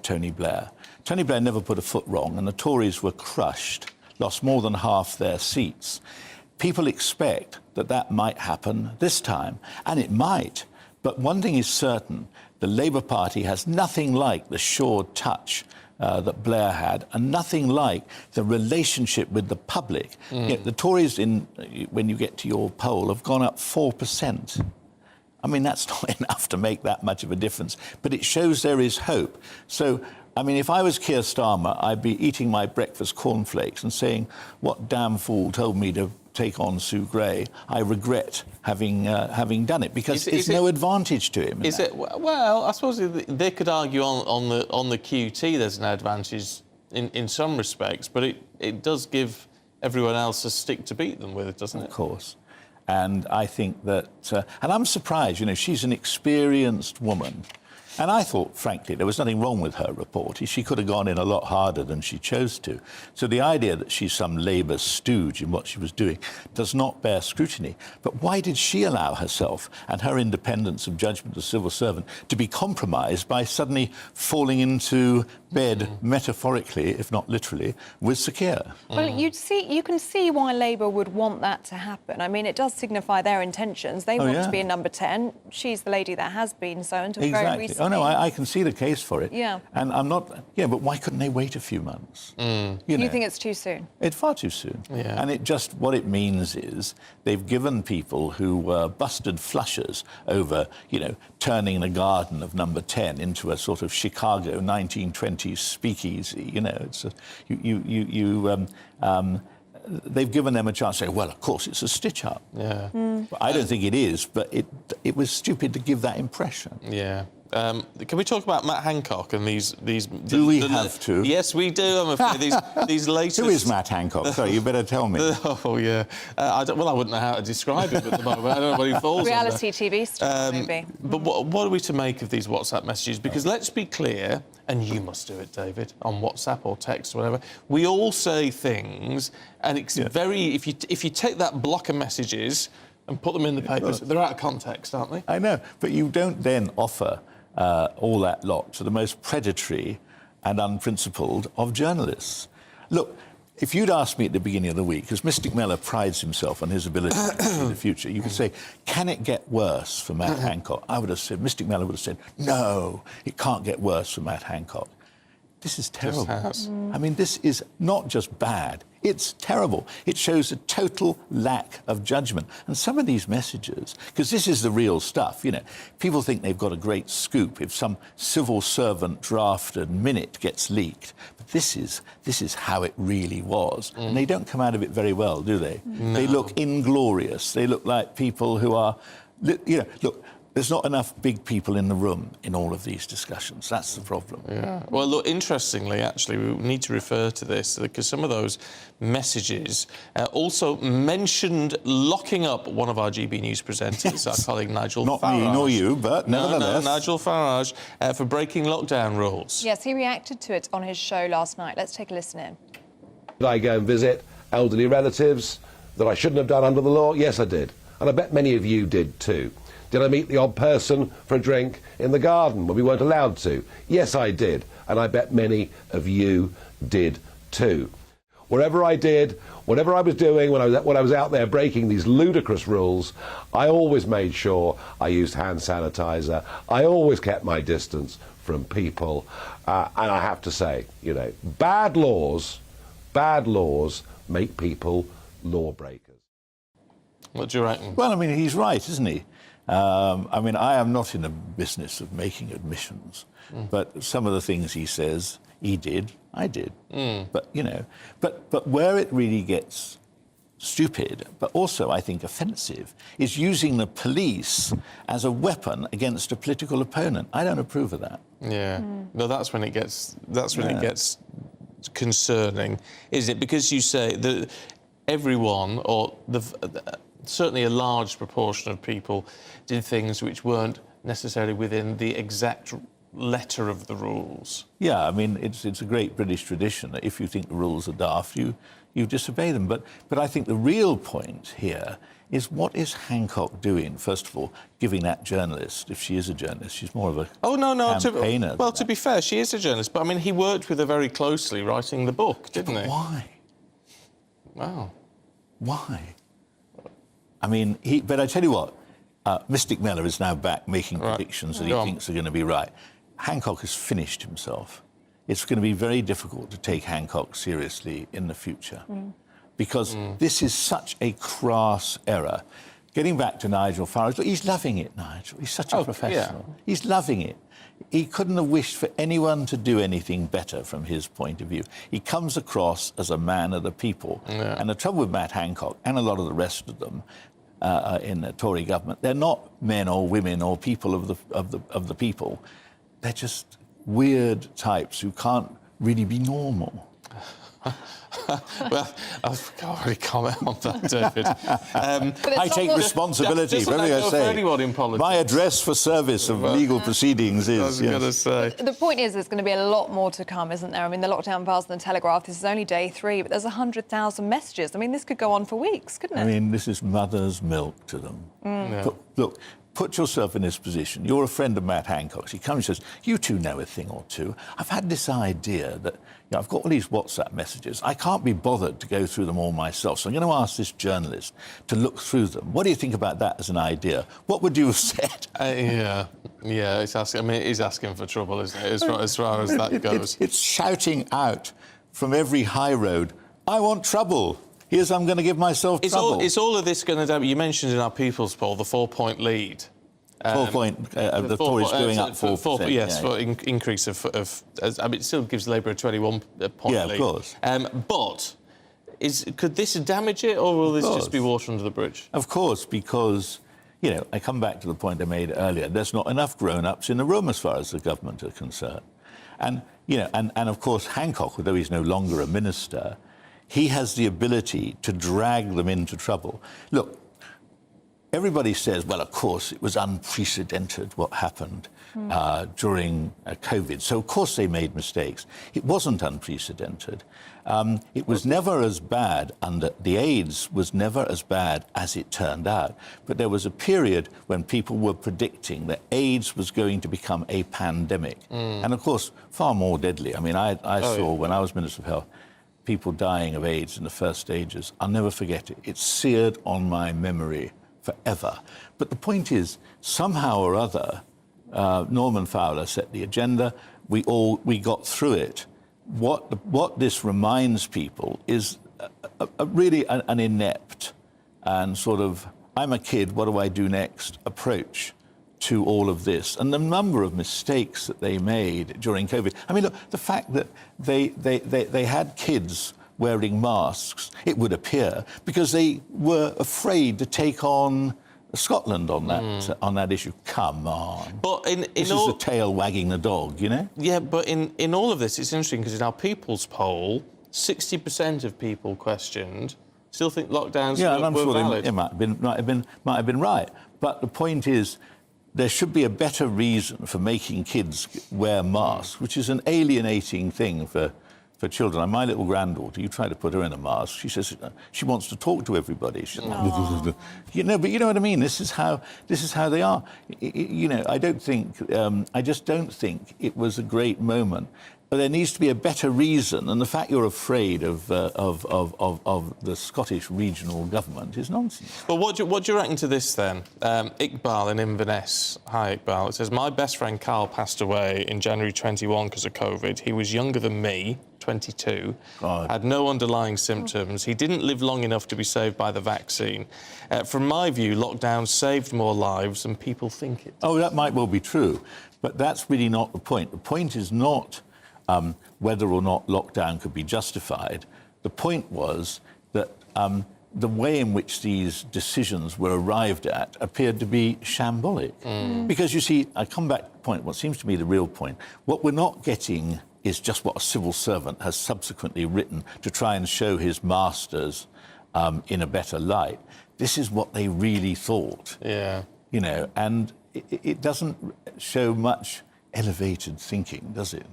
Tony Blair. Tony Blair never put a foot wrong and the Tories were crushed, lost more than half their seats. People expect that might happen this time, and it might. But one thing is certain, the Labour Party has nothing like the sure touch that Blair had, and nothing like the relationship with the public. You know, the Tories, when you get to your poll, have gone up 4%. I mean, that's not enough to make that much of a difference, but it shows there is hope. So, I mean, if I was Keir Starmer, I'd be eating my breakfast cornflakes and saying, what damn fool told me to take on Sue Gray. I regret having done it, because there's no advantage to him. Is it? Well, I suppose they could argue on the QT there's an advantage in some respects, but it does give everyone else a stick to beat them with, doesn't it? Of course. And I think that... and I'm surprised, you know, she's an experienced woman. And I thought, frankly, there was nothing wrong with her report. She could have gone in a lot harder than she chose to. So the idea that she's some Labour stooge in what she was doing does not bear scrutiny. But why did she allow herself and her independence of judgment as a civil servant to be compromised by suddenly falling into bed, metaphorically, if not literally, with Sir Keir? Well, you can see why Labour would want that to happen. I mean, it does signify their intentions. They want to be in number 10. She's the lady that has been so until very recently. Oh, no, I can see the case for it. Yeah. And I'm not... Yeah, but why couldn't they wait a few months? You think it's too soon? It's far too soon. Yeah. And it just... What it means is they've given people who were busted flushers over, you know, turning the garden of number 10 into a sort of Chicago 1920s speakeasy, you know. It's they've given them a chance to say, well, of course, it's a stitch-up. Yeah. I don't think it is, but it was stupid to give that impression. Yeah. Can we talk about Matt Hancock and these? Do we have to? Yes, we do. I'm afraid these latest. Who is Matt Hancock? Sorry, you better tell me. Oh yeah. I wouldn't know how to describe him at the moment. I don't know what he falls Reality under. TV star, maybe. But what are we to make of these WhatsApp messages? Because let's be clear, and you must do it, David, on WhatsApp or text or whatever. We all say things, and it's very. If you take that block of messages and put them in the papers, they're out of context, aren't they? I know, but you don't then offer all that lot to the most predatory and unprincipled of journalists. Look, if you'd asked me at the beginning of the week, because Mystic Mellor prides himself on his ability to see the future, you could say, can it get worse for Matt Hancock? I would have said, Mystic Mellor would have said, no, it can't get worse for Matt Hancock. This is terrible. I mean, this is not just bad, it's terrible. It shows a total lack of judgment. And some of these messages, because this is the real stuff, you know, people think they've got a great scoop if some civil servant drafted minute gets leaked. But this is how it really was. And they don't come out of it very well, do they? No. They look inglorious. They look like people who are, you know, look, there's not enough big people in the room in all of these discussions. That's the problem. Yeah. Well, look, interestingly, actually, we need to refer to this because some of those messages also mentioned locking up one of our GB News presenters, our colleague Nigel Farage. Not me nor you, but nevertheless. No, Nigel Farage, for breaking lockdown rules. Yes, he reacted to it on his show last night. Let's take a listen in. Did I go and visit elderly relatives that I shouldn't have done under the law? Yes, I did. And I bet many of you did too. Did I meet the odd person for a drink in the garden when we weren't allowed to? Yes, I did. And I bet many of you did too. Wherever I did, whatever I was doing when I was out there breaking these ludicrous rules, I always made sure I used hand sanitizer. I always kept my distance from people. And I have to say, you know, bad laws make people lawbreakers. What do you reckon? Well, I mean, he's right, isn't he? I mean, I am not in the business of making admissions, but some of the things he says, he did, I did. But, you know, but where it really gets stupid, but also, I think, offensive, is using the police as a weapon against a political opponent. I don't approve of that. Yeah. No, that's when it gets concerning, isn't it? Because you say that everyone, or certainly a large proportion of people, did things which weren't necessarily within the exact letter of the rules. Yeah, I mean, it's a great British tradition that if you think the rules are daft, you disobey them. But I think the real point here is, what is Hancock doing? First of all, giving that journalist, if she is a journalist, she's more of a campaigner. To be fair, she is a journalist, but I mean, he worked with her very closely writing the book, didn't he? Why? Wow. Why? I mean, but I tell you what, Mystic Mellor is now back making predictions that he thinks are going to be right. Hancock has finished himself. It's going to be very difficult to take Hancock seriously in the future, because this is such a crass error. Getting back to Nigel Farage, look, he's loving it, Nigel. He's such a professional. Yeah. He's loving it. He couldn't have wished for anyone to do anything better from his point of view. He comes across as a man of the people. Yeah. And the trouble with Matt Hancock and a lot of the rest of them in the Tory government, they're not men or women or people of the people. They're just weird types who can't really be normal. Well, I can't really comment on that, David. I take responsibility for everything I say. Anyone in politics. My address for service of legal proceedings is... I was going to say. The point is, there's going to be a lot more to come, isn't there? I mean, the lockdown files in the Telegraph, this is only day 3, but there's 100,000 messages. I mean, this could go on for weeks, couldn't it? I mean, this is mother's milk to them. Yeah. Look, put yourself in this position. You're a friend of Matt Hancock's. He comes and says, you two know a thing or two. I've had this idea that, you know, I've got all these WhatsApp messages. I can't be bothered to go through them all myself, so I'm going to ask this journalist to look through them. What do you think about that as an idea? What would you have said? Yeah, it's asking. I mean, it is asking for trouble, isn't it, as far as that goes? It's shouting out from every high road, I want trouble. Here's I'm going to give myself trouble. Is all of this going to... You mentioned in our People's poll the 4-point lead. 4 point, the Tories going up 4%. Yes, for increase of... I mean, it still gives Labour a 21-point lead. Yeah, of course. But could this damage it, or will this just be water under the bridge? Of course, because, you know, I come back to the point I made earlier. There's not enough grown-ups in the room as far as the government are concerned. And, you know, and of course, Hancock, although he's no longer a minister, he has the ability to drag them into trouble. Look, everybody says, well, of course, it was unprecedented what happened during COVID. So, of course, they made mistakes. It wasn't unprecedented. It was never as bad the AIDS was never as bad as it turned out. But there was a period when people were predicting that AIDS was going to become a pandemic. And, of course, far more deadly. I mean, I saw, when I was Minister of Health, people dying of AIDS in the first stages. I'll never forget it. It's seared on my memory forever. But the point is, somehow or other, Norman Fowler set the agenda. We got through it. What this reminds people is really an inept and sort of, I'm a kid, what do I do next approach to all of this. And the number of mistakes that they made during COVID. I mean, look, the fact that they had kids wearing masks, it would appear, because they were afraid to take on Scotland on that issue. Come on. But this is the tail wagging the dog, you know? Yeah, but in all of this, it's interesting, because in our People's poll, 60% of people questioned still think lockdowns were valid. It might have been right. But the point is, there should be a better reason for making kids wear masks, which is an alienating thing for children. And my little granddaughter, you try to put her in a mask, she says she wants to talk to everybody. She's like, you know, but you know what I mean. This is how they are. You know, I just don't think it was a great moment. But there needs to be a better reason, and the fact you're afraid of the Scottish regional government is nonsense. Well, what do you reckon to this, then? Iqbal in Inverness. Hi, Iqbal. It says, my best friend Carl passed away in January 21 because of COVID. He was younger than me, 22, had no underlying symptoms. He didn't live long enough to be saved by the vaccine. From my view, lockdown saved more lives than people think it did. Oh, that might well be true, but that's really not the point. The point is not whether or not lockdown could be justified. The point was that the way in which these decisions were arrived at appeared to be shambolic. Because, you see, I come back to the point, what seems to be the real point. What we're not getting is just what a civil servant has subsequently written to try and show his masters in a better light. This is what they really thought. Yeah. You know, and it doesn't show much elevated thinking, does it?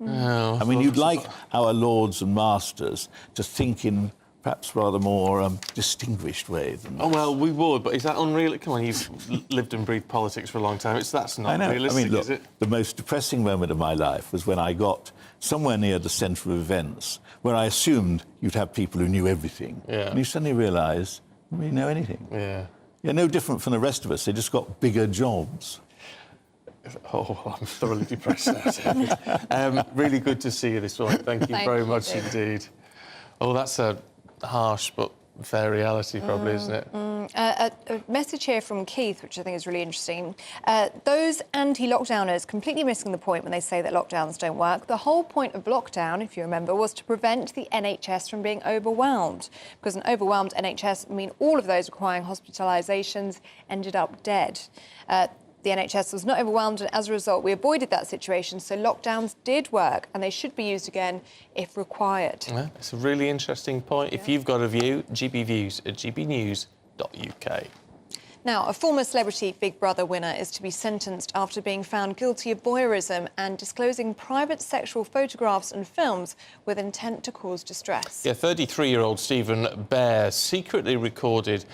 No. I mean, you'd like our lords and masters to think in perhaps rather more distinguished way than that. Oh, well, we would, but is that unreal? Come on, you've lived and breathed politics for a long time. That's not realistic, I mean, look, is it? the most depressing moment of my life was when I got somewhere near the centre of events, where I assumed you'd have people who knew everything. Yeah. And you suddenly realise you don't really know anything. Yeah. You're no different from the rest of us. They just got bigger jobs. Oh, I'm thoroughly depressed now. Really good to see you this morning. Thank you very much indeed. Oh, that's a harsh but fair reality, probably, isn't it? A message here from Keith, which I think is really interesting. Those anti-lockdowners completely missing the point when they say that lockdowns don't work. The whole point of lockdown, if you remember, was to prevent the NHS from being overwhelmed, because an overwhelmed NHS mean all of those requiring hospitalisations ended up dead. The NHS was not overwhelmed, and as a result, we avoided that situation. So lockdowns did work, and they should be used again if required. Yeah, it's a really interesting point. If you've got a view, gbviews@gbnews.uk. Now, a former celebrity Big Brother winner is to be sentenced after being found guilty of voyeurism and disclosing private sexual photographs and films with intent to cause distress. Yeah, 33-year-old Stephen Bear secretly recorded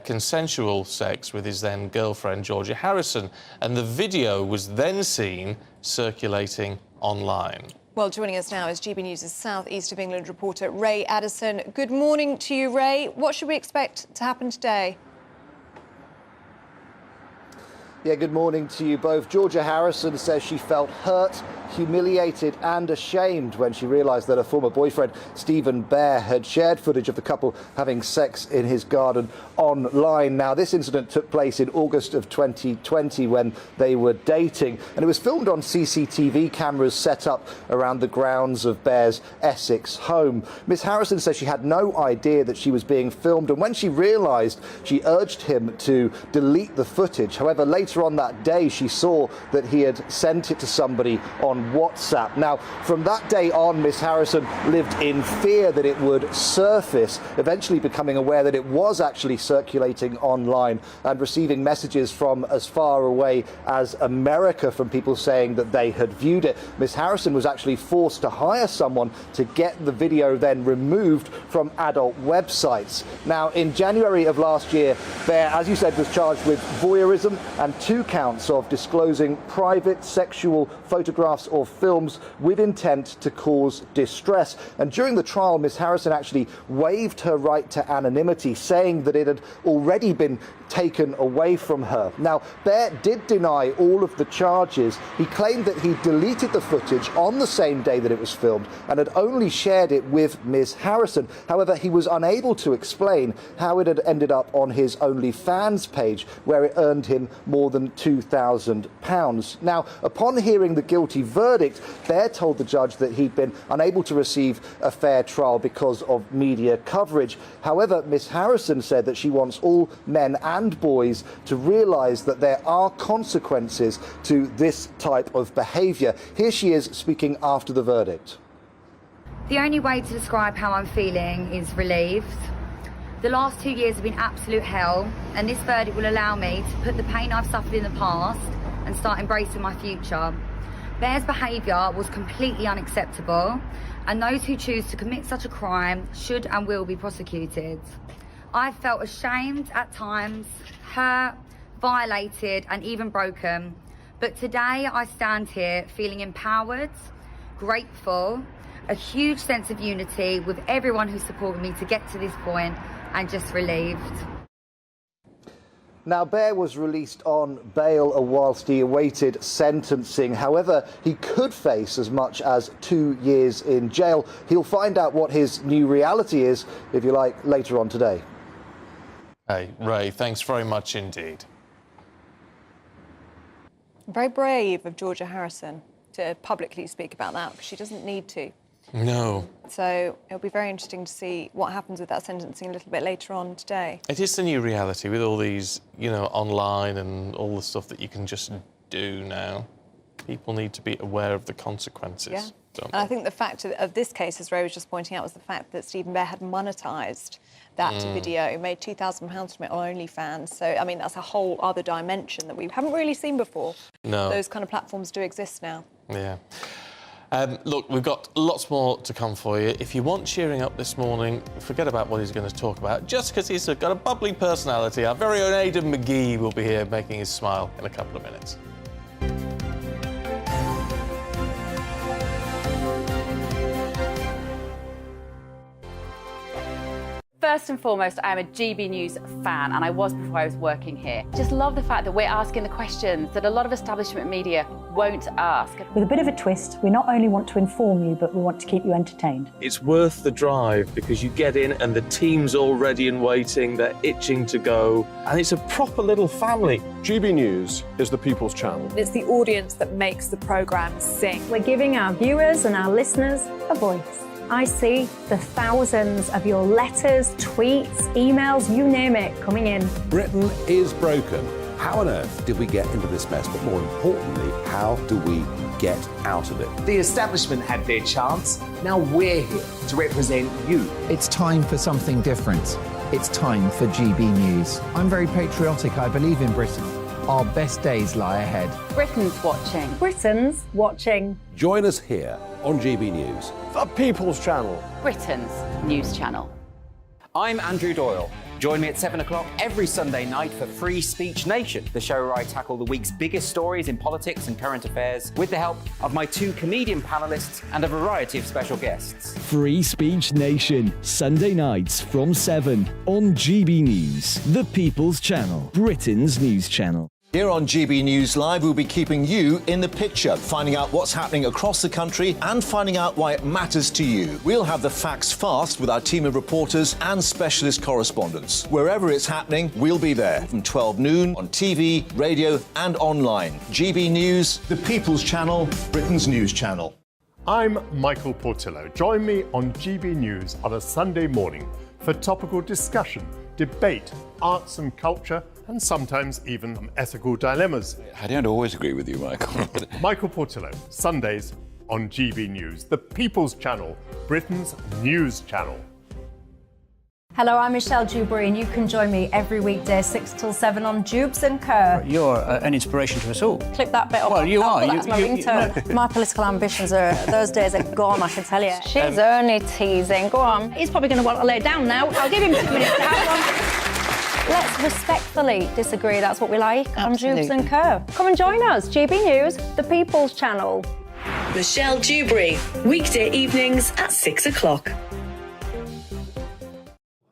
consensual sex with his then-girlfriend, Georgia Harrison, and the video was then seen circulating online. Well, joining us now is GB News' South East of England reporter Ray Addison. Good morning to you, Ray. What should we expect to happen today? Yeah, good morning to you both. Georgia Harrison says she felt hurt, humiliated and ashamed when she realised that her former boyfriend, Stephen Bear, had shared footage of the couple having sex in his garden online. Now, this incident took place in August of 2020 when they were dating, and it was filmed on CCTV cameras set up around the grounds of Bear's Essex home. Miss Harrison says she had no idea that she was being filmed, and when she realised, she urged him to delete the footage. However, later on that day, she saw that he had sent it to somebody on WhatsApp. Now, from that day on, Miss Harrison lived in fear that it would surface, eventually becoming aware that it was actually circulating online and receiving messages from as far away as America from people saying that they had viewed it. Miss Harrison was actually forced to hire someone to get the video then removed from adult websites. Now, in January of last year, Bear, as you said, was charged with voyeurism and 2 counts of disclosing private sexual photographs or films with intent to cause distress. And during the trial, Miss Harrison actually waived her right to anonymity, saying that it had already been taken away from her. Now, Bear did deny all of the charges. He claimed that he deleted the footage on the same day that it was filmed and had only shared it with Miss Harrison. However, he was unable to explain how it had ended up on his OnlyFans page, where it earned him more than £2,000. Now, upon hearing the guilty verdict, Bear told the judge that he'd been unable to receive a fair trial because of media coverage. However, Miss Harrison said that she wants all men and boys to realise that there are consequences to this type of behaviour. Here she is speaking after the verdict. The only way to describe how I'm feeling is relieved. The last 2 years have been absolute hell, and this verdict will allow me to put the pain I've suffered in the past and start embracing my future. Bear's behaviour was completely unacceptable, and those who choose to commit such a crime should and will be prosecuted. I've felt ashamed at times, hurt, violated and even broken, but today I stand here feeling empowered, grateful, a huge sense of unity with everyone who supported me to get to this point, and just relieved. Now, Bear was released on bail whilst he awaited sentencing. However, he could face as much as 2 years in jail. He'll find out what his new reality is, if you like, later on today. Hey, Ray, thanks very much indeed. Very brave of Georgia Harrison to publicly speak about that, because she doesn't need to. No. So it'll be very interesting to see what happens with that sentencing a little bit later on today. It is the new reality with all these, online and all the stuff that you can just do now. People need to be aware of the consequences. Yeah. And I think the fact of this case, as Ray was just pointing out, was the fact that Stephen Bear had monetised that video, made £2,000 from it on OnlyFans. So, I mean, that's a whole other dimension that we haven't really seen before. No. Those kind of platforms do exist now. Yeah. Look, we've got lots more to come for you. If you want cheering up this morning, forget about what he's going to talk about. Just because he's got a bubbly personality, our very own Aidan McGee will be here making his smile in a couple of minutes. First and foremost, I am a GB News fan, and I was before I was working here. Just love the fact that we're asking the questions that a lot of establishment media won't ask. With a bit of a twist, we not only want to inform you, but we want to keep you entertained. It's worth the drive because you get in and the team's all ready and waiting, they're itching to go, and it's a proper little family. GB News is the people's channel. It's the audience that makes the programme sing. We're giving our viewers and our listeners a voice. I see the thousands of your letters, tweets, emails, you name it, coming in. Britain is broken. How on earth did we get into this mess? But more importantly, how do we get out of it? The establishment had their chance. Now we're here to represent you. It's time for something different. It's time for GB News. I'm very patriotic. I believe in Britain. Our best days lie ahead. Britain's watching. Britain's watching. Join us here on GB News. The People's Channel. Britain's news channel. I'm Andrew Doyle. Join me at 7 o'clock every Sunday night for Free Speech Nation, the show where I tackle the week's biggest stories in politics and current affairs with the help of my 2 comedian panellists and a variety of special guests. Free Speech Nation, Sunday nights from 7 on GB News, the People's Channel, Britain's news channel. Here on GB News Live, we'll be keeping you in the picture, finding out what's happening across the country and finding out why it matters to you. We'll have the facts fast with our team of reporters and specialist correspondents. Wherever it's happening, we'll be there from 12 noon on TV, radio and online. GB News, the People's Channel, Britain's news channel. I'm Michael Portillo. Join me on GB News on a Sunday morning for topical discussion, debate, arts and culture, and sometimes even some ethical dilemmas. I don't always agree with you, Michael. Michael Portillo, Sundays on GB News, the People's Channel, Britain's news channel. Hello, I'm Michelle Dewberry, and you can join me every weekday 6 till 7 on Jubes and Kerr. You're an inspiration to us all. Clip that bit up. Well, you are. That's my ringtone. My political ambitions those days are gone, I can tell you. She's only teasing. Go on. He's probably going to want to lay down now. I'll give him 2 minutes to have one. Let's respectfully disagree. That's what we like on Jubes and Kerr. Come and join us. GB News, the People's Channel. Michelle Dewberry, weekday evenings at 6 o'clock.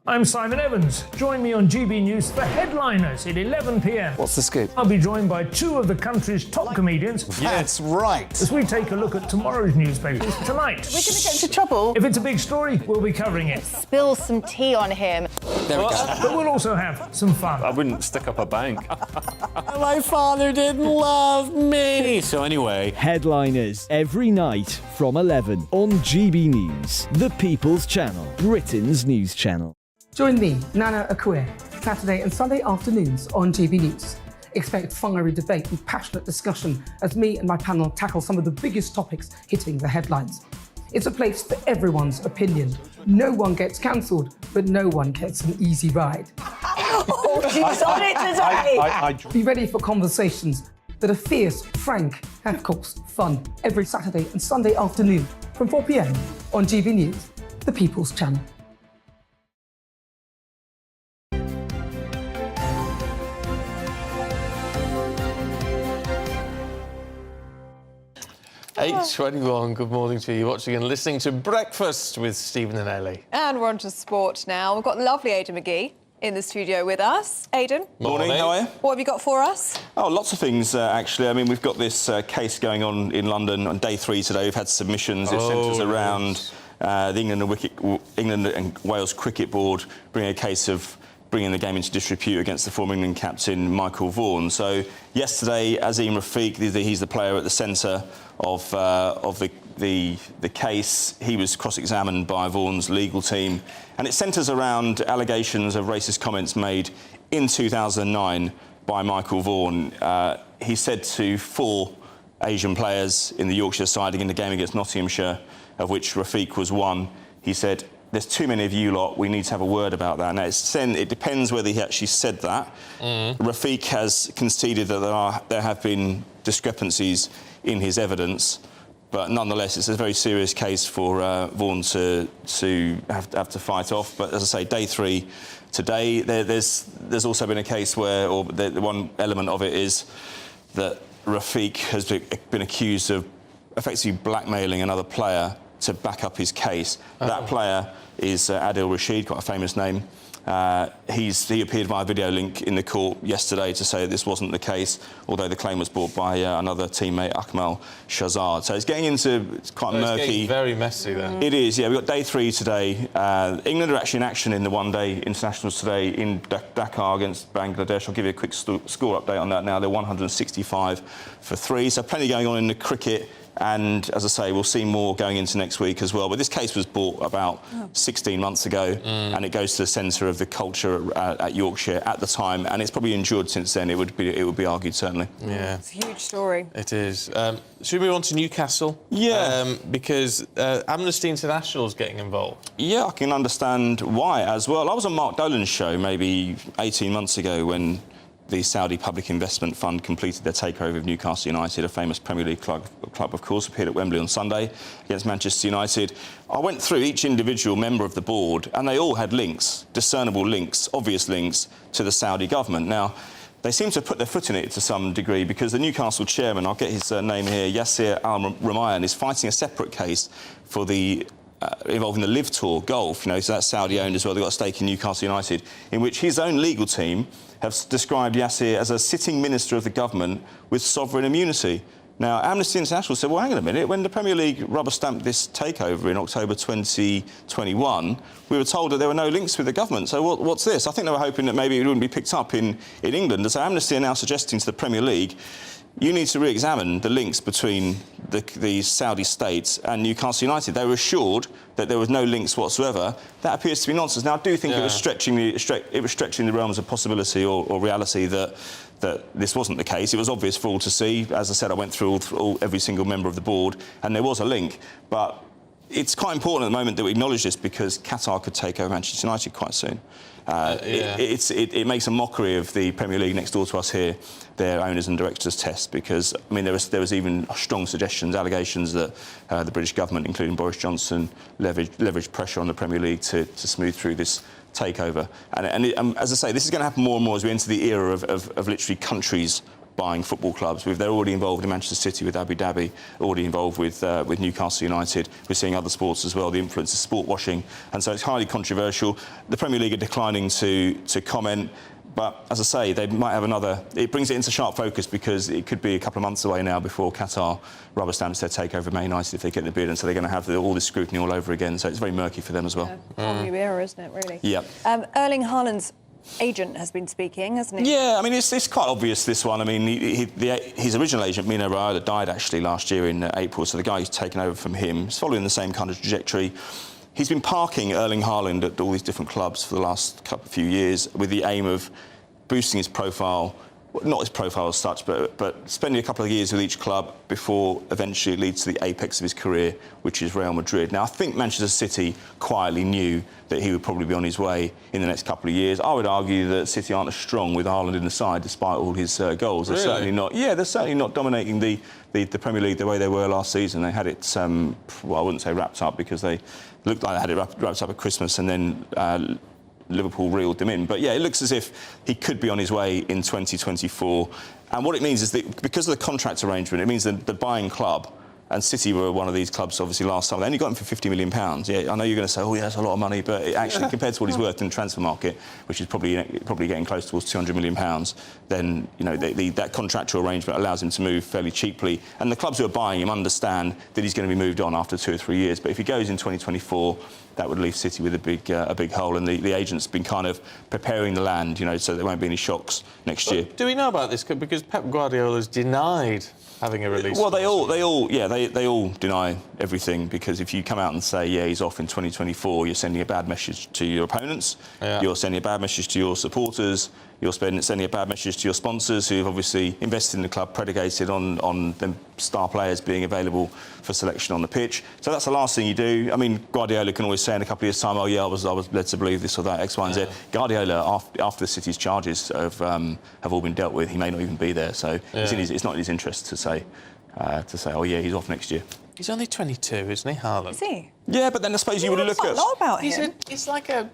I'm Simon Evans. Join me on GB News for Headliners at 11 p.m. What's the scoop? I'll be joined by 2 of the country's top comedians. That's right. As we take a look at tomorrow's newspapers tonight. We're going to get into trouble. If it's a big story, we'll be covering it. Spill some tea on him. There we go. But we'll also have some fun. I wouldn't stick up a bank. My father didn't love me. So anyway. Headliners every night from 11 on GB News, the People's Channel, Britain's news channel. Join me, Nana Akue, Saturday and Sunday afternoons on GB News. Expect fiery debate and passionate discussion as me and my panel tackle some of the biggest topics hitting the headlines. It's a place for everyone's opinion. No one gets cancelled, but no one gets an easy ride. Oh, she's on it today! Be ready for conversations that are fierce, frank, and of course, fun. Every Saturday and Sunday afternoon from 4 p.m. on GB News, the People's Channel. 8:21, good morning to you. Watching and listening to Breakfast with Stephen and Ellie. And we're on to sport now. We've got the lovely Aidan McGee in the studio with us. Aidan. Morning, how are you? What have you got for us? Oh, lots of things, actually. I mean, we've got this case going on in London on day 3 today. We've had submissions. It centres around the England and Wales Cricket Board bringing a case of bringing the game into disrepute against the former England captain Michael Vaughan. So yesterday, Azeem Rafiq, he's the player at the centre of the case. He was cross-examined by Vaughan's legal team, and it centres around allegations of racist comments made in 2009 by Michael Vaughan. He said to 4 Asian players in the Yorkshire side in the game against Nottinghamshire, of which Rafiq was one, he said, "There's too many of you lot, we need to have a word about that." Now, it depends whether he actually said that. Rafiq has conceded that there have been discrepancies in his evidence, but nonetheless, it's a very serious case for Vaughan to have to fight off. But as I say, day 3 today, there's also been a case where, or the one element of it is that Rafiq has been accused of effectively blackmailing another player to back up his case. That player is Adil Rashid, quite a famous name. He appeared via video link in the court yesterday to say that this wasn't the case, although the claim was brought by another teammate, Akmal Shahzad. So it's getting into quite murky. It's getting very messy then. It is, yeah. We've got day 3 today. England are actually in action in the one-day internationals today in Dakar against Bangladesh. I'll give you a quick score update on that now. They're 165 for 3, so plenty going on in the cricket. And, as I say, we'll see more going into next week as well. But this case was brought about 16 months ago, and it goes to the centre of the culture at Yorkshire at the time, and it's probably endured since then, it would be argued, certainly. Yeah. It's a huge story. It is. Should we move on to Newcastle? Yeah. Because Amnesty International is getting involved. Yeah, I can understand why as well. I was on Mark Dolan's show maybe 18 months ago when the Saudi Public Investment Fund completed their takeover of Newcastle United, a famous Premier League club, of course, appeared at Wembley on Sunday against Manchester United. I went through each individual member of the board, and they all had links, discernible links, obvious links to the Saudi government. Now, they seem to put their foot in it to some degree because the Newcastle chairman, I'll get his name here, Yasser Al-Rumayyan, is fighting a separate case for the involving the Live Tour Golf, so that's Saudi-owned as well. They've got a stake in Newcastle United, in which his own legal team have described Yasser as a sitting minister of the government with sovereign immunity. Now, Amnesty International said, well, hang on a minute, when the Premier League rubber-stamped this takeover in October 2021, we were told that there were no links with the government. So what's this? I think they were hoping that maybe it wouldn't be picked up in England. So Amnesty are now suggesting to the Premier League, you need to re-examine the links between the Saudi states and Newcastle United. They were assured that there was no links whatsoever. That appears to be nonsense. Now, I do think it was stretching the realms of possibility or reality that this wasn't the case. It was obvious for all to see. As I said, I went through every single member of the board, and there was a link. But it's quite important at the moment that we acknowledge this because Qatar could take over Manchester United quite soon. It makes a mockery of the Premier League next door to us here, their owners and directors test, because I mean there was even strong suggestions, allegations that the British government, including Boris Johnson, leveraged pressure on the Premier League to smooth through this takeover. And as I say, this is going to happen more and more as we enter the era of literally countries buying football clubs. They're already involved in Manchester City with Abu Dhabi, already involved with Newcastle United. We're seeing other sports as well, the influence of sport washing, and so it's highly controversial. The Premier League are declining to comment, but as I say, they might have another. It brings it into sharp focus because it could be a couple of months away now before Qatar rubber stamps their takeover of Man United if they get the bid, and so they're going to have all this scrutiny all over again. So it's very murky for them as well. Whole new era, isn't it? Really. Yeah. Erling Haaland's agent has been speaking, hasn't he? Yeah, I mean, it's quite obvious, this one. I mean, his original agent, Mino Raiola, died actually last year in April, so the guy who's taken over from him is following the same kind of trajectory. He's been parking Erling Haaland at all these different clubs for the last few years with the aim of boosting his profile, not his profile as such, but spending a couple of years with each club before eventually it leads to the apex of his career, which is Real Madrid. Now, I think Manchester City quietly knew that he would probably be on his way in the next couple of years. I would argue that City aren't as strong with Haaland in the side, despite all his goals. They're certainly not. Yeah, they're certainly not dominating the Premier League the way they were last season. They had it, well, I wouldn't say wrapped up because they looked like they had it wrapped up at Christmas, and then Liverpool reeled them in. But yeah, it looks as if he could be on his way in 2024. And what it means is that because of the contract arrangement, it means that the buying club And City were one of these clubs, obviously, last summer. They only got him for £50 million. Yeah, I know you're going to say, oh, yeah, that's a lot of money, but actually, compared to what he's worth in the transfer market, which is probably getting close towards £200 million, then, you know, that contractual arrangement allows him to move fairly cheaply. And the clubs who are buying him understand that he's going to be moved on after 2 or 3 years. But if he goes in 2024, that would leave City with a big hole. And the agent's been kind of preparing the land, you know, so there won't be any shocks next year. Do we know about this? Because Pep Guardiola's denied having a release. Well, they all deny everything, because if you come out and say, yeah, he's off in 2024, you're sending a bad message to your opponents, you're sending a bad message to your supporters, you're sending a bad message to your sponsors who've obviously invested in the club, predicated on them star players being available for selection on the pitch. So that's the last thing you do. I mean, Guardiola can always say in a couple of years' time, oh, yeah, I was led to believe this or that, X, Y and Z. Guardiola, after the City's charges have all been dealt with, he may not even be there. So it's not in his interest to say, oh, yeah, he's off next year. He's only 22, isn't he, Haaland? Is he? Yeah, but then I suppose you would look at... a lot about him. It's like a...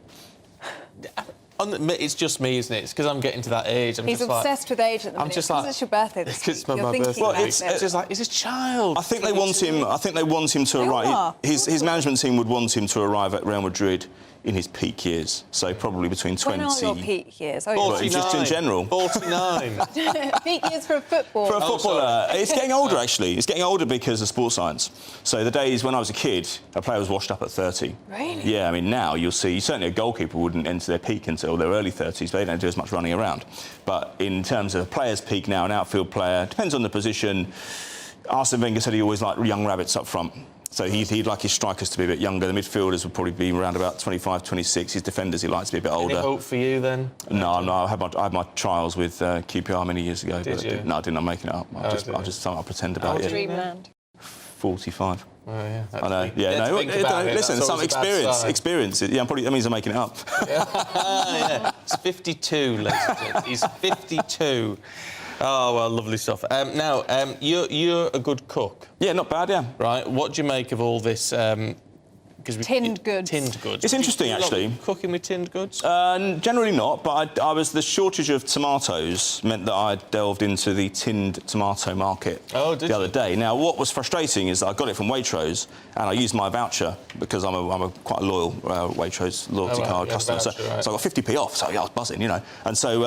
It's just me, isn't it? It's because I'm getting to that age. He's obsessed with age at the minute. Because it's your birthday this week. It's my birthday. Well, it's just like, he's a child. I think they want him to arrive... His management team would want him to arrive at Real Madrid in his peak years, so probably between 20... When are your peak years? 49. Just in general. 49. Peak years for a footballer. For a footballer. It's getting older, actually. It's getting older because of sports science. So the days when I was a kid, a player was washed up at 30. Really? Yeah, I mean, now you'll see, certainly a goalkeeper wouldn't enter their peak until their early 30s, but they don't do as much running around. But in terms of a player's peak now, an outfield player, depends on the position. Arsene Wenger said he always liked young rabbits up front. So he'd like his strikers to be a bit younger. The midfielders would probably be around about 25, 26. His defenders, he likes to be a bit older. Any hope for you, then? No, I had my trials with QPR many years ago. Did you? No, I didn't. I'm making it up. I'll pretend about it. Dreamland. 45. Oh, yeah. I know. Yeah, no. Listen, some experience. Yeah, that means I'm making it up. Yeah. He's 52, ladies and gentlemen. He's 52. Oh, well, lovely stuff. Now, you're a good cook. Yeah, not bad, yeah. Right, what do you make of all this... Tinned goods. Tinned goods. It's interesting, actually. Cooking with tinned goods? Generally not, but the shortage of tomatoes meant that I delved into the tinned tomato market the other day. Now, what was frustrating is that I got it from Waitrose, and I used my voucher because I'm a quite a loyal Waitrose loyalty card customer. Voucher, so I got 50p off, so yeah, I was buzzing, you know. And so,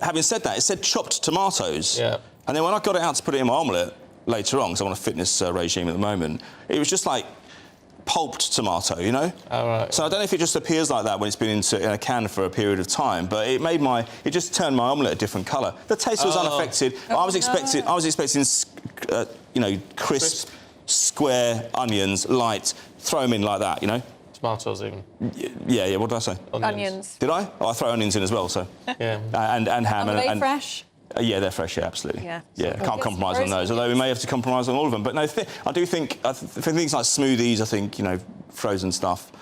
having said that, it said chopped tomatoes. Yeah. And then when I got it out to put it in my omelette later on, because I'm on a fitness regime at the moment, it was just like pulped tomato, you know? Oh, right. So I don't know if it just appears like that when it's been in a can for a period of time, but it just turned my omelette a different colour. The taste was unaffected. I was expecting, you know, crisp, square onions, light, throw them in like that, you know? Tomatoes even. Yeah. What did I say? Onions. Did I? Oh, I throw onions in as well. So. Yeah. And ham. Are they fresh? Yeah, they're fresh, yeah, absolutely. Yeah. Can't compromise on those, although we may have to compromise on all of them. But no, I do think, for things like smoothies, I think, you know, frozen stuff,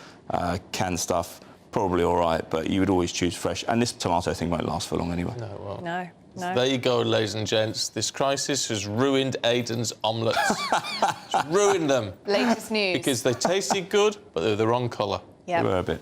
canned stuff, probably all right, but you would always choose fresh. And this tomato thing won't last for long anyway. No, well. No. There you go, ladies and gents. This crisis has ruined Aidan's omelettes. It's ruined them. Latest news. Because they tasted good, but they were the wrong colour. Yeah. They were a bit.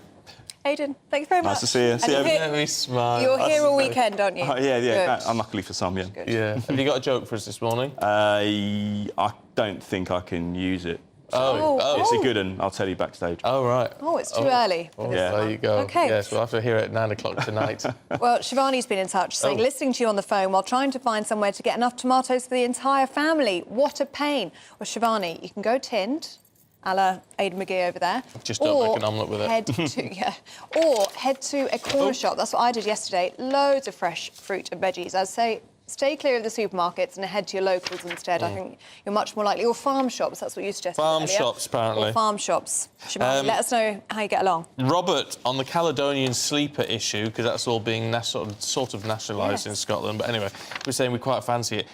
Aidan, thanks very much. Nice to see you. See you. Let me smile. You're here all weekend, aren't you? Yeah. Unluckily for some, yeah. Good. Yeah. Have you got a joke for us this morning? I don't think I can use it. Oh. It's a good one. I'll tell you backstage. Oh, right. Oh, it's too early. For this There you go. Okay. Yes, we'll have to hear it at 9 o'clock tonight. Well, Shivani's been in touch, saying, listening to you on the phone while trying to find somewhere to get enough tomatoes for the entire family. What a pain. Well, Shivani, you can go tinned, a la Aidan McGee over there. Just don't make an omelette with it. Or head to a corner shop. That's what I did yesterday. Loads of fresh fruit and veggies. I'd say stay clear of the supermarkets and head to your locals instead. I think you're much more likely. Or farm shops, that's what you suggested earlier. Shops, apparently. Or farm shops. Shivani, let us know how you get along. Robert, on the Caledonian sleeper issue, because that's all being sort of nationalised in Scotland, but anyway, we're saying we quite fancy it.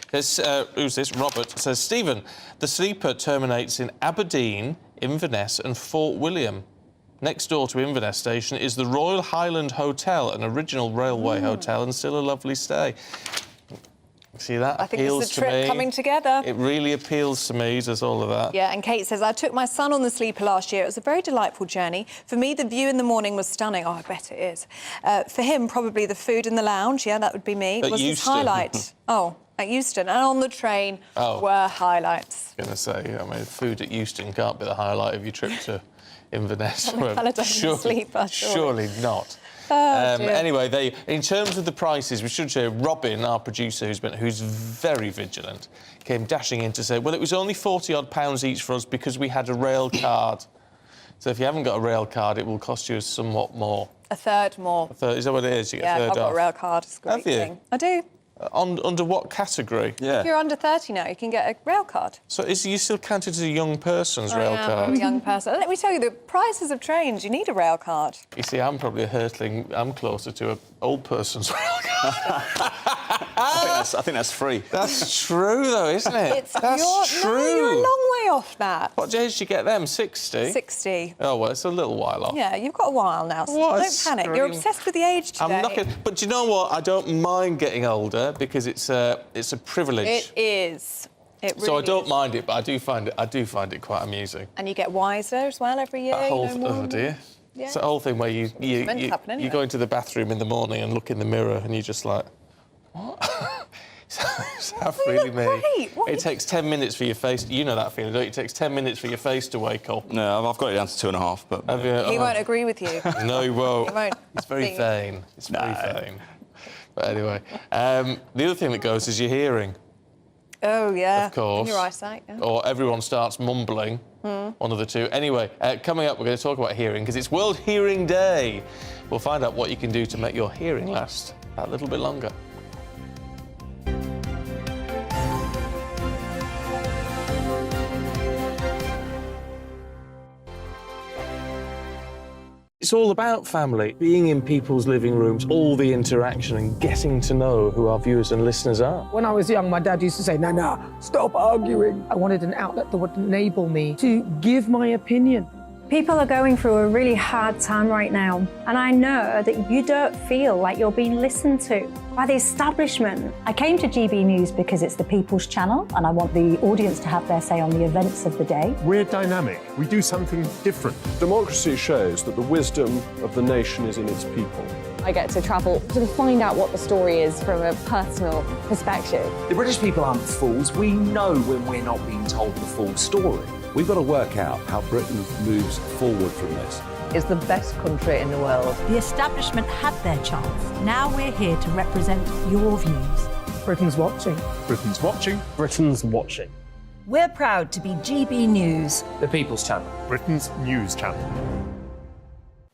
Who's this? Robert says, Stephen, the sleeper terminates in Aberdeen, Inverness and Fort William. Next door to Inverness Station is the Royal Highland Hotel, an original railway hotel and still a lovely stay. See, that I think appeals it's a trip to me. coming together. It really appeals to me, does all of that. Yeah, and Kate says, I took my son on the sleeper last year. It was a very delightful journey. For me, the view in the morning was stunning. Oh, I bet it is. For him, probably the food in the lounge. Yeah, that would be me. At was his highlight. Oh, at Euston, and on the train were highlights. I was going to say, I mean, food at Euston can't be the highlight of your trip to Inverness. Surely not. Anyway, in terms of the prices, we should show Robin, our producer, who's very vigilant, came dashing in to say, well, it was only £40-odd each for us because we had a rail card. So if you haven't got a rail card, it will cost you somewhat more. A third more. Is that what it is? You get a third I've got off. a rail card. It's a great thing. I do. Under what category? If you're under 30 now, you can get a rail card. So are you still counted as a young person's rail card? I'm a young person. Let me tell you, the prices have changed. You need a rail card. You see, I'm probably I'm closer to an old person's rail card. I think that's free. That's true, though, isn't it? That's true. No, you're a long way off that. What age did you get them? 60? 60. Oh, well, it's a little while off. Yeah, you've got a while now, so don't panic. You're obsessed with the age today. I'm not gonna, but do you know what? I don't mind getting older because it's a privilege. It is. It really so I don't mind it, but I do find it quite amusing. And you get wiser as well every year. That whole, dear. Yeah. It's the whole thing where you go into the bathroom in the morning and look in the mirror and you're just like, what? Is that really me? It takes 10 minutes for your face. You know that feeling, don't you? It takes 10 minutes for your face to wake up. No, I've got it down to 2.5, but... Have you? He won't agree with you. No, he won't. He won't. It's very vain. It's very vain. But anyway, the other thing that goes is your hearing. Oh, yeah. Of course. And your eyesight, yeah. Or everyone starts mumbling, one of the two. Anyway, coming up, we're going to talk about hearing, because it's World Hearing Day. We'll find out what you can do to make your hearing last that little bit longer. It's all about family, being in people's living rooms, all the interaction and getting to know who our viewers and listeners are. When I was young, my dad used to say, no, stop arguing. I wanted an outlet that would enable me to give my opinion. People are going through a really hard time right now, and I know that you don't feel like you're being listened to by the establishment. I came to GB News because it's the People's Channel, and I want the audience to have their say on the events of the day. We're dynamic. We do something different. Democracy shows that the wisdom of the nation is in its people. I get to travel to find out what the story is from a personal perspective. The British people aren't fools. We know when we're not being told the full story. We've got to work out how Britain moves forward from this. It's the best country in the world. The establishment had their chance. Now we're here to represent your views. Britain's watching. Britain's watching. Britain's watching. We're proud to be GB News. The People's Channel. Britain's news channel.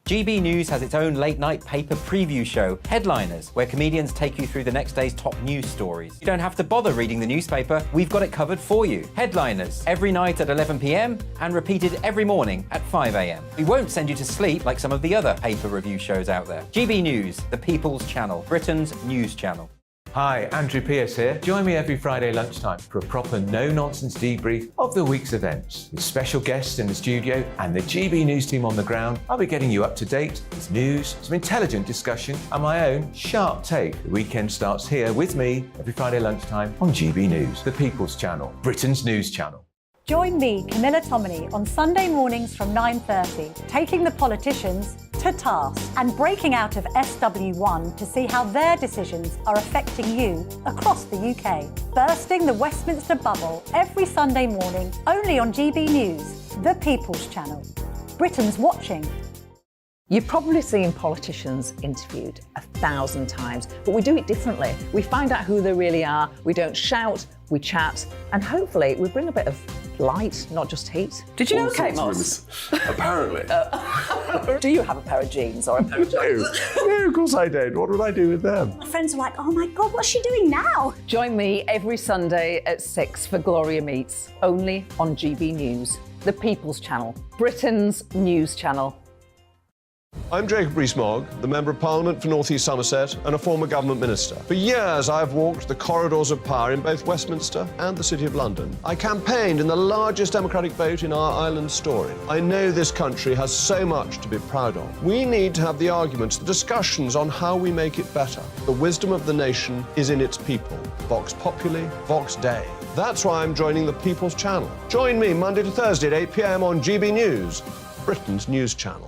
GB News has its own late-night paper preview show, Headliners, where comedians take you through the next day's top news stories. You don't have to bother reading the newspaper, we've got it covered for you. Headliners, every night at 11 p.m. and repeated every morning at 5 a.m. We won't send you to sleep like some of the other paper review shows out there. GB News, the People's Channel, Britain's news channel. Hi, Andrew Pierce here. Join me every Friday lunchtime for a proper no-nonsense debrief of the week's events. With special guests in the studio and the GB News team on the ground, I'll be getting you up to date with news, some intelligent discussion and my own sharp take. The weekend starts here with me every Friday lunchtime on GB News, the People's Channel, Britain's news channel. Join me, Camilla Tominey, on Sunday mornings from 9:30, taking the politicians to task and breaking out of SW1 to see how their decisions are affecting you across the UK. Bursting the Westminster bubble every Sunday morning, only on GB News, the People's Channel. Britain's watching. You've probably seen politicians interviewed 1,000 times, but we do it differently. We find out who they really are, we don't shout, we chat, and hopefully we bring a bit of light, not just heat. Did you know Kate Moss? Apparently. Do you have a pair of jeans or a pair of jeans? No, of course I don't. What would I do with them? My friends are like, oh my God, what's she doing now? Join me every Sunday at 6 for Gloria Meets, only on GB News, the People's Channel, Britain's news channel. I'm Jacob Rees-Mogg, the Member of Parliament for North East Somerset and a former government minister. For years, I've walked the corridors of power in both Westminster and the City of London. I campaigned in the largest democratic vote in our island's story. I know this country has so much to be proud of. We need to have the arguments, the discussions on how we make it better. The wisdom of the nation is in its people. Vox Populi, Vox Dei. That's why I'm joining the People's Channel. Join me Monday to Thursday at 8 p.m. on GB News, Britain's news channel.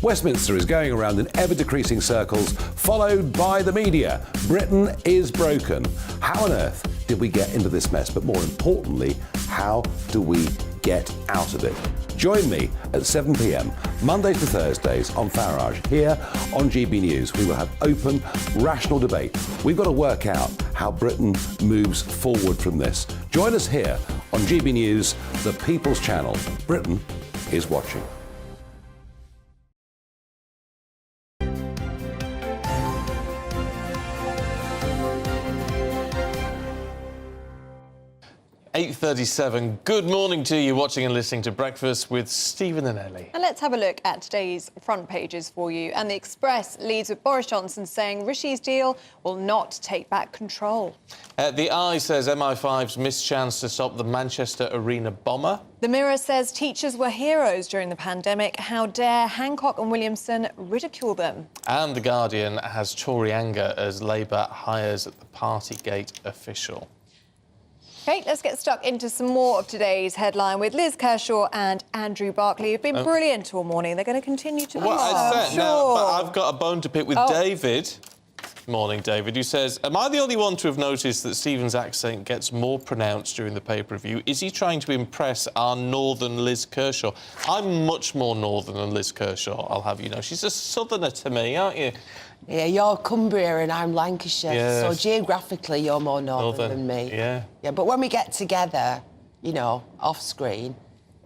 Westminster is going around in ever-decreasing circles, followed by the media. Britain is broken. How on earth did we get into this mess? But more importantly, how do we get out of it? Join me at 7 p.m, Mondays to Thursdays on Farage, here on GB News. We will have open, rational debate. We've got to work out how Britain moves forward from this. Join us here on GB News, the People's Channel. Britain is watching. "8:37. Good morning to you, watching and listening to Breakfast with Stephen and Ellie. And let's have a look at today's front pages for you. And the Express leads with Boris Johnson saying Rishi's deal will not take back control. The Eye says MI5's missed chance to stop the Manchester Arena bomber. The Mirror says teachers were heroes during the pandemic. How dare Hancock and Williamson ridicule them? And The Guardian has Tory anger as Labour hires the Partygate official. OK, let's get stuck into some more of today's headline with Liz Kershaw and Andrew Barclay, who've been brilliant all morning. They're going to continue to be. Well, I said, now, but I've got a bone to pick with David. Morning, David, who says, am I the only one to have noticed that Stephen's accent gets more pronounced during the pay-per-view? Is he trying to impress our northern Liz Kershaw? I'm much more northern than Liz Kershaw, I'll have you know. She's a southerner to me, aren't you? Yeah, you're Cumbria and I'm Lancashire, Yes. so geographically you're more northern than me. Yeah. Yeah, but when we get together, you know, off-screen,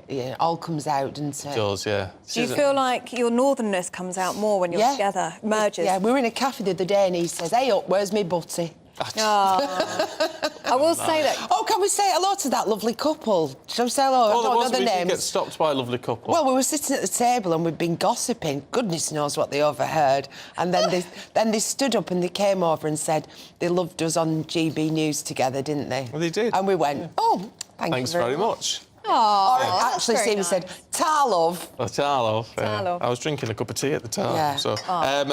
it all comes out, doesn't it? It does, yeah. Do you feel like your northernness comes out more when you're together, merges? Yeah, we were in a cafe the other day and he says, hey up, where's me butty? I will say that... Oh, can we say hello to that lovely couple? Shall we say hello? I don't know the we did names. get stopped by a lovely couple. Well, we were sitting at the table and we'd been gossiping. Goodness knows what they overheard. And then they stood up and they came over and said they loved us on GB News together, didn't they? Well, they did. And we went, oh, Thanks very much. Oh, actually, Stephen said, "Ta love." Oh, ta love. Ta love. I was drinking a cup of tea at the time. Yeah. So,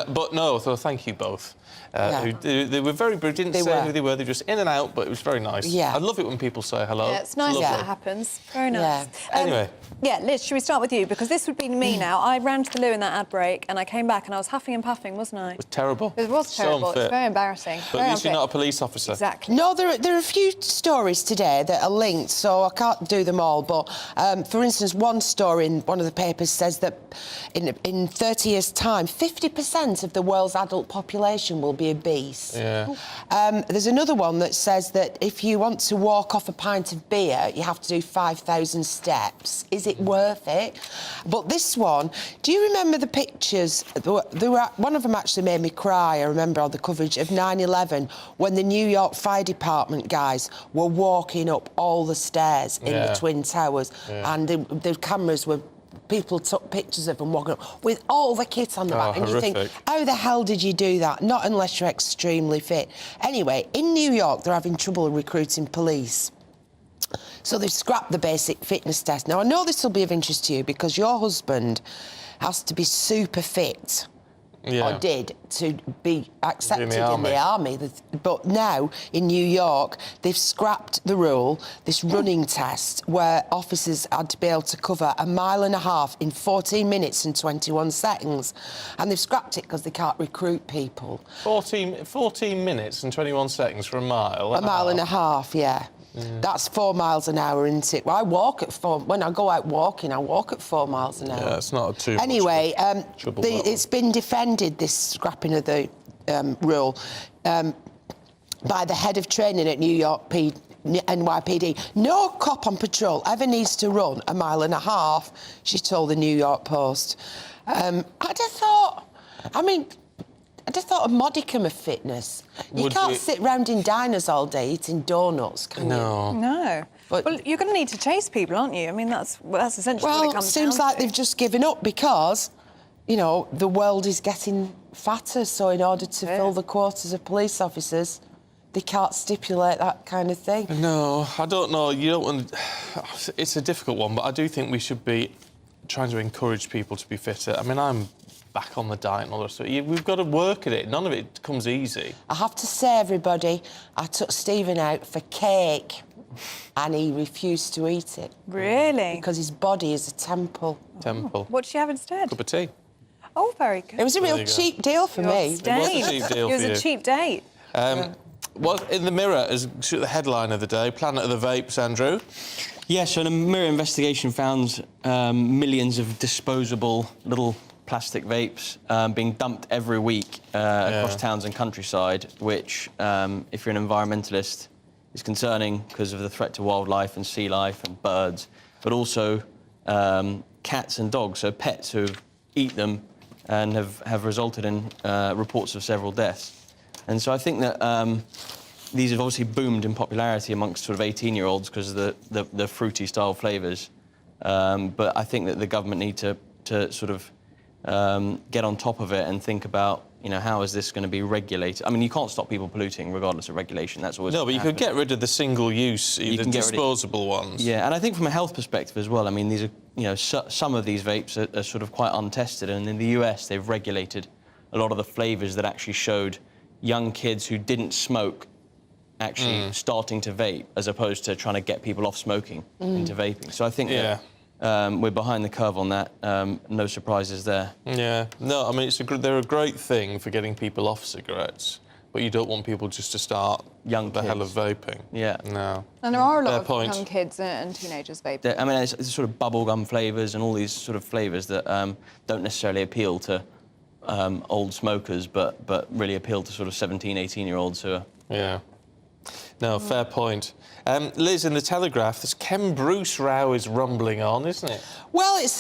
but no, so thank you both. They were very brief, didn't say who they were, they were just in and out, but it was very nice. Yeah. I love it when people say hello. Yeah, it's nice when that happens. Very nice. Anyway. Yeah, Liz, should we start with you? Because this would be me now. I ran to the loo in that ad break and I came back and I was huffing and puffing, wasn't I? It was terrible. It was terrible. So It was very embarrassing. But at least you're not a police officer. Exactly. No, there are a few stories today that are linked, so I can't do them all. But, for instance, one story in one of the papers says that in 30 years' time, 50% of the world's adult population will be obese. Yeah. There's another one that says that if you want to walk off a pint of beer, you have to do 5,000 steps. Is it worth it? But this one, do you remember the pictures? One of them actually made me cry, I remember, on the coverage of 9/11, when the New York Fire Department guys were walking up all the stairs in the Twin Towers, and the cameras were... People took pictures of them walking up with all the kit on the back. And you think, how the hell did you do that? Not unless you're extremely fit. Anyway, in New York, they're having trouble recruiting police. So they've scrapped the basic fitness test. Now, I know this will be of interest to you because your husband has to be super fit. Or did, to be accepted in the army. But now, in New York, they've scrapped the rule, this running test, where officers had to be able to cover 1.5 miles in 14 minutes and 21 seconds. And they've scrapped it because they can't recruit people. 14 minutes and 21 seconds for a mile? 1.5 miles, yeah. That's 4 miles an hour, isn't it? Well, I walk at 4... When I go out walking, I walk at 4 miles an hour. Yeah, it's not too Anyway, it's been defended, this scrapping of the rule, by the head of training at New York NYPD. No cop on patrol ever needs to run 1.5 miles, she told the New York Post. I just thought a modicum of fitness. You can't sit round in diners all day eating donuts, can you? No. But well, you're going to need to chase people, aren't you? I mean, that's essentially what it comes down to. Well, seems like they've just given up because, you know, the world is getting fatter, so in order to fill the quotas of police officers, they can't stipulate that kind of thing. No, I don't know. You don't want... It's a difficult one, but I do think we should be trying to encourage people to be fitter. I mean, I'm back on the diet and all that stuff. We've got to work at it. None of it comes easy. I have to say, everybody, I took Stephen out for cake and he refused to eat it. Really? Because his body is a temple. Temple. What did you have instead? Cup of tea. Oh, very good. It was a real cheap deal for me. It was a cheap deal It was for a you. cheap date. Well, in the Mirror, as the headline of the day, Planet of the Vapes, Andrew. Yeah, so the Mirror investigation found millions of disposable little plastic vapes being dumped every week across towns and countryside, which, if you're an environmentalist, is concerning because of the threat to wildlife and sea life and birds, but also cats and dogs, so pets who eat them and have resulted in reports of several deaths. And so I think that these have obviously boomed in popularity amongst sort of 18-year-olds because of the fruity style flavours. But I think that the government need to sort of get on top of it and think about, you know, how is this going to be regulated? I mean, you can't stop people polluting regardless of regulation. That's always no, but you could get rid of the single-use, the disposable ones. Yeah, and I think from a health perspective as well. I mean, these are, you know, some of these vapes are sort of quite untested, and in the US they've regulated a lot of the flavours that actually showed young kids who didn't smoke actually starting to vape, as opposed to trying to get people off smoking into vaping. So I think that we're behind the curve on that. No surprises there. Yeah. No, I mean, they're a great thing for getting people off cigarettes, but you don't want people just to start the hell of vaping. Yeah. No. And there are a lot of young kids and teenagers vaping. I mean, it's sort of bubblegum flavours and all these sort of flavours that don't necessarily appeal to old smokers, but really appeal to sort of 17, 18-year-olds who are... Yeah. No, fair point. Liz, in the Telegraph, this Ken Bruce row is rumbling on, isn't it? Well, it's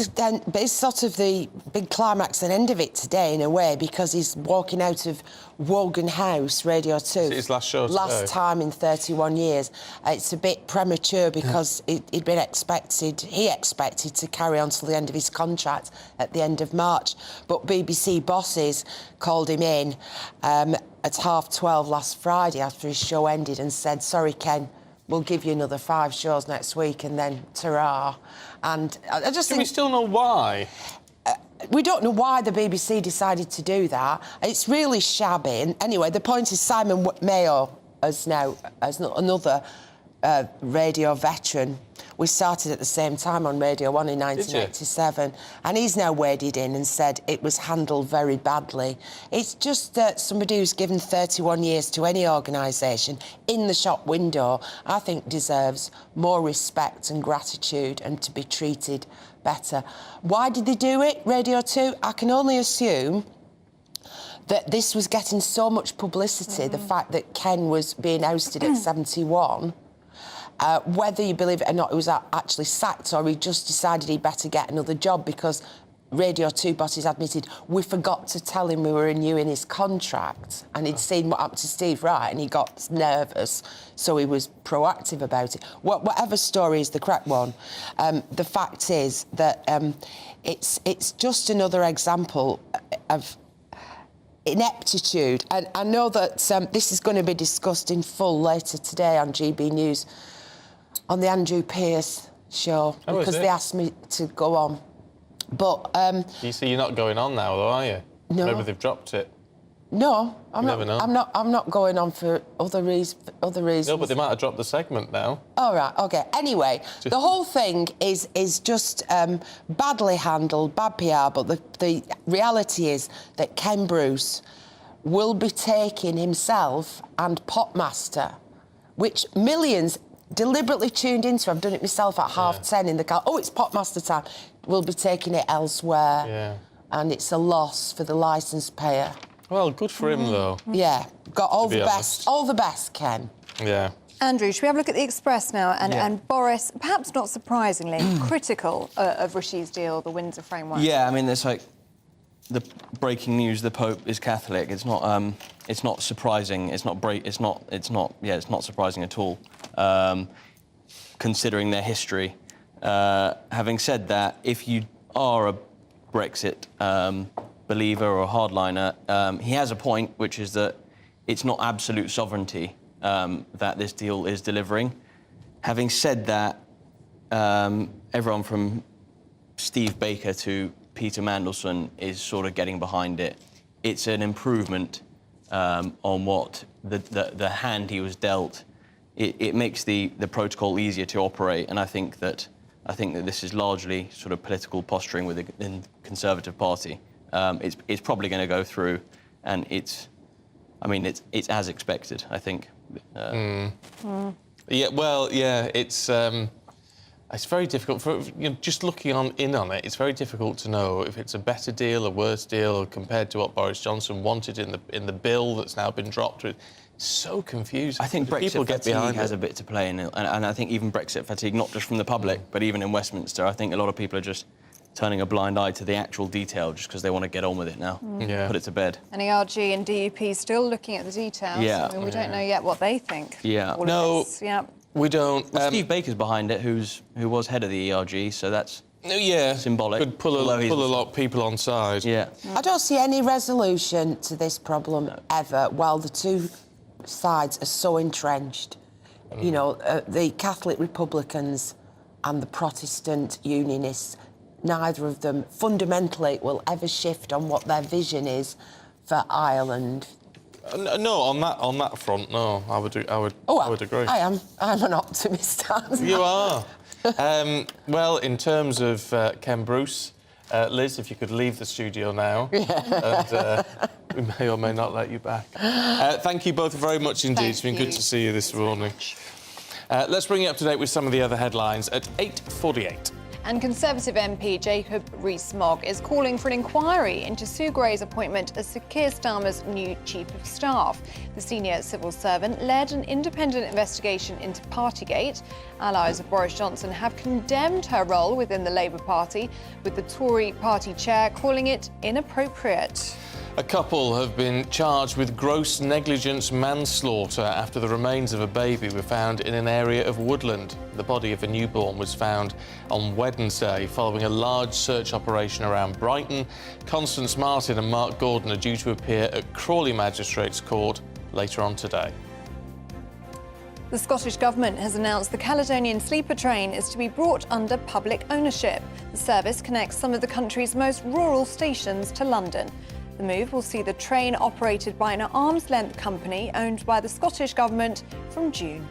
sort of the big climax and end of it today, in a way, because he's walking out of Wogan House, Radio 2. It's his last show today. Last time in 31 years. It's a bit premature because he expected to carry on till the end of his contract at the end of March. But BBC bosses called him in at 12:30 last Friday after his show ended and said, sorry, Ken, we'll give you another 5 shows next week and then ta-ra. And I just think... Do we still know why? We don't know why the BBC decided to do that. It's really shabby. And anyway, the point is Simon Mayo as another radio veteran. We started at the same time on Radio 1 in 1987, and he's now waded in and said it was handled very badly. It's just that somebody who's given 31 years to any organisation in the shop window, I think deserves more respect and gratitude and to be treated better. Why did they do it, Radio 2? I can only assume that this was getting so much publicity, the fact that Ken was being ousted at 71, whether you believe it or not, he was actually sacked, or he just decided he'd better get another job because Radio 2 bosses admitted we forgot to tell him we were renewing his contract, and he'd seen what happened to Steve Wright and he got nervous, so he was proactive about it. Whatever story is the correct one, the fact is that it's just another example of ineptitude. And I know that this is going to be discussed in full later today on GB News on the Andrew Pearce show, because they asked me to go on. But You see, you're not going on now, though, are you? No. Maybe they've dropped it. No, I'm You never know. I'm not going on for other reasons. No, but they might have dropped the segment now. All right, OK. Anyway, the whole thing is just badly handled, bad PR, but the reality is that Ken Bruce will be taking himself and Popmaster, which millions deliberately tuned into. I've done it myself at 10:30 in the car. Oh, it's Popmaster time. We'll be taking it elsewhere. Yeah. And it's a loss for the licence payer. Well, good for him, though. Yeah, got all the honest. best. All the best, Ken. Yeah. Andrew, should we have a look at the Express now? And Boris, perhaps not surprisingly, critical of Rishi's deal, the Windsor framework. Yeah, I mean, there's like the breaking news: the Pope is Catholic. It's not surprising. It's not surprising at all, considering their history. Having said that, if you are a Brexit believer or a hardliner, he has a point, which is that it's not absolute sovereignty that this deal is delivering. Having said that, everyone from Steve Baker to Peter Mandelson is sort of getting behind it. It's an improvement on what the hand he was dealt. It makes the protocol easier to operate, and I think that this is largely sort of political posturing within the Conservative Party. It's probably going to go through, and it's as expected, I think. Yeah, well, yeah, it's very difficult for just looking in on it. It's very difficult to know if it's a better deal, a worse deal compared to what Boris Johnson wanted in the bill that's now been dropped. It's so confusing. I think Brexit people get fatigue behind has it. a bit to play in it, and I think even Brexit fatigue, not just from the public, but even in Westminster, I think a lot of people are just turning a blind eye to the actual detail just because they want to get on with it now. Put it to bed. And ERG and DUP still looking at the details. Yeah. I mean, we don't know yet what they think. Yeah. All No. of this. Yeah. We don't. Well, Steve Baker's behind it, who was head of the ERG, so that's symbolic. Could pull a lot of people on side. Yeah. I don't see any resolution to this problem ever while the two sides are so entrenched. You know, the Catholic Republicans and the Protestant Unionists, neither of them fundamentally will ever shift on what their vision is for Ireland. No, on that front, no. I would agree. I'm an optimist. You are. Well, in terms of Ken Bruce, Liz, if you could leave the studio now, and we may or may not let you back. Thank you both very much indeed. It's been good to see you this morning. Let's bring you up to date with some of the other headlines at 8:48. And Conservative MP Jacob Rees-Mogg is calling for an inquiry into Sue Gray's appointment as Sir Keir Starmer's new Chief of Staff. The senior civil servant led an independent investigation into Partygate. Allies of Boris Johnson have condemned her role within the Labour Party, with the Tory party chair calling it inappropriate. A couple have been charged with gross negligence manslaughter after the remains of a baby were found in an area of woodland. The body of a newborn was found on Wednesday following a large search operation around Brighton. Constance Martin and Mark Gordon are due to appear at Crawley Magistrates Court later on today. The Scottish Government has announced the Caledonian Sleeper train is to be brought under public ownership. The service connects some of the country's most rural stations to London. The move will see the train operated by an arm's-length company owned by the Scottish Government from June.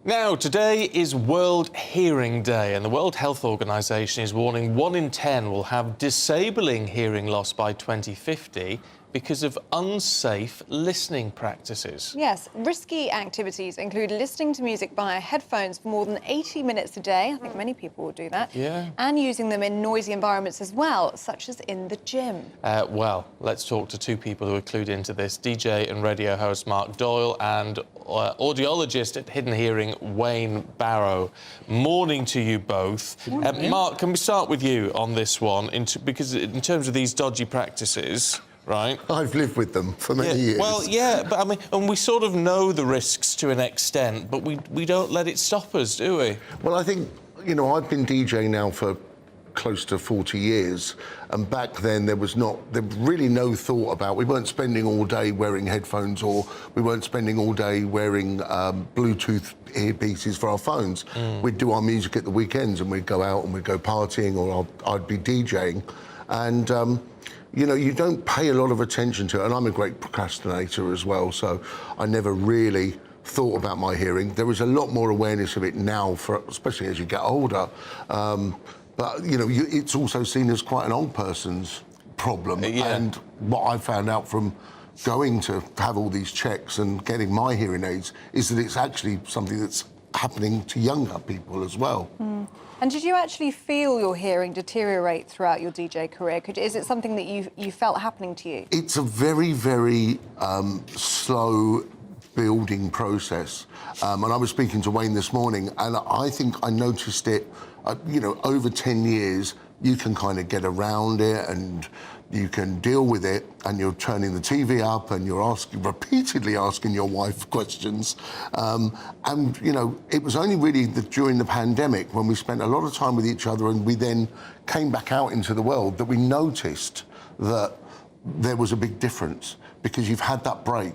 Now, today is World Hearing Day, and the World Health Organization is warning 1 in 10 will have disabling hearing loss by 2050 because of unsafe listening practices. Yes, risky activities include listening to music via headphones for more than 80 minutes a day. I think many people will do that. Yeah. And using them in noisy environments as well, such as in the gym. Well, let's talk to two people who are clued into this. DJ and radio host Mark Doyle and audiologist at Hidden Hearing, Wayne Barrow. Morning to you both. Mark, can we start with you on this one? Because in terms of these dodgy practices, right? I've lived with them for many years. Well, yeah, but I mean, and we sort of know the risks to an extent, but we don't let it stop us, do we? Well, I think, you know, I've been DJing now for close to 40 years, and back then there was really no thought about, we weren't spending all day wearing headphones, or we weren't spending all day wearing Bluetooth earpieces for our phones. We'd do our music at the weekends and we'd go out and we'd go partying, or I'd be DJing, and you know, you don't pay a lot of attention to it, and I'm a great procrastinator as well, so I never really thought about my hearing. There is a lot more awareness of it now, especially as you get older. But, you know, it's also seen as quite an old person's problem. And what I found out from going to have all these checks and getting my hearing aids is that it's actually something that's happening to younger people as well. And did you actually feel your hearing deteriorate throughout your DJ career? Is it something that you felt happening to you? It's a very, very slow building process. And I was speaking to Wayne this morning, and I think I noticed it, you know, over 10 years, you can kind of get around it and you can deal with it, and you're turning the TV up and you're repeatedly asking your wife questions. And, you know, it was only really during the pandemic, when we spent a lot of time with each other and we then came back out into the world, that we noticed that there was a big difference, because you've had that break.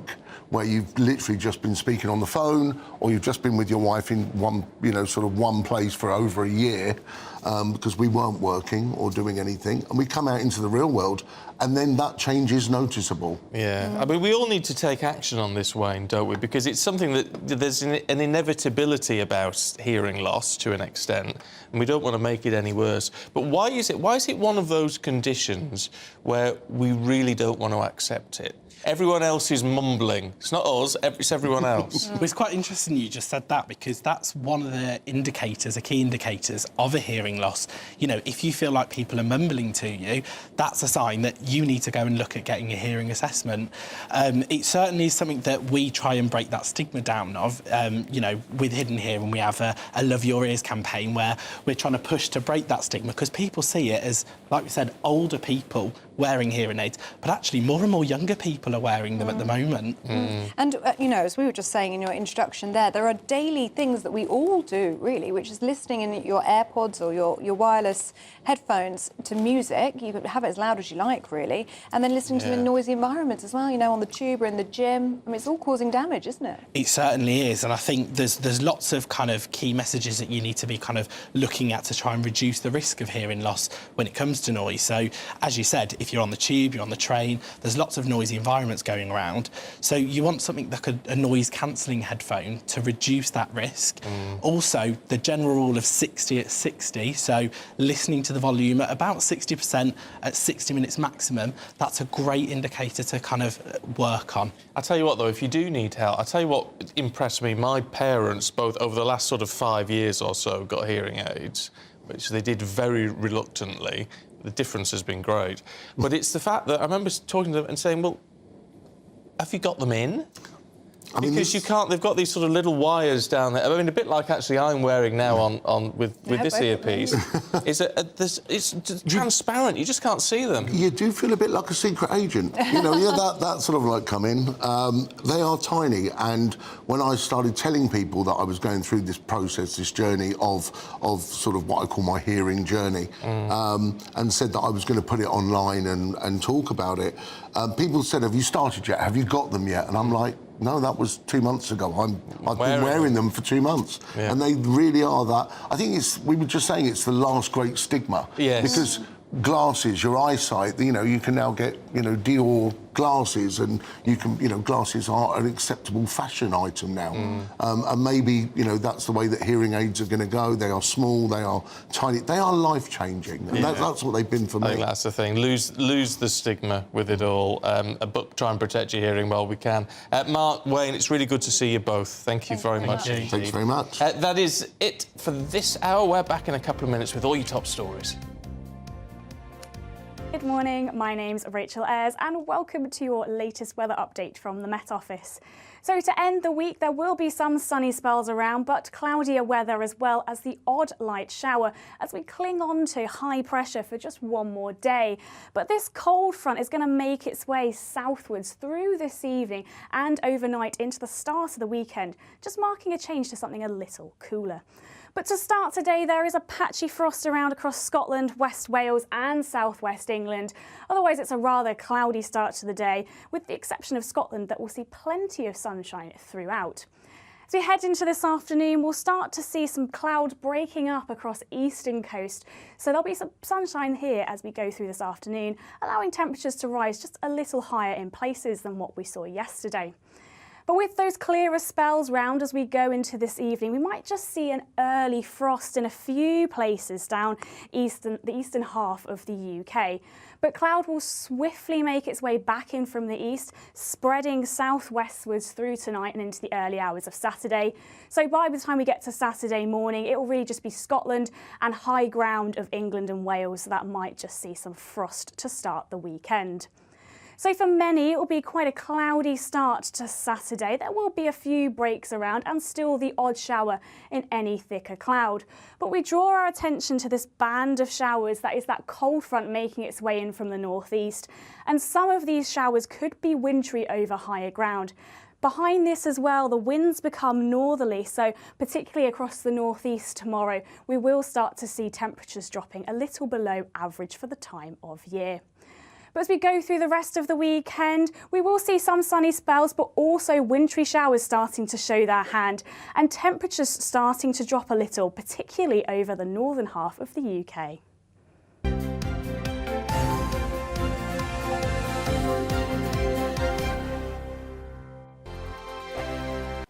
where you've literally just been speaking on the phone, or you've just been with your wife in one, sort of one place for over a year, because we weren't working or doing anything, and we come out into the real world, and then that change is noticeable. Yeah, I mean, we all need to take action on this, Wayne, don't we? Because it's something that there's an inevitability about hearing loss to an extent, and we don't want to make it any worse. But why is it one of those conditions where we really don't want to accept it? Everyone else is mumbling. It's not us, it's everyone else. Well, it's quite interesting you just said that, because that's one of the indicators, the key indicators of a hearing loss. You know, if you feel like people are mumbling to you, that's a sign that you need to go and look at getting a hearing assessment. It certainly is something that we try and break that stigma down of. You know, with Hidden Hearing, we have a Love Your Ears campaign where we're trying to push to break that stigma, because people see it as, like we said, older people wearing hearing aids, but actually more and more younger people are wearing them at the moment. And, you know, as we were just saying in your introduction there are daily things that we all do, really, which is listening in your AirPods or your wireless headphones to music. You can have it as loud as you like, really, and then listening to the noisy environments as well, you know, on the tube or in the gym. I mean, it's all causing damage, isn't it? It certainly is, and I think there's lots of kind of key messages that you need to be kind of looking at to try and reduce the risk of hearing loss when it comes to noise. So, as you said, if you're on the tube, you're on the train, there's lots of noisy environments going around. So you want something like a noise-cancelling headphone to reduce that risk. Also, the general rule of 60 at 60, so listening to the volume at about 60% at 60 minutes maximum, that's a great indicator to kind of work on. I tell you what, though, if you do need help, I tell you what impressed me. My parents, both over the last sort of 5 years or so, got hearing aids, which they did very reluctantly. The difference has been great. But it's the fact that I remember talking to them and saying, well, have you got them in? Because you can't. They've got these sort of little wires down there. I mean, a bit like actually I'm wearing now with this earpiece. It's transparent. You just can't see them. You do feel a bit like a secret agent. You know, that sort of like come in. They are tiny, and when I started telling people that I was going through this process, this journey of sort of what I call my hearing journey, and said that I was going to put it online and talk about it, people said, "Have you started yet? Have you got them yet?" And I'm like, no, that was 2 months ago. I've been wearing them for 2 months. Yeah. And they really are that. I think we were just saying it's the last great stigma. Yes. Because glasses, your eyesight, you know, you can now get, you know, Dior glasses, and you can, you know, glasses are an acceptable fashion item now. And maybe, you know, that's the way that hearing aids are going to go. They are small, they are tiny, they are life-changing. And that's what they've been for me. I think that's the thing. Lose the stigma with it all. But try and protect your hearing while we can. Mark, Wayne, it's really good to see you both. Thank you very much. Thanks very much. That is it for this hour. We're back in a couple of minutes with all your top stories. Good morning, my name's Rachel Ayres and welcome to your latest weather update from the Met Office. So to end the week, there will be some sunny spells around, but cloudier weather as well as the odd light shower as we cling on to high pressure for just one more day. But this cold front is going to make its way southwards through this evening and overnight into the start of the weekend, just marking a change to something a little cooler. But to start today, there is a patchy frost around across Scotland, West Wales and South West England. Otherwise, it's a rather cloudy start to the day, with the exception of Scotland that will see plenty of sunshine throughout. As we head into this afternoon, we'll start to see some cloud breaking up across eastern coast. So there'll be some sunshine here as we go through this afternoon, allowing temperatures to rise just a little higher in places than what we saw yesterday. But with those clearer spells round as we go into this evening, we might just see an early frost in a few places down the eastern half of the UK. But cloud will swiftly make its way back in from the east, spreading southwestwards through tonight and into the early hours of Saturday. So by the time we get to Saturday morning, it will really just be Scotland and high ground of England and Wales. So that might just see some frost to start the weekend. So for many, it will be quite a cloudy start to Saturday. There will be a few breaks around and still the odd shower in any thicker cloud. But we draw our attention to this band of showers, that is that cold front making its way in from the northeast. And some of these showers could be wintry over higher ground. Behind this as well, the winds become northerly, so particularly across the northeast tomorrow, we will start to see temperatures dropping a little below average for the time of year. But as we go through the rest of the weekend, we will see some sunny spells, but also wintry showers starting to show their hand and temperatures starting to drop a little, particularly over the northern half of the UK.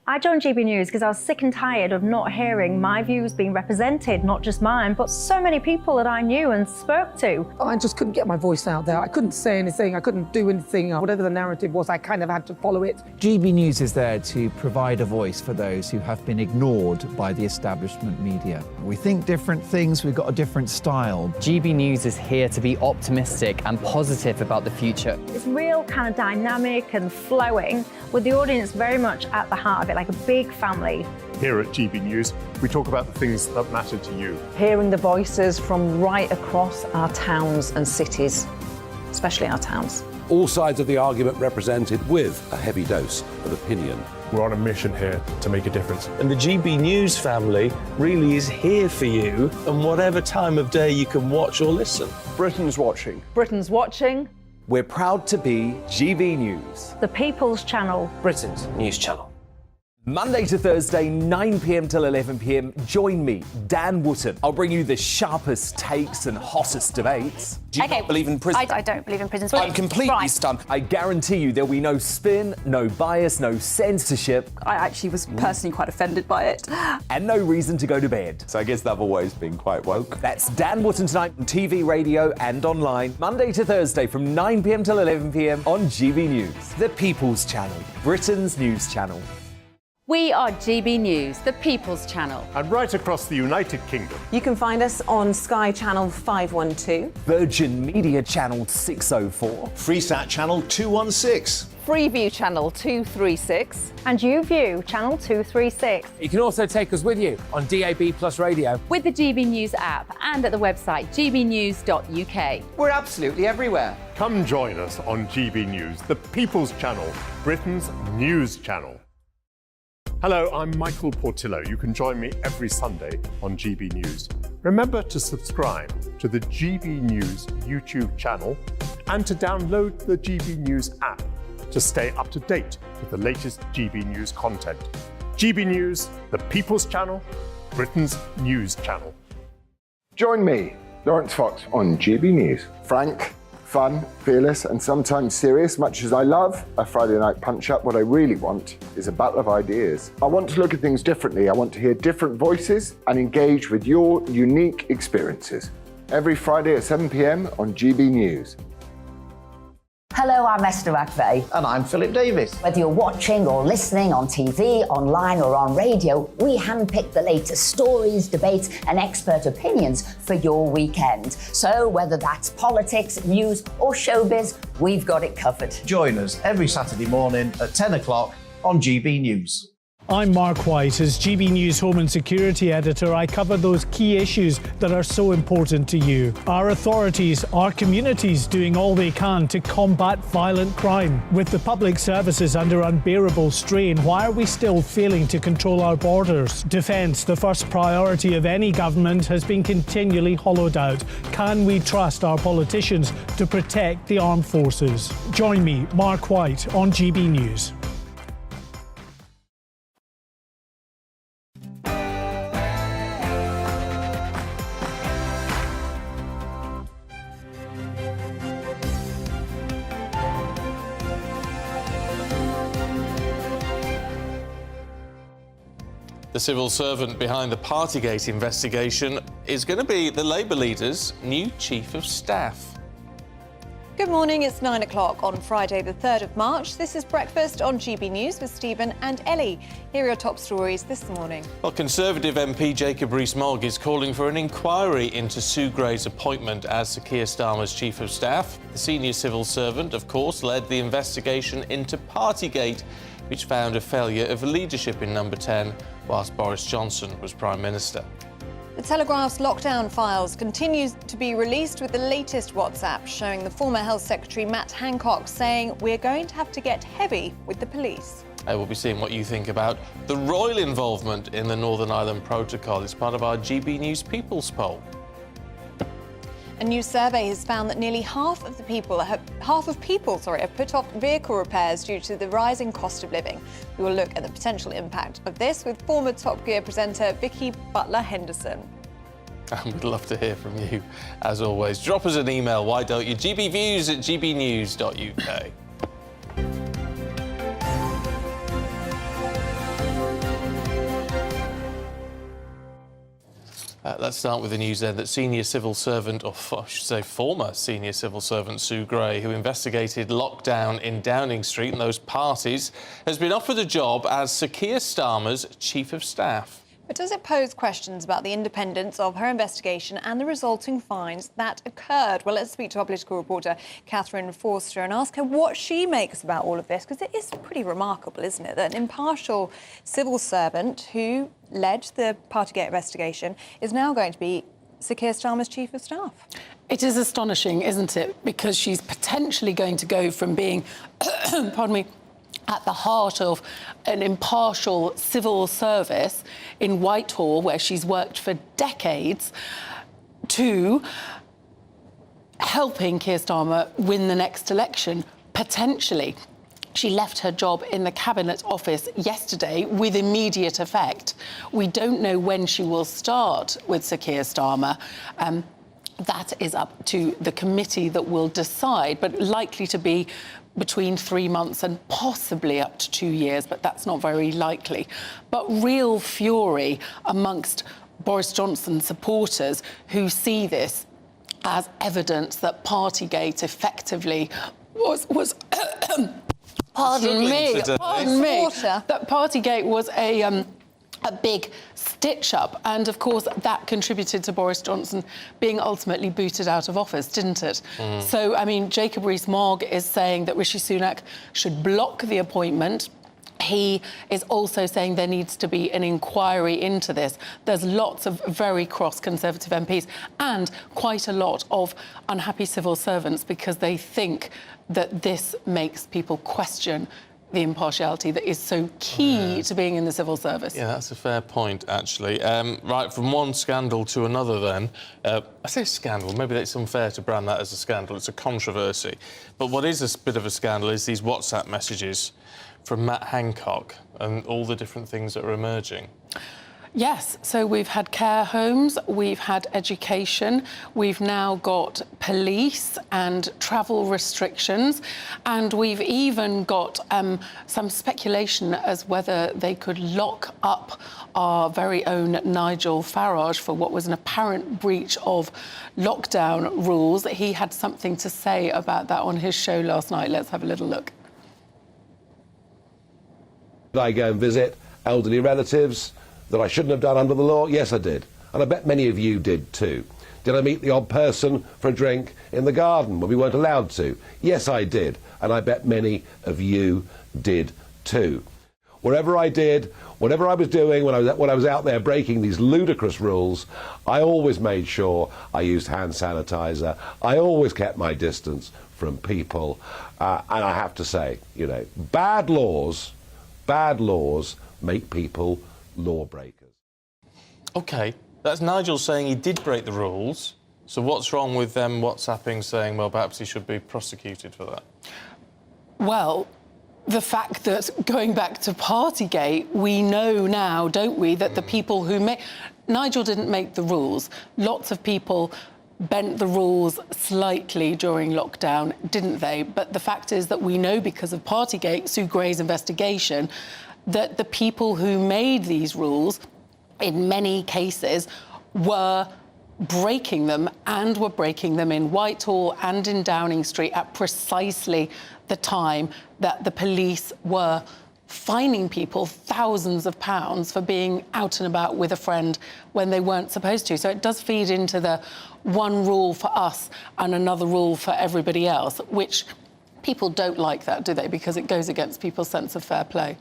I joined GB News because I was sick and tired of not hearing my views being represented, not just mine, but so many people that I knew and spoke to. I just couldn't get my voice out there. I couldn't say anything. I couldn't do anything. Whatever the narrative was, I kind of had to follow it. GB News is there to provide a voice for those who have been ignored by the establishment media. We think different things, we've got a different style. GB News is here to be optimistic and positive about the future. It's real kind of dynamic and flowing, with the audience very much at the heart of it, like a big family. Here at GB News, we talk about the things that matter to you. Hearing the voices from right across our towns and cities, especially our towns. All sides of the argument represented with a heavy dose of opinion. We're on a mission here to make a difference. And the GB News family really is here for you, and whatever time of day you can watch or listen. Britain's watching. Britain's watching. We're proud to be GB News. The People's Channel. Britain's news channel. Monday to Thursday, 9 p.m. till 11 p.m. Join me, Dan Wootton. I'll bring you the sharpest takes and hottest debates. Do you not believe in prison? I don't believe in prisons. I'm completely stunned. I guarantee you there'll be no spin, no bias, no censorship. I actually was personally quite offended by it. And no reason to go to bed. So I guess they've always been quite woke. That's Dan Wootton tonight on TV, radio and online. Monday to Thursday from 9 p.m. till 11 p.m. on GB News. The People's Channel, Britain's news channel. We are GB News, the People's Channel. And right across the United Kingdom. You can find us on Sky Channel 512. Virgin Media Channel 604. Freesat Channel 216. Freeview Channel 236. And YouView Channel 236. You can also take us with you on DAB Plus Radio. With the GB News app and at the website gbnews.uk. We're absolutely everywhere. Come join us on GB News, the People's Channel, Britain's news channel. Hello, I'm Michael Portillo. You can join me every Sunday on GB News. Remember to subscribe to the GB News YouTube channel and to download the GB News app to stay up to date with the latest GB News content. GB News, the People's Channel, Britain's news channel. Join me, Lawrence Fox, on GB News. Frank, fun, fearless, and sometimes serious. Much as I love a Friday night punch-up, what I really want is a battle of ideas. I want to look at things differently. I want to hear different voices and engage with your unique experiences. Every Friday at 7 p.m. on GB News. Hello, I'm Esther McVeigh. And I'm Philip Davis. Whether you're watching or listening on TV, online or on radio, we handpick the latest stories, debates and expert opinions for your weekend. So whether that's politics, news or showbiz, we've got it covered. Join us every Saturday morning at 10 o'clock on GB News. I'm Mark White. As GB News Home and Security Editor, I cover those key issues that are so important to you. Our authorities, our communities doing all they can to combat violent crime. With the public services under unbearable strain, why are we still failing to control our borders? Defence, the first priority of any government, has been continually hollowed out. Can we trust our politicians to protect the armed forces? Join me, Mark White, on GB News. The civil servant behind the Partygate investigation is going to be the Labour leader's new Chief of Staff. Good morning, it's 9 o'clock on Friday the 3rd of March. This is Breakfast on GB News with Stephen and Ellie. Here are your top stories this morning. Well, Conservative MP Jacob Rees-Mogg is calling for an inquiry into Sue Gray's appointment as Sir Keir Starmer's Chief of Staff. The senior civil servant, of course, led the investigation into Partygate, which found a failure of leadership in Number 10 whilst Boris Johnson was Prime Minister. The Telegraph's lockdown files continue to be released with the latest WhatsApp showing the former Health Secretary Matt Hancock saying we're going to have to get heavy with the police. We'll be seeing what you think about the royal involvement in the Northern Ireland Protocol. It's part of our GB News People's Poll. A new survey has found that nearly half of people have put off vehicle repairs due to the rising cost of living. We will look at the potential impact of this with former Top Gear presenter Vicky Butler-Henderson. And we'd love to hear from you, as always. Drop us an email, why don't you? gbviews@gbnews.uk. Let's start with the news then that senior civil servant, or I should say former senior civil servant Sue Gray, who investigated lockdown in Downing Street and those parties, has been offered a job as Sir Keir Starmer's Chief of Staff. But does it pose questions about the independence of her investigation and the resulting fines that occurred? Well, let's speak to our political reporter, Catherine Forster, and ask her what she makes about all of this, because it is pretty remarkable, isn't it, that an impartial civil servant who led the Partygate investigation is now going to be Sir Keir Starmer's Chief of Staff. It is astonishing, isn't it? Because she's potentially going to go from being, pardon me, at the heart of an impartial civil service in Whitehall, where she's worked for decades, to helping Keir Starmer win the next election, potentially. She left her job in the Cabinet Office yesterday with immediate effect. We don't know when she will start with Sir Keir Starmer. That is up to the committee that will decide, but likely to be between 3 months and possibly up to 2 years, but that's not very likely. But real fury amongst Boris Johnson supporters who see this as evidence that Partygate effectively was pardon me, that Partygate was a big stitch-up, and of course that contributed to Boris Johnson being ultimately booted out of office, didn't it? So, I mean, Jacob Rees-Mogg is saying that Rishi Sunak should block the appointment. He is also saying there needs to be an inquiry into this. There's lots of very cross Conservative MPs and quite a lot of unhappy civil servants because they think that this makes people question the impartiality that is so key to being in the civil service. Yeah, that's a fair point, actually. Right, from one scandal to another then. I say scandal, maybe it's unfair to brand that as a scandal. It's a controversy. But what is a bit of a scandal is these WhatsApp messages from Matt Hancock and all the different things that are emerging. Yes, so we've had care homes, we've had education, we've now got police and travel restrictions, and we've even got some speculation as whether they could lock up our very own Nigel Farage for what was an apparent breach of lockdown rules. He had something to say about that on his show last night. Let's have a little look. Did I go and visit elderly relatives that I shouldn't have done under the law? Yes, I did. And I bet many of you did too. Did I meet the odd person for a drink in the garden when we weren't allowed to? Yes, I did. And I bet many of you did too. Wherever I did, whatever I was doing when I was out there breaking these ludicrous rules, I always made sure I used hand sanitizer. I always kept my distance from people. And I have to say, you know, bad laws make people lawbreakers. OK, that's Nigel saying he did break the rules. So what's wrong with them WhatsApping saying, well, perhaps he should be prosecuted for that? Well, the fact that, going back to Partygate, we know now, don't we, that the people who made... Nigel didn't make the rules. Lots of people bent the rules slightly during lockdown, didn't they? But the fact is that we know, because of Partygate, Sue Gray's investigation, that the people who made these rules, in many cases, were breaking them, and were breaking them in Whitehall and in Downing Street at precisely the time that the police were fining people thousands of pounds for being out and about with a friend when they weren't supposed to. So it does feed into the one rule for us and another rule for everybody else, which people don't like that, do they? Because it goes against people's sense of fair play.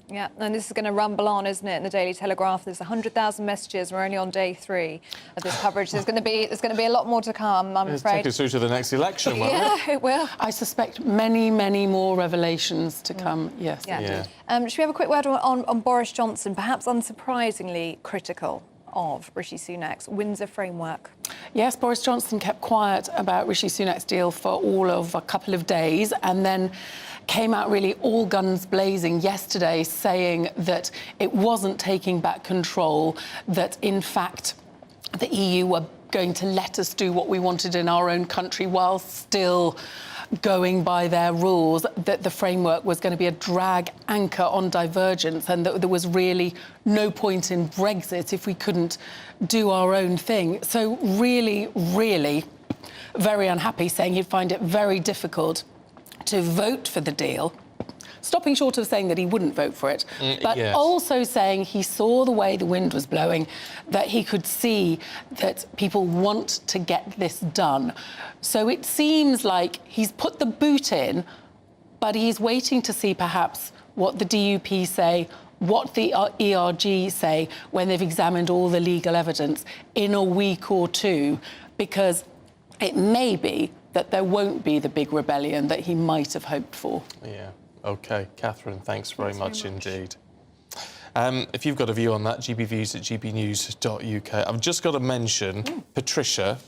Yeah, and this is going to rumble on, isn't it, in the Daily Telegraph? There's 100,000 messages. We're only on day 3 of this coverage. There's going to be a lot more to come, I'm afraid. Take us through to the next election, won't it? It will. I suspect many, many more revelations to come, yes. Yeah. Should we have a quick word on Boris Johnson, perhaps unsurprisingly critical of Rishi Sunak's Windsor framework? Yes, Boris Johnson kept quiet about Rishi Sunak's deal for all of a couple of days and then came out really all guns blazing yesterday saying that it wasn't taking back control, that in fact the EU were going to let us do what we wanted in our own country while still going by their rules, that the framework was going to be a drag anchor on divergence and that there was really no point in Brexit if we couldn't do our own thing. So really, really very unhappy, saying he'd find it very difficult to vote for the deal, stopping short of saying that he wouldn't vote for it, but also saying he saw the way the wind was blowing, that he could see that people want to get this done. So it seems like he's put the boot in, but he's waiting to see perhaps what the DUP say, what the ERG say when they've examined all the legal evidence in a week or two, because it may be that there won't be the big rebellion that he might have hoped for. Yeah. OK, Catherine, thanks very much indeed. If you've got a view on that, gbviews@gbnews.uk. I've just got to mention Patricia,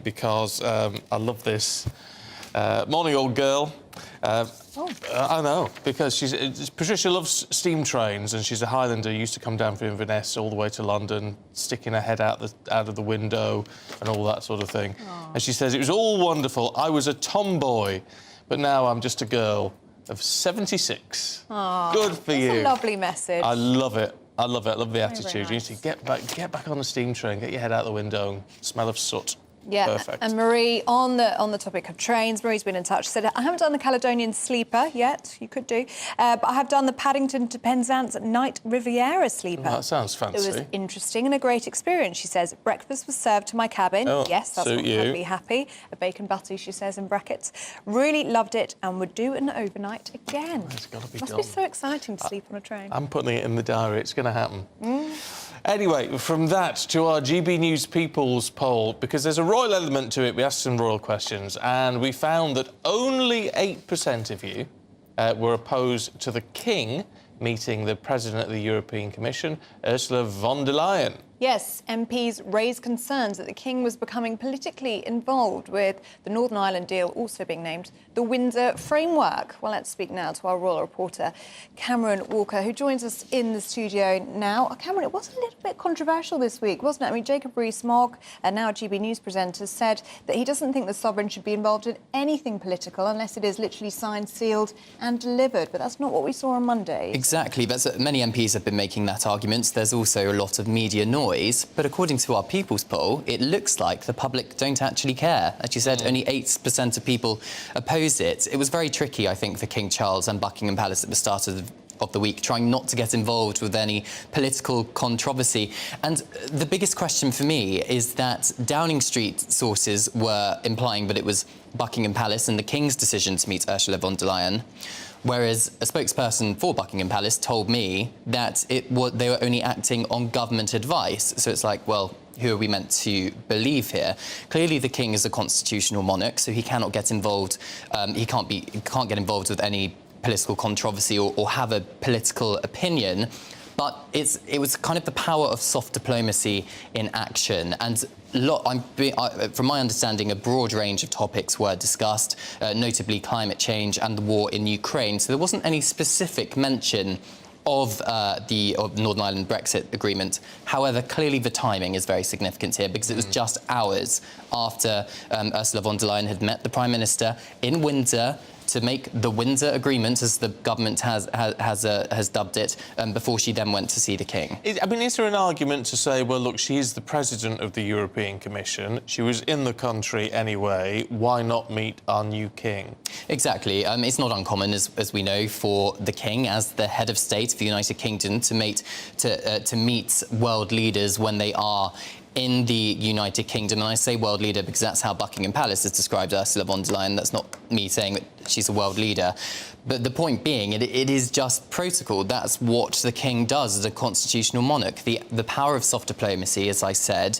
because I love this. Morning, old girl. I know, because Patricia loves steam trains and she's a Highlander, used to come down from Inverness all the way to London, sticking her head out of the window and all that sort of thing. And she says, it was all wonderful. I was a tomboy, but now I'm just a girl of 76. Aww, good for you. That's a lovely message. I love it. I love it. I love the attitude. Very nice. You need to get back on the steam train, get your head out the window, and smell of soot. Yeah, perfect. And Marie, on the topic of trains, Marie's been in touch, said, I haven't done the Caledonian Sleeper yet, you could do, but I have done the Paddington to Penzance Night Riviera Sleeper. Well, that sounds fancy. It was interesting and a great experience, she says. Breakfast was served to my cabin. Oh, yes, that's what made me happy. A bacon butty, she says in brackets. Really loved it and would do an overnight again. It's got to be Must done. be so exciting to sleep on a train. I'm putting it in the diary. It's going to happen. Anyway, from that to our GB News People's poll, because there's a royal element to it, we asked some royal questions, and we found that only 8% of you were opposed to the King meeting the President of the European Commission, Ursula von der Leyen. Yes, MPs raised concerns that the King was becoming politically involved, with the Northern Ireland deal also being named the Windsor Framework. Well, let's speak now to our royal reporter, Cameron Walker, who joins us in the studio now. Cameron, it was a little bit controversial this week, wasn't it? I mean, Jacob Rees-Mogg, now a GB News presenter, said that he doesn't think the Sovereign should be involved in anything political unless it is literally signed, sealed and delivered. But that's not what we saw on Monday. Exactly. Many MPs have been making that argument. There's also a lot of media noise. But according to our People's poll, it looks like the public don't actually care. As you said, only 8% of people oppose it. It was very tricky, I think, for King Charles and Buckingham Palace at the start of the week, trying not to get involved with any political controversy. And the biggest question for me is that Downing Street sources were implying that it was Buckingham Palace and the King's decision to meet Ursula von der Leyen, whereas a spokesperson for Buckingham Palace told me that they were only acting on government advice. So it's like, well, who are we meant to believe here? Clearly, the King is a constitutional monarch, so he cannot get involved. He can't get involved with any political controversy or have a political opinion. But it was kind of the power of soft diplomacy in action. And from my understanding, a broad range of topics were discussed, notably climate change and the war in Ukraine. So there wasn't any specific mention of the Northern Ireland Brexit agreement. However, clearly the timing is very significant here, because it was just hours after Ursula von der Leyen had met the Prime Minister in Windsor to make the Windsor Agreement, as the government has dubbed it, before she then went to see the King. Is there an argument to say, well, look, she is the President of the European Commission, she was in the country anyway, why not meet our new King? Exactly. It's not uncommon, as we know, for the King, as the head of state of the United Kingdom, to meet world leaders when they are in the United Kingdom. And I say world leader because that's how Buckingham Palace has described Ursula von der Leyen. That's not me saying that she's a world leader. But the point being, it is just protocol. That's what the King does as a constitutional monarch. The power of soft diplomacy, as I said,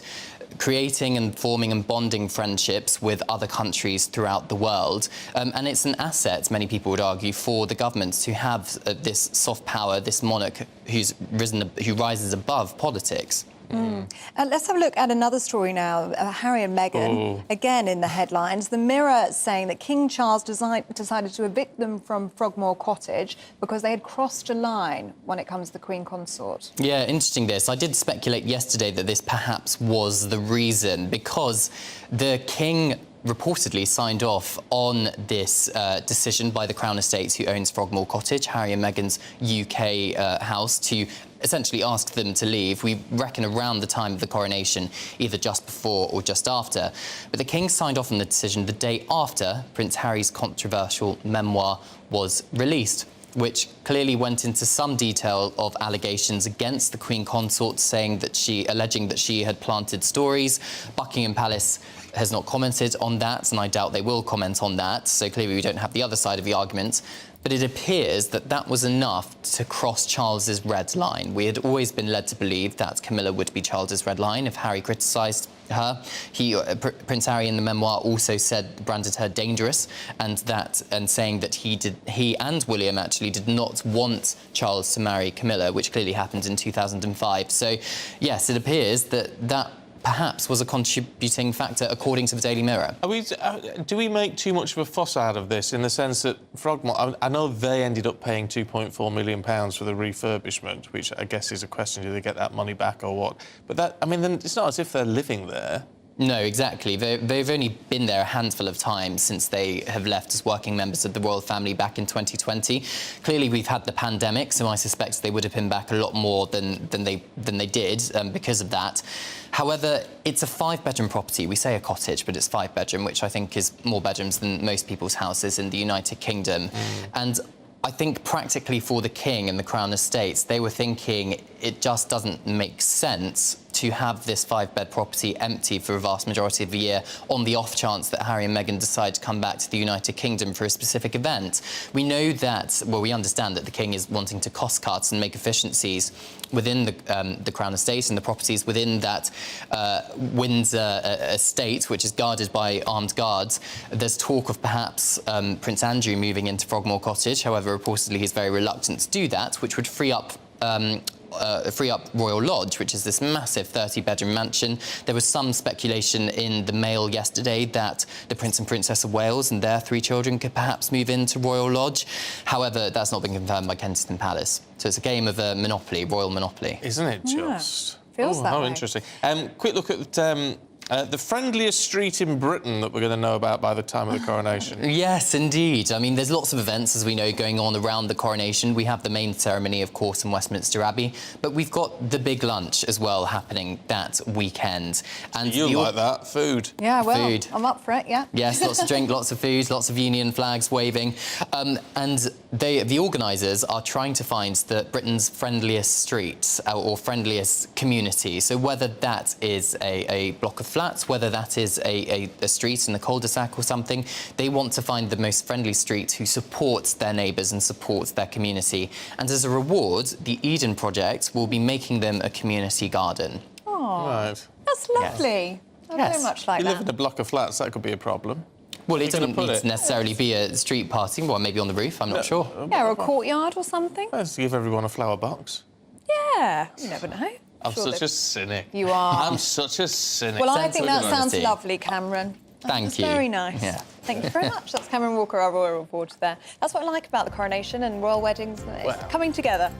creating and forming and bonding friendships with other countries throughout the world. And it's an asset, many people would argue, for the governments to have this soft power, this monarch who rises above politics. Let's have a look at another story now. Harry and Meghan, again in the headlines. The Mirror saying that King Charles decided to evict them from Frogmore Cottage because they had crossed a line when it comes to the Queen Consort. Yeah, interesting this. I did speculate yesterday that this perhaps was the reason, because the King reportedly signed off on this decision by the Crown Estates, who owns Frogmore Cottage, Harry and Meghan's UK house, to essentially ask them to leave. We reckon around the time of the coronation, either just before or just after. But the King signed off on the decision the day after Prince Harry's controversial memoir was released, which clearly went into some detail of allegations against the Queen Consort, alleging that she had planted stories. Buckingham Palace has not commented on that, and I doubt they will comment on that, so clearly we don't have the other side of the argument. But it appears that that was enough to cross Charles's red line. We had always been led to believe that Camilla would be Charles's red line if Harry criticised her. Prince Harry in the memoir also branded her dangerous, and saying that he and William actually did not want Charles to marry Camilla, which clearly happened in 2005. So yes, it appears that perhaps was a contributing factor, according to the Daily Mirror. Do we make too much of a fuss out of this, in the sense that Frogmore, I know they ended up paying £2.4 million for the refurbishment, which I guess is a question, do they get that money back or what? But then it's not as if they're living there. No, exactly. They've only been there a handful of times since they have left as working members of the royal family back in 2020. Clearly, we've had the pandemic, so I suspect they would have been back a lot more than they did because of that. However, it's a 5-bedroom property. We say a cottage, but it's 5-bedroom, which I think is more bedrooms than most people's houses in the United Kingdom. And I think practically for the King and the Crown Estates, they were thinking it just doesn't make sense to have this 5-bed property empty for a vast majority of the year on the off chance that Harry and Meghan decide to come back to the United Kingdom for a specific event. We know that, we understand that the King is wanting to cost cut and make efficiencies within the Crown Estate and the properties within that Windsor estate, which is guarded by armed guards. There's talk of perhaps Prince Andrew moving into Frogmore Cottage. However, reportedly he's very reluctant to do that, which would free up Royal Lodge, which is this massive 30-bedroom mansion. There was some speculation in the Mail yesterday that the Prince and Princess of Wales and their 3 children could perhaps move into Royal Lodge. However, that's not been confirmed by Kensington Palace. So it's a game of monopoly, royal monopoly. Isn't it just? Yeah, feels that how way. Interesting. Quick look at the friendliest street in Britain that we're going to know about by the time of the coronation. Yes, indeed. I mean, there's lots of events, as we know, going on around the coronation. We have the main ceremony, of course, in Westminster Abbey, but we've got the big lunch as well happening that weekend. And you'll like that. Food. Yeah, well, food. I'm up for it, yeah. Yes, lots of drink, lots of food, lots of Union flags waving. And the organisers are trying to find Britain's friendliest street or friendliest community. So whether that is a block of flats, whether that is a street in the cul-de-sac or something, they want to find the most friendly street who supports their neighbours and supports their community. And as a reward, the Eden Project will be making them a community garden. Oh, right. That's lovely. I very much like you that. live in a block of flats, that could be a problem. Well, it doesn't need to necessarily be a street party, well, maybe on the roof, I'm not sure. Yeah, or a courtyard or something. Let's give everyone a flower box. Yeah, you never know. I'm such a cynic. You are. I'm such a cynic. Well, I think that sounds lovely, Cameron. Thank you. Very nice. Yeah. Thank you very much. That's Cameron Walker, our royal reporter there. That's what I like about the coronation and royal weddings. It's coming together.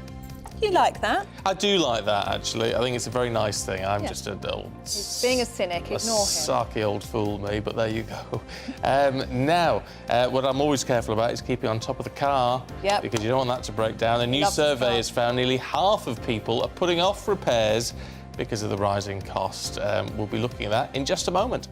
You like that? I do like that, actually. I think it's a very nice thing. I'm just a dull... He's being a cynic, ignore him. Sarky old fool, me, but there you go. Now, what I'm always careful about is keeping on top of the car, because you don't want that to break down. A new survey has found nearly half of people are putting off repairs because of the rising cost. We'll be looking at that in just a moment.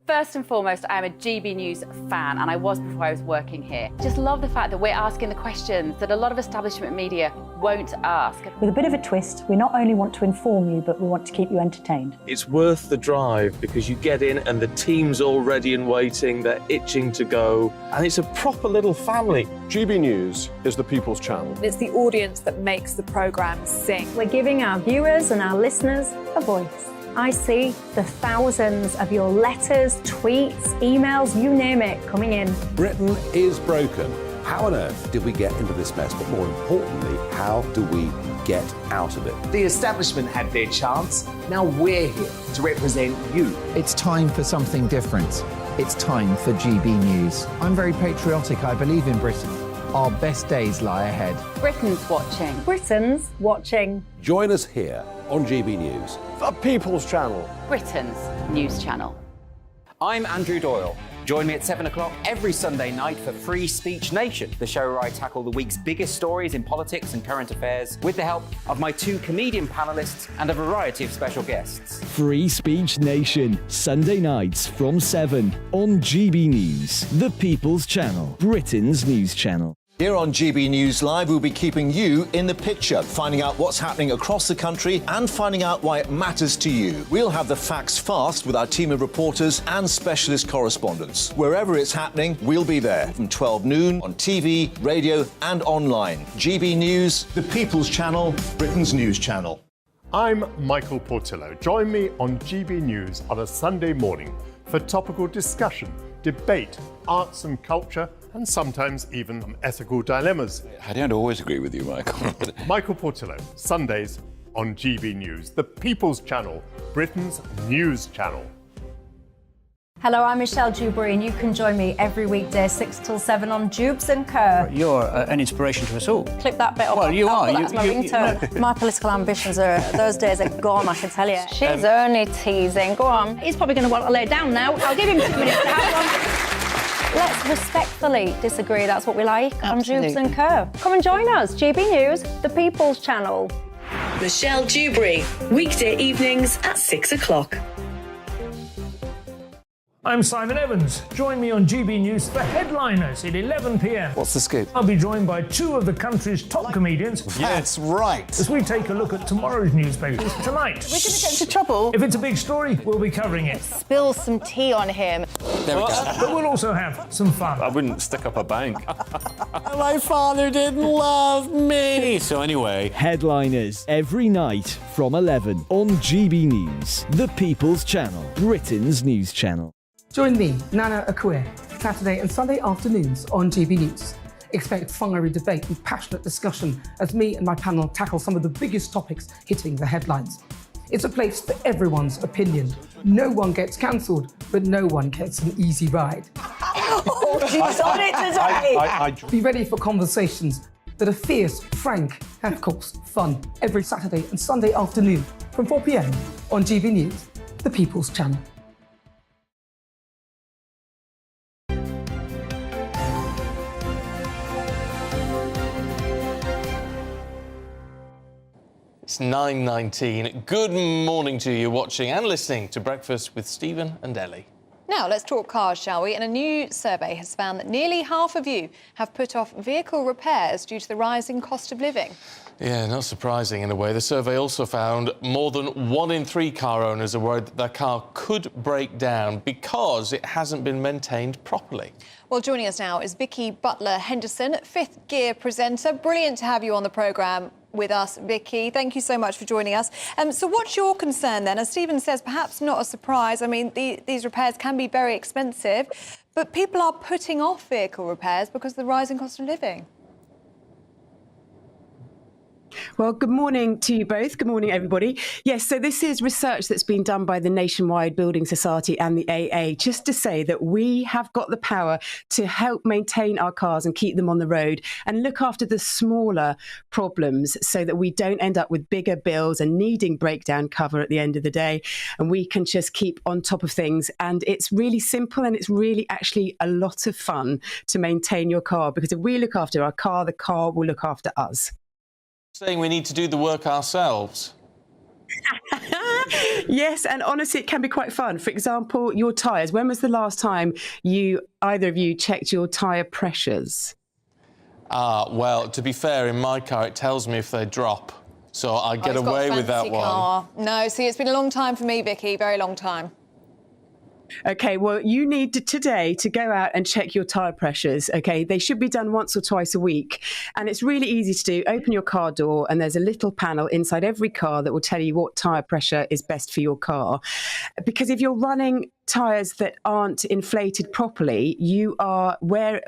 First and foremost, I am a GB News fan, and I was before I was working here. Just love the fact that we're asking the questions that a lot of establishment media won't ask. With a bit of a twist, we not only want to inform you, but we want to keep you entertained. It's worth the drive because you get in and the team's all ready and waiting, they're itching to go, and it's a proper little family. GB News is the People's Channel. It's the audience that makes the programme sing. We're giving our viewers and our listeners a voice. I see the thousands of your letters, tweets, emails, you name it, coming in. Britain is broken. How on earth did we get into this mess? But more importantly, how do we get out of it? The establishment had their chance. Now we're here to represent you. It's time for something different. It's time for GB News. I'm very patriotic. I believe in Britain. Our best days lie ahead. Britain's watching. Britain's watching. Join us here on GB News. The People's Channel. Britain's news channel. I'm Andrew Doyle. Join me at 7 o'clock every Sunday night for Free Speech Nation, the show where I tackle the week's biggest stories in politics and current affairs with the help of my two comedian panellists and a variety of special guests. Free Speech Nation, Sunday nights from 7 on GB News, the People's Channel, Britain's news channel. Here on GB News Live, we'll be keeping you in the picture, finding out what's happening across the country and finding out why it matters to you. We'll have the facts fast with our team of reporters and specialist correspondents. Wherever it's happening, we'll be there from 12 noon on TV, radio and online. GB News, the People's Channel, Britain's news channel. I'm Michael Portillo. Join me on GB News on a Sunday morning for topical discussion, debate, arts and culture, and sometimes even ethical dilemmas. I don't always agree with you, Michael. Michael Portillo, Sundays on GB News, the People's Channel, Britain's news channel. Hello, I'm Michelle Dewberry, and you can join me every weekday 6 till 7 on Jubes and Kerr. You're an inspiration to us all. Clip that bit up. Well, you are. That's my ringtone. My political ambitions those days are gone, I can tell you. She's only teasing. Go on. He's probably going to want to lay down now. I'll give him 2 minutes to have one. Let's respectfully disagree. That's what we like on Jubes and Kerr. Come and join us. GB News, the People's Channel. Michelle Dewberry, weekday evenings at 6 o'clock. I'm Simon Evans. Join me on GB News for Headliners at 11 p.m. What's the scoop? I'll be joined by two of the country's top comedians. That's right. As we take a look at tomorrow's newspapers tonight. We're going to get into trouble. If it's a big story, we'll be covering it. Spill some tea on him. There we go. But we'll also have some fun. I wouldn't stick up a bank. My father didn't love me. So anyway. Headliners every night from 11 on GB News, the People's Channel, Britain's news channel. Join me, Nana Akue, Saturday and Sunday afternoons on GB News. Expect fiery debate and passionate discussion as me and my panel tackle some of the biggest topics hitting the headlines. It's a place for everyone's opinion. No one gets cancelled, but no one gets an easy ride. Oh, she's on it today! Be ready for conversations that are fierce, frank, and of course, fun. Every Saturday and Sunday afternoon from 4 p.m. on GB News, the People's Channel. It's 9:19. Good morning to you watching and listening to Breakfast with Stephen and Ellie. Now, let's talk cars, shall we? And a new survey has found that nearly half of you have put off vehicle repairs due to the rising cost of living. Yeah, not surprising in a way. The survey also found more than 1 in 3 car owners are worried that their car could break down because it hasn't been maintained properly. Well, joining us now is Vicky Butler-Henderson, Fifth Gear presenter. Brilliant to have you on the programme with us, Vicky. Thank you so much for joining us. So what's your concern then? As Stephen says, perhaps not a surprise. I mean, these repairs can be very expensive, but people are putting off vehicle repairs because of the rising cost of living. Well, good morning to you both. Good morning, everybody. Yes, so this is research that's been done by the Nationwide Building Society and the AA, just to say that we have got the power to help maintain our cars and keep them on the road and look after the smaller problems so that we don't end up with bigger bills and needing breakdown cover at the end of the day. And we can just keep on top of things. And it's really simple and it's really actually a lot of fun to maintain your car, because if we look after our car, the car will look after us. Saying we need to do the work ourselves. Yes, and honestly, it can be quite fun. For example, your tyres. When was the last time either of you checked your tyre pressures? Well, to be fair, in my car, it tells me if they drop. So I get away with that one. No, see, it's been a long time for me, Vicky, very long time. Okay, well, you need today to go out and check your tyre pressures, okay? They should be done once or twice a week. And it's really easy to do. Open your car door and there's a little panel inside every car that will tell you what tyre pressure is best for your car. Because if you're running tyres that aren't inflated properly, you are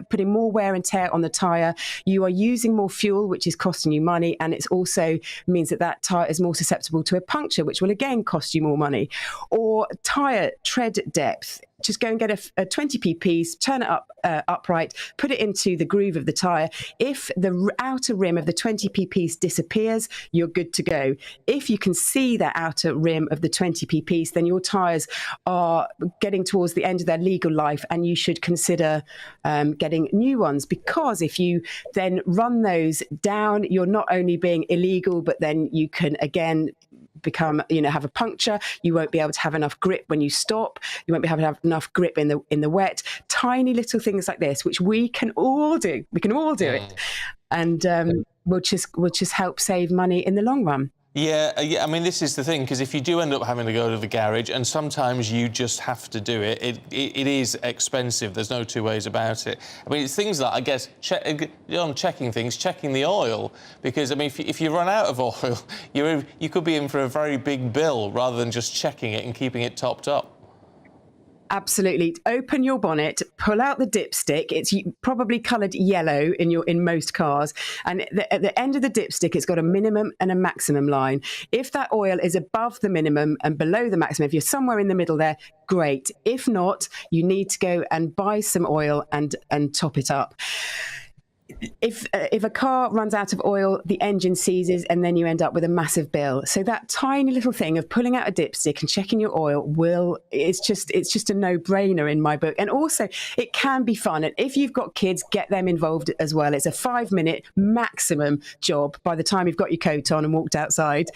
putting more wear and tear on the tyre. You are using more fuel, which is costing you money. And it also means that tyre is more susceptible to a puncture, which will again cost you more money. Or tyre tread depth. Just go and get a 20p piece, turn it up upright, put it into the groove of the tyre. If the outer rim of the 20p piece disappears, you're good to go. If you can see that outer rim of the 20p piece, then your tyres are getting towards the end of their legal life and you should consider getting new ones, because if you then run those down, you're not only being illegal, but then you can again become, have a puncture. You won't be able to have enough grip when you stop. You won't be able to have enough grip in the wet. Tiny little things like this, which we can all do. We can all do it, and will just help save money in the long run. Yeah, I mean, this is the thing, because if you do end up having to go to the garage, and sometimes you just have to do it, it is expensive. There's no two ways about it. I mean, it's things like, I guess, checking things, checking the oil, because, I mean, if you run out of oil, you could be in for a very big bill rather than just checking it and keeping it topped up. Absolutely. Open your bonnet, pull out the dipstick. It's probably coloured yellow in most cars. And at the end of the dipstick, it's got a minimum and a maximum line. If that oil is above the minimum and below the maximum, if you're somewhere in the middle there, great. If not, you need to go and buy some oil and top it up. If a car runs out of oil, the engine seizes and then you end up with a massive bill. So that tiny little thing of pulling out a dipstick and checking your oil it's just a no-brainer in my book. And also it can be fun. And if you've got kids, get them involved as well. It's a 5-minute maximum job by the time you've got your coat on and walked outside.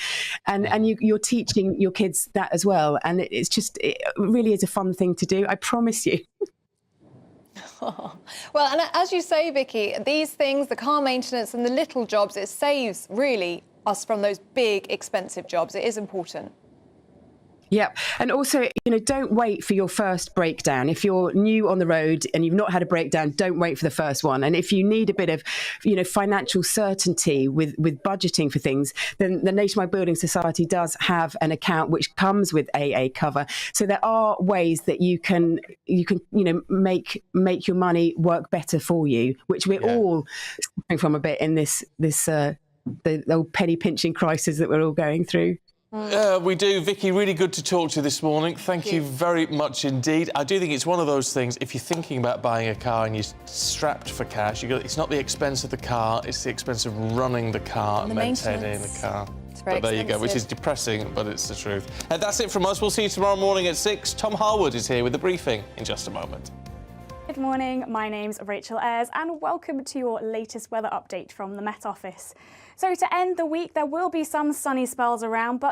And you're teaching your kids that as well. And it really is a fun thing to do. I promise you. Well, and as you say, Vicky, these things, the car maintenance and the little jobs, it saves really us from those big, expensive jobs. It is important. Yeah. And also, don't wait for your first breakdown. If you're new on the road and you've not had a breakdown, don't wait for the first one. And if you need a bit of, financial certainty with budgeting for things, then the Nationwide Building Society does have an account which comes with AA cover. So there are ways that you can make your money work better for you, which we're all suffering from a bit in this the old penny pinching crisis that we're all going through. We do. Vicky, really good to talk to you this morning. Thank you very much indeed. I do think it's one of those things, if you're thinking about buying a car and you're strapped for cash, it's not the expense of the car, it's the expense of running the car and maintaining the car. But there you go, which is depressing, but it's the truth. That's it from us. We'll see you tomorrow morning at 6. Tom Harwood is here with the briefing in just a moment. Good morning, my name's Rachel Ayres and welcome to your latest weather update from the Met Office. So to end the week, there will be some sunny spells around, but